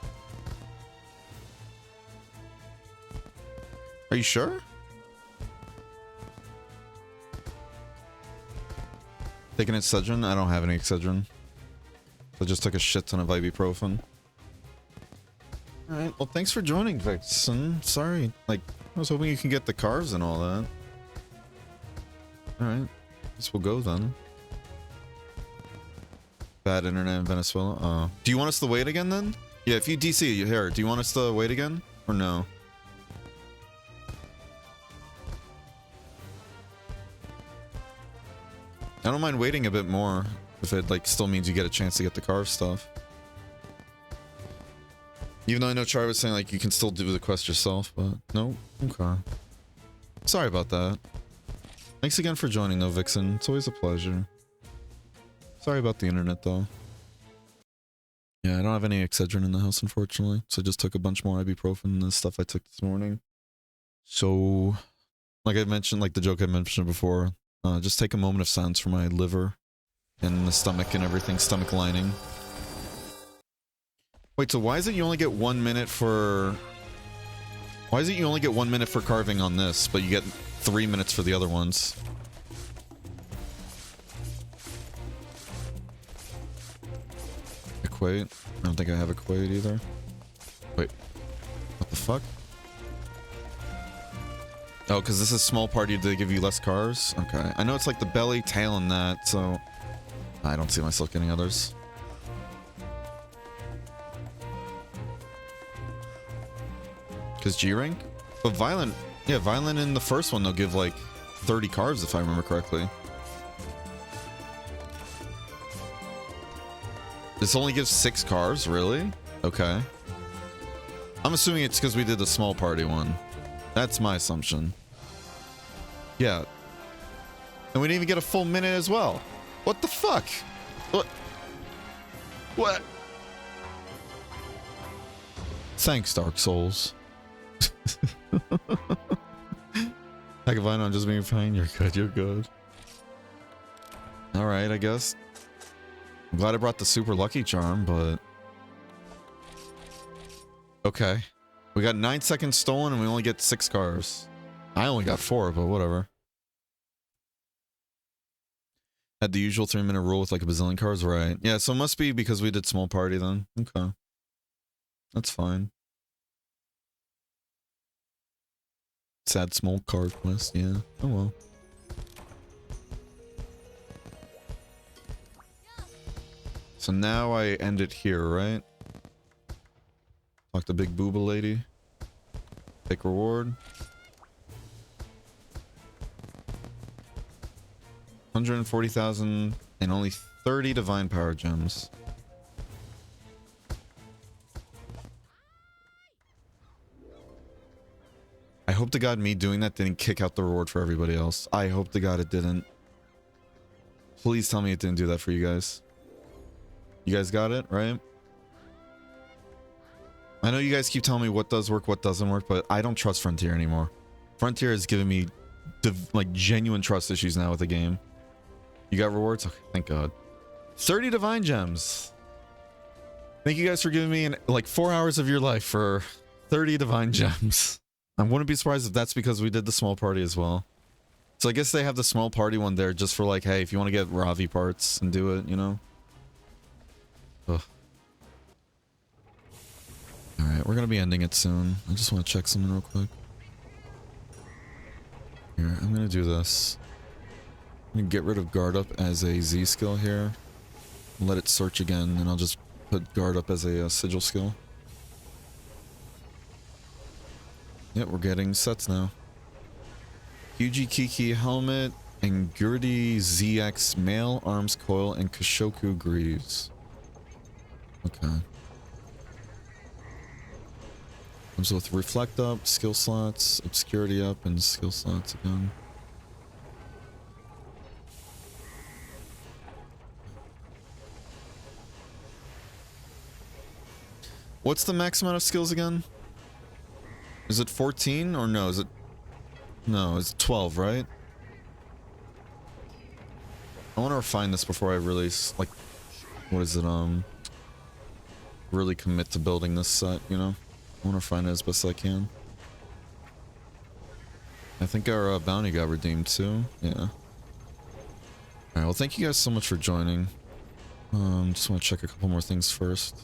Are you sure? Taking Excedrin? I don't have any Excedrin. I just took a shit ton of ibuprofen. Alright, well thanks for joining, Vixen. Sorry, like, I was hoping you can get the cars and all that. Alright, guess we'll go then. Bad internet in Venezuela? Oh. Do you want us to wait again then? Yeah, if you DC, you here, do you want us to wait again? Or no? I don't mind waiting a bit more if it like still means you get a chance to get the carve stuff. Even though I know Char was saying like you can still do the quest yourself, but no. Okay. Sorry about that. Thanks again for joining though, Vixen. It's always a pleasure. Sorry about the internet though. Yeah, I don't have any Excedrin in the house unfortunately, so I just took a bunch more ibuprofen than the stuff I took this morning. So, like I mentioned, like the joke I mentioned before, just take a moment of silence for my liver and the stomach and everything, stomach lining. Wait, so why is it you only get 1 minute for... Why is it you only get 1 minute for carving on this, but you get 3 minutes for the other ones? Equate? I don't think I have equate either. Wait. What the fuck? Oh, because this is small party, do they give you less cars? Okay. I know it's like the belly, tail, and that, so... I don't see myself getting others. Because G rank? But Violent, yeah, Violent in the first one, they'll give like 30 cards if I remember correctly. This only gives 6 cards, really? Okay. I'm assuming it's because we did the small party one. That's my assumption. Yeah. And we didn't even get a full minute as well. What the fuck? What? What? Thanks, Dark Souls. Heck if I know, I'm just being fine. You're good, you're good. Alright, I guess. I'm glad I brought the super lucky charm, but... Okay. We got 9 seconds stolen and we only get 6 cars. I only got 4, but whatever. Had the usual 3-minute rule with like a bazillion cars, right? Yeah, so it must be because we did small party then. Okay. That's fine. Sad small card quest, yeah. Oh well. So now I end it here, right? Talk to big booba lady. Take reward. 140,000 and only 30 divine power gems. I hope to God me doing that didn't kick out the reward for everybody else. I hope to God it didn't. Please tell me it didn't do that for you guys. You guys got it, right? I know you guys keep telling me what does work, what doesn't work, but I don't trust Frontier anymore. Frontier has given me like genuine trust issues now with the game. You got rewards? Okay, thank God. 30 divine gems. Thank you guys for giving me like 4 hours of your life for 30 divine gems. I wouldn't be surprised if that's because we did the small party as well. So I guess they have the small party one there just for like, hey, if you want to get Ravi parts and do it, you know? Ugh. Alright, we're gonna be ending it soon. I just want to check something real quick. Here, I'm gonna do this. I'm gonna get rid of guard up as a Z skill here. Let it search again, and I'll just put guard up as a sigil skill. Yep, we're getting sets now. Yuji Kiki helmet and Gurdi ZX mail, arms coil, and Kashoku greaves. Okay. Comes with reflect up, skill slots, obscurity up, and skill slots again. What's the max amount of skills again? Is it 14 or no? Is it... No, it's 12, right? I want to refine this before I release, like... What is it, really commit to building this set, you know? I want to refine it as best I can. I think our bounty got redeemed too. Yeah. Alright, well thank you guys so much for joining. Just want to check a couple more things first.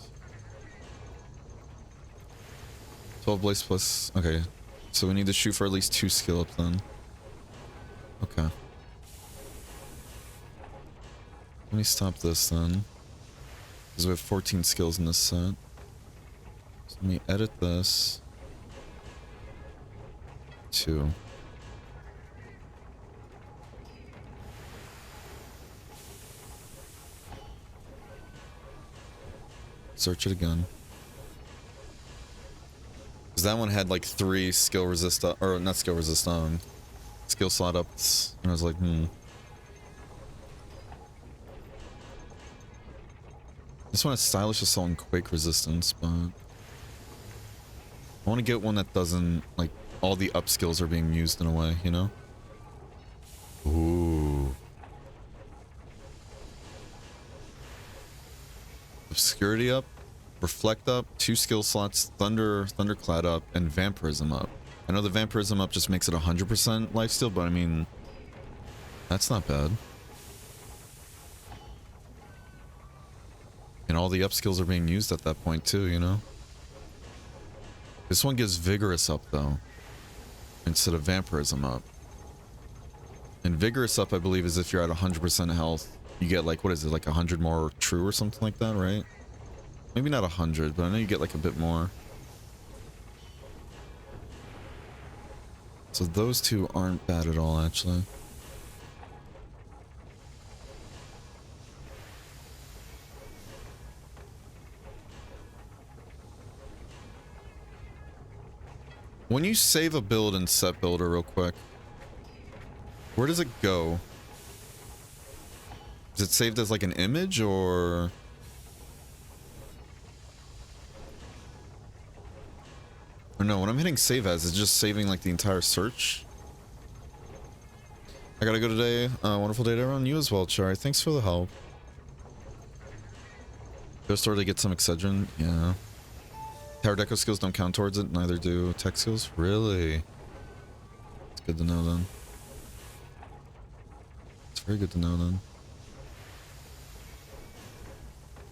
12 blaze plus... Okay. So we need to shoot for at least 2 skill up then. Okay. Let me stop this then. Because we have 14 skills in this set. So let me edit this. 2. Search it again. Because that one had like 3 skill resist, or not skill resist, skill slot ups. And I was like, This one is stylish assault and quake resistance, but I want to get one that doesn't, like, all the up skills are being used in a way, you know? Ooh. Obscurity up, reflect up, 2 skill slots, thunderclad up, and vampirism up. I know the vampirism up just makes it 100% lifesteal, but I mean, that's not bad. And all the up skills are being used at that point too, you know? This one gives vigorous up though, instead of vampirism up. And vigorous up, I believe, is if you're at 100% health, you get like, what is it, like 100 more true or something like that, right? Maybe not 100, but I know you get like a bit more. So those two aren't bad at all, actually. When you save a build in set builder real quick, where does it go? Is it saved as like an image or? Or no, when I'm hitting save as, it's just saving like the entire search. I gotta go today. Wonderful day to everyone. You as well, Chari. Thanks for the help. Go store to get some Excedrin. Yeah. Tower deco skills don't count towards it. Neither do tech skills. Really? It's good to know then. It's very good to know then.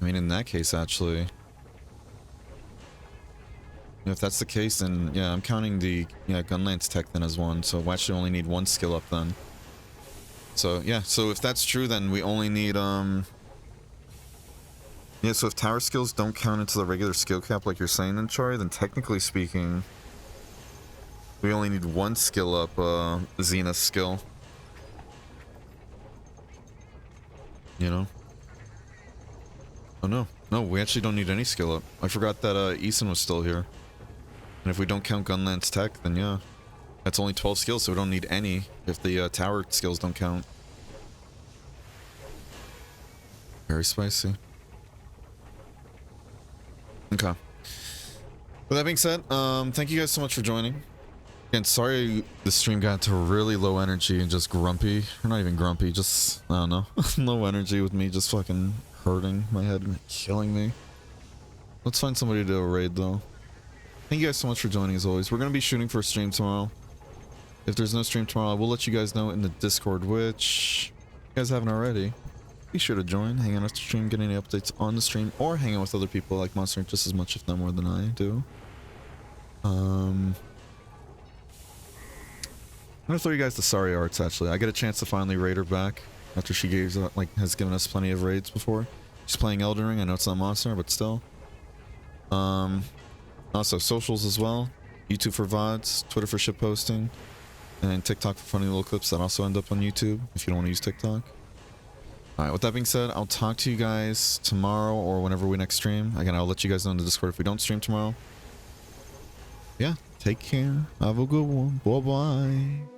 I mean, in that case, actually, if that's the case, then yeah, I'm counting the Gunlance tech then as one. So we actually only need one skill up then. So yeah, so if that's true, then we only need yeah, so if tower skills don't count into the regular skill cap like you're saying then, Chari, then technically speaking, we only need one skill up, Zenith skill. You know? Oh no. No, we actually don't need any skill up. I forgot that Eason was still here. And if we don't count Gunlance tech, then yeah. That's only 12 skills, so we don't need any if the tower skills don't count. Very spicy. Okay. With that being said, thank you guys so much for joining. Again, sorry the stream got to really low energy and just grumpy. Or not even grumpy, just, I don't know. Low energy with me just fucking hurting my head and killing me. Let's find somebody to do a raid though. Thank you guys so much for joining as always. We're going to be shooting for a stream tomorrow. If there's no stream tomorrow, I will let you guys know in the Discord, which if you guys haven't already. Be sure to join, hang out on the stream, get any updates on the stream, or hang out with other people like Monster just as much, if not more than I do. I'm gonna throw you guys the sorry arts actually. I get a chance to finally raid her back after she gave has given us plenty of raids before. She's playing Elden Ring. I know it's not Monster, but still. Also socials as well. YouTube for VODs, Twitter for shit posting, and TikTok for funny little clips that also end up on YouTube if you don't want to use TikTok. Alright, with that being said, I'll talk to you guys tomorrow or whenever we next stream. Again, I'll let you guys know in the Discord if we don't stream tomorrow. Yeah, take care. Have a good one. Bye-bye.